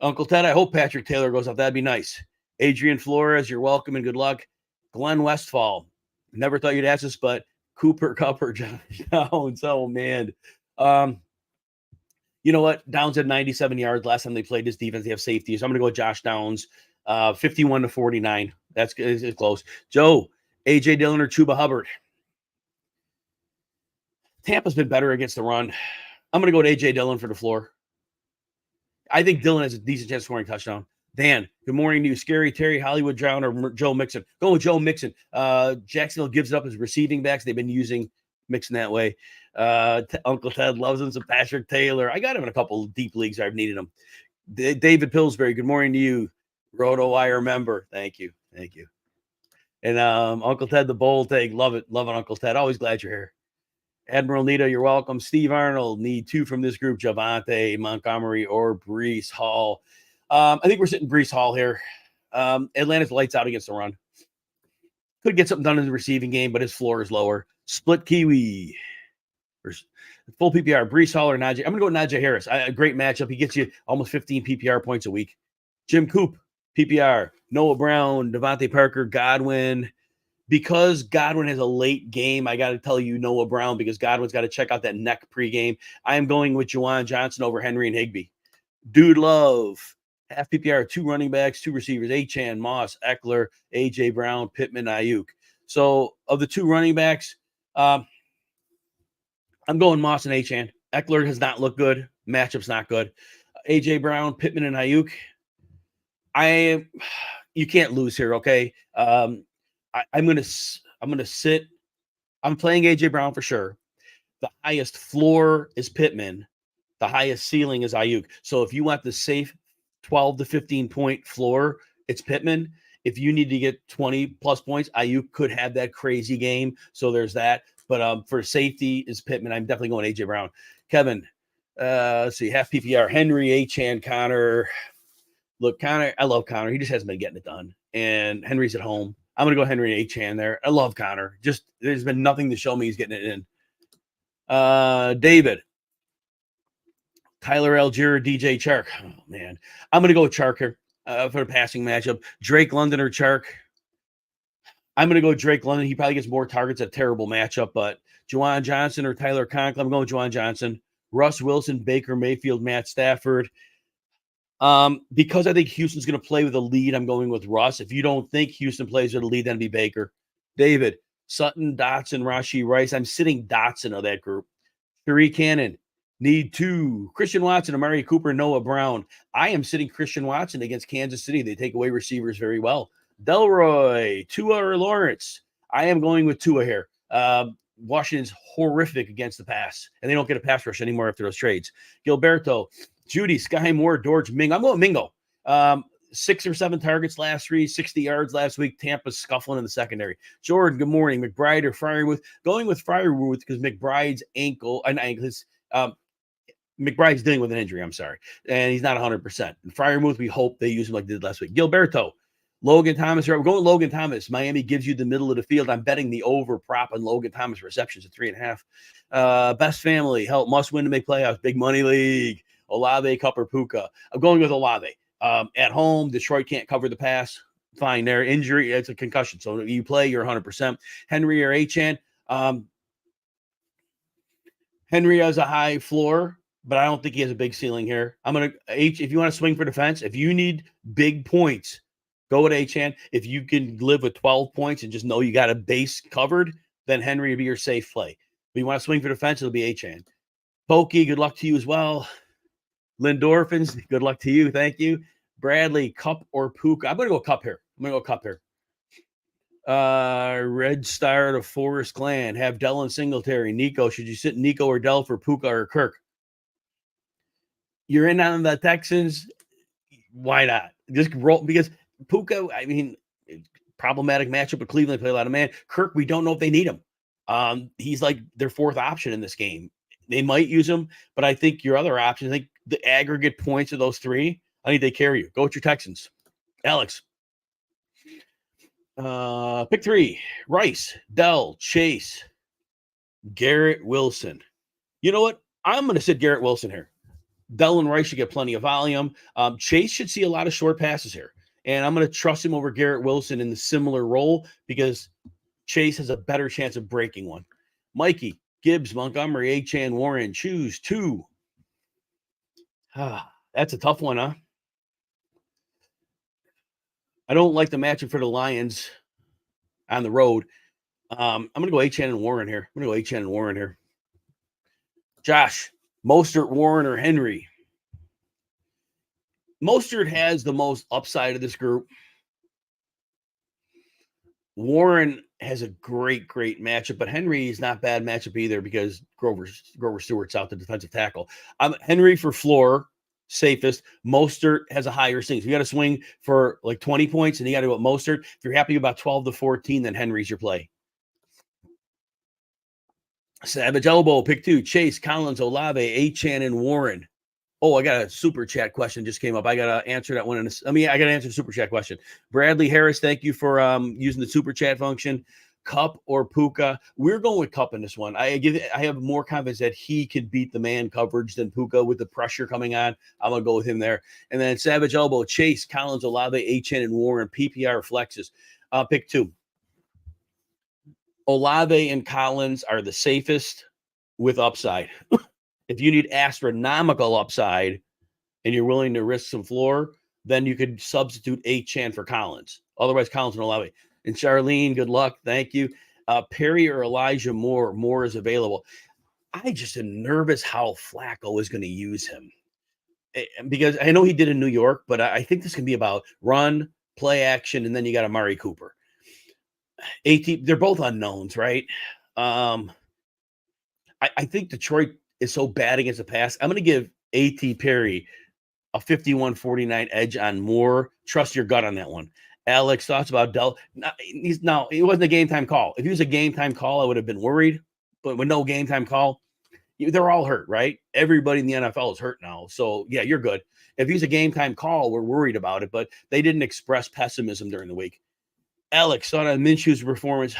Uncle Ted, I hope Patrick Taylor goes off. That'd be nice. Adrian Flores, you're welcome and good luck. Glenn Westfall, never thought you'd ask this, but Cooper Kupp or Josh Downs. Oh, man. You know what? Downs had 97 yards last time they played this defense. They have safety. So I'm going to go with Josh Downs, 51-49. That's good. It's close. Joe, A.J. Dillon or Chuba Hubbard? Tampa's been better against the run. I'm going to go with A.J. Dillon for the floor. I think Dillon has a decent chance of scoring a touchdown. Dan, good morning to you. Scary Terry, Hollywood Brown, or Joe Mixon? Go with Joe Mixon. Jacksonville gives it up as receiving backs. They've been using Mixon that way. Uncle Ted loves him. Some Patrick Taylor. I got him in a couple of deep leagues. I've needed him. David Pillsbury, good morning to you. RotoWire member. Thank you. And Uncle Ted, the bold take. Love it, Uncle Ted. Always glad you're here. Admiral Nita, you're welcome. Steve Arnold, need 2 from this group. Javante, Montgomery, or Brees Hall. I think we're sitting Brees Hall here. Atlanta's lights out against the run. Could get something done in the receiving game, but his floor is lower. Split Kiwi. Or full PPR, Brees Hall or Najee. I'm going to go with Najee Harris. A great matchup. He gets you almost 15 PPR points a week. Jim Coop, PPR. Noah Brown, Devontae Parker, Godwin. Because Godwin has a late game, I got to tell you Noah Brown because Godwin's got to check out that neck pregame. I am going with Juwan Johnson over Henry and Higbee. Dude Love, half PPR, 2 running backs, 2 receivers, Achane, Moss, Eckler, A.J. Brown, Pittman, Ayuk. So of the 2 running backs, I'm going Moss and Achane. Eckler has not looked good. Matchup's not good. A.J. Brown, Pittman, and Ayuk. You can't lose here, okay? I'm gonna sit. I'm playing A.J. Brown for sure. The highest floor is Pittman. The highest ceiling is Ayuk. So if you want the safe 12 to 15 point floor, it's Pittman. If you need to get 20 plus points, Ayuk could have that crazy game. So there's that. But for safety is Pittman. I'm definitely going A.J. Brown. Kevin, let's see, half PPR. Henry, Achane, Connor. Look, Connor, I love Connor. He just hasn't been getting it done. And Henry's at home. I'm going to go Henry and Achane there. I love Connor. Just there's been nothing to show me he's getting it in. David. Tyler Algier, DJ Chark. Oh, man. I'm going to go with Chark here for the passing matchup. Drake London or Chark. I'm going to go Drake London. He probably gets more targets, a terrible matchup, but Juwan Johnson or Tyler Conklin. I'm going with Juwan Johnson. Russ Wilson, Baker Mayfield, Matt Stafford. Because I think Houston's going to play with a lead, I'm going with Russ. If you don't think Houston plays with a lead, then be Baker. David, Sutton, Dotson, Rashee Rice. I'm sitting Dotson of that group. Tariq Cannon, need 2. Christian Watson, Amari Cooper, Noah Brown. I am sitting Christian Watson against Kansas City. They take away receivers very well. Delroy, Tua or Lawrence. I am going with Tua here. Washington's horrific against the pass, and they don't get a pass rush anymore after those trades. Gilberto, Judy, Sky Moore, George Mingo. I'm going Mingo. 6 or 7 targets last week, 60 yards last week. Tampa's scuffling in the secondary. Jordan, good morning. McBride or Fryermuth? Going with Fryermuth because McBride's McBride's dealing with an injury, I'm sorry. And he's not 100%. And Fryermuth, we hope they use him like they did last week. Gilberto, Logan Thomas here. We're going Logan Thomas. Miami gives you the middle of the field. I'm betting the over prop on Logan Thomas receptions at 3.5. Best family, help must win to make playoffs. Big money league. Olave, Cup, or Puka. I'm going with Olave. At home, Detroit can't cover the pass. Fine, their injury, it's a concussion. So you play, you're 100%. Henry or Achane. Henry has a high floor, but I don't think he has a big ceiling here. If you want to swing for defense, if you need big points, go with Achane. If you can live with 12 points and just know you got a base covered, then Henry will be your safe play. But you want to swing for defense, it'll be Achane. Pokey, good luck to you as well. Lindorphins, good luck to you. Thank you. Bradley, Cup or Puka? I'm going to go Cup here. Red Star to Forest Clan. Have Dell and Singletary. Nico, should you sit Nico or Dell for Puka or Kirk? You're in on the Texans. Why not? Just roll because Puka, problematic matchup with Cleveland. They play a lot of man. Kirk, we don't know if they need him. He's like their 4th option in this game. They might use him, but I think your other options, I think the aggregate points of those 3, I think they carry you. Go with your Texans. Alex. Pick 3. Rice, Dell, Chase, Garrett Wilson. You know what? I'm going to sit Garrett Wilson here. Dell and Rice should get plenty of volume. Chase should see a lot of short passes here. And I'm going to trust him over Garrett Wilson in the similar role because Chase has a better chance of breaking one. Mikey, Gibbs, Montgomery, Achane, Warren, choose 2. That's a tough one, huh? I don't like the matchup for the Lions on the road. I'm going to go Achane and Warren here. Josh, Mostert, Warren, or Henry? Mostert has the most upside of this group. Warren has a great matchup, but Henry is not bad matchup either because Grover Stewart's out, the defensive tackle. Henry for floor, safest. Mostert has a higher ceiling. So you got to swing for like 20 points, and you got to go with Mostert. If you're happy about 12 to 14, then Henry's your play. Savage Elbow, pick 2. Chase, Collins, Olave, Achane, and Warren. Oh, I got a super chat question just came up. I got to answer that one. I got to answer the super chat question. Bradley Harris, thank you for using the super chat function. Cup or Puka? We're going with Cup in this one. I have more confidence that he could beat the man coverage than Puka with the pressure coming on. I'm gonna go with him there. And then Savage Elbow, Chase, Collins, Olave, HN, and Warren, PPR flexes. Pick two. Olave and Collins are the safest with upside. If you need astronomical upside and you're willing to risk some floor, then you could substitute HN for Collins. Otherwise, Collins and Olave. And Charlene, good luck. Thank you. Perry or Elijah Moore. Moore is available. I just am nervous how Flacco is going to use him. Because I know he did in New York, but I think this can be about run, play action, and then you got Amari Cooper. They're both unknowns, right? I think Detroit is so bad against the pass. I'm going to give A.T. Perry a 51-49 edge on Moore. Trust your gut on that one. Alex, thoughts about Dell? It wasn't a game time call. If he was a game time call, I would have been worried. But with no game time call, they're all hurt, right? Everybody in the NFL is hurt now. So, yeah, you're good. If he's a game time call, we're worried about it. But they didn't express pessimism during the week. Alex, thought on Minshew's performance.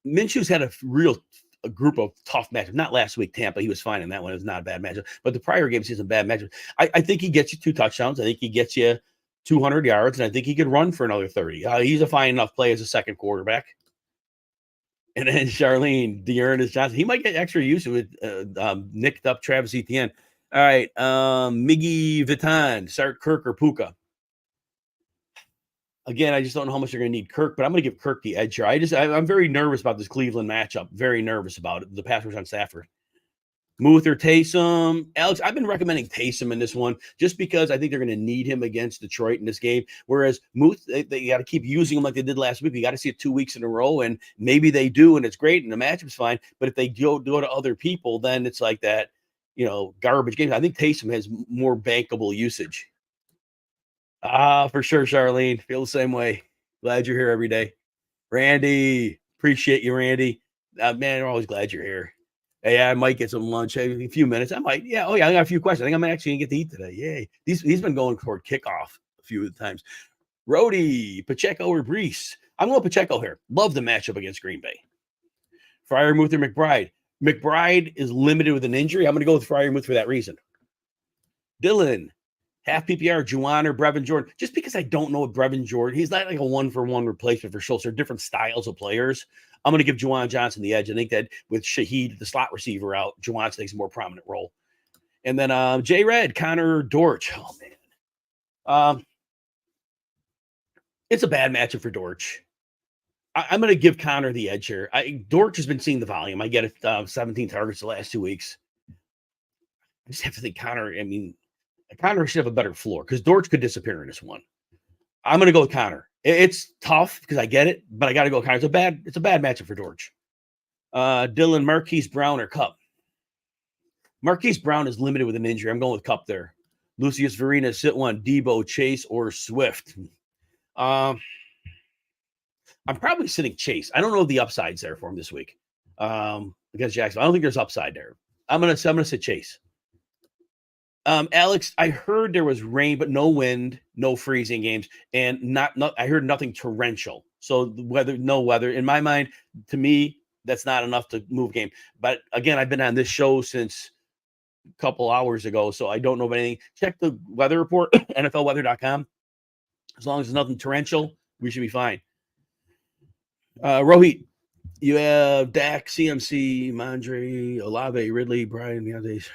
Minshew's had a group of tough matchups. Not last week, Tampa. He was fine in that one. It was not a bad matchup. But the prior games, he's a bad matchup. I think he gets you 2 touchdowns. I think he gets you 200 yards, and I think he could run for another 30. He's a fine enough play as a second quarterback. And then Charlene, Dearness Johnson. He might get extra use with nicked up Travis Etienne. All right. Miggy Vitan, start Kirk or Puka. Again, I just don't know how much you're going to need Kirk, but I'm going to give Kirk the edge here. I'm very nervous about this Cleveland matchup. Very nervous about it. The pass rush on Stafford. Muth or Taysom. Alex, I've been recommending Taysom in this one just because I think they're going to need him against Detroit in this game. Whereas Muth, they got to keep using him like they did last week. You got to see it 2 weeks in a row, and maybe they do, and it's great, and the matchup's fine. But if they go to other people, then it's like that, garbage game. I think Taysom has more bankable usage. For sure, Charlene. Feel the same way. Glad you're here every day. Randy, appreciate you, Randy. Man, I'm always glad you're here. Hey, I might get some lunch in a few minutes. I might. Yeah. Oh, yeah. I got a few questions. I think I'm actually going to get to eat today. Yay. He's been going toward kickoff a few of the times. Rhodey, Pacheco, or Brees. I'm going Pacheco here. Love the matchup against Green Bay. Freiermuth or McBride. McBride is limited with an injury. I'm going to go with Freiermuth for that reason. Dylan, half PPR, Juwan or Brevin Jordan. Just because I don't know Brevin Jordan, he's not like a 1-for-1 replacement for Schultz. They're different styles of players. I'm going to give Juwan Johnson the edge. I think that with Shaheed, the slot receiver, out, Juwan takes a more prominent role. And then J. Red, Connor Dortch. Oh, man. It's a bad matchup for Dortch. I'm going to give Connor the edge here. Dortch has been seeing the volume. I get it, 17 targets the last 2 weeks. I just have to think Connor should have a better floor because Dortch could disappear in this one. I'm going to go with Connor. It's tough because I get it, but I got to go with Connor. It's a bad matchup for Dortch. Dylan, Marquise Brown or Cup. Marquise Brown is limited with an injury. I'm going with Cup there. Lucius Verena, sit one. Debo, Chase, or Swift. I'm probably sitting Chase. I don't know if the upside's there for him this week against Jacksonville. I don't think there's upside there. I'm gonna sit Chase. Alex, I heard there was rain, but no wind, no freezing games, and I heard nothing torrential. So no weather. In my mind, to me, that's not enough to move game. But again, I've been on this show since a couple hours ago, so I don't know about anything. Check the weather report, NFLweather.com. As long as there's nothing torrential, we should be fine. Rohit, you have Dak, CMC, Mondre, Olave, Ridley, Brian, Deontay.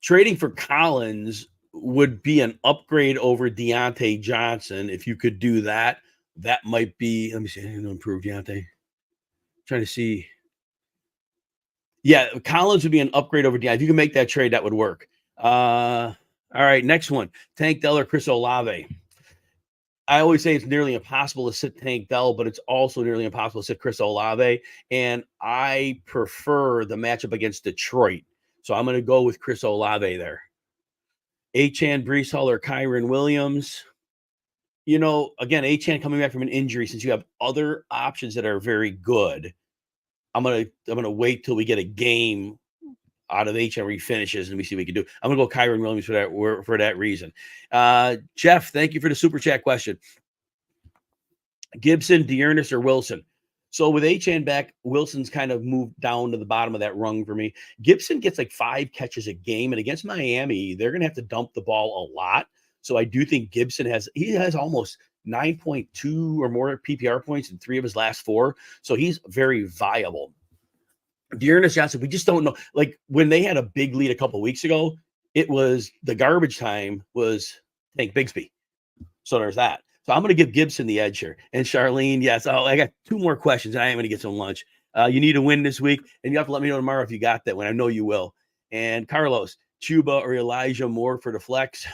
Trading for Collins would be an upgrade over Deontay Johnson. If you could do that, that might be. Let me see. I'm going to improve Deontay. Trying to see. Yeah, Collins would be an upgrade over Deontay. If you can make that trade, that would work. All right, next one. Tank Dell or Chris Olave. I always say it's nearly impossible to sit Tank Dell, but it's also nearly impossible to sit Chris Olave. And I prefer the matchup against Detroit. So I'm going to go with Chris Olave there. Achane, Breece Hall, or Kyron Williams. Again, Achane coming back from an injury, since you have other options that are very good. I'm gonna wait till we get a game out of Henry finishes and we see what we can do. I'm gonna go Kyron Williams for that reason. Jeff, thank you for the super chat question. Gibson, Dearness, or Wilson? So with HN back, Wilson's kind of moved down to the bottom of that rung for me. Gibson gets like 5 catches a game, and against Miami, they're going to have to dump the ball a lot. So I do think Gibson has almost 9.2 or more PPR points in 3 of his last 4. So he's very viable. Dearness Johnson, we just don't know. Like when they had a big lead a couple weeks ago, it was the garbage time was Tank Bigsby. So there's that. So I'm going to give Gibson the edge here. And Charlene, yes. Oh, I got 2 more questions. And I am going to get some lunch. You need a win this week, and you have to let me know tomorrow if you got that one. I know you will. And Carlos, Chuba or Elijah Moore for the flex,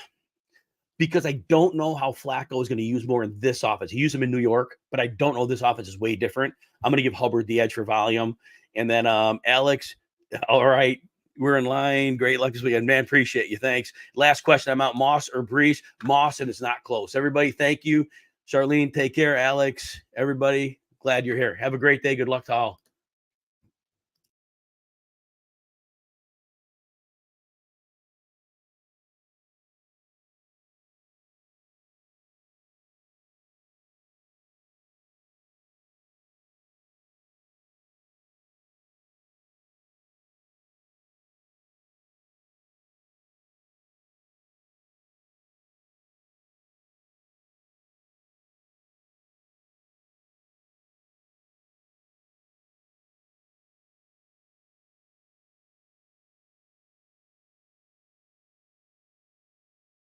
because I don't know how Flacco is going to use more in this offense. He used him in New York, but I don't know this offense is way different. I'm going to give Hubbard the edge for volume. And then Alex, all right, we're in line. Great luck this weekend. Man, appreciate you. Thanks. Last question. I'm out. Moss or Brees? Moss, and it's not close. Everybody, thank you. Charlene, take care. Alex, everybody, glad you're here. Have a great day. Good luck to all.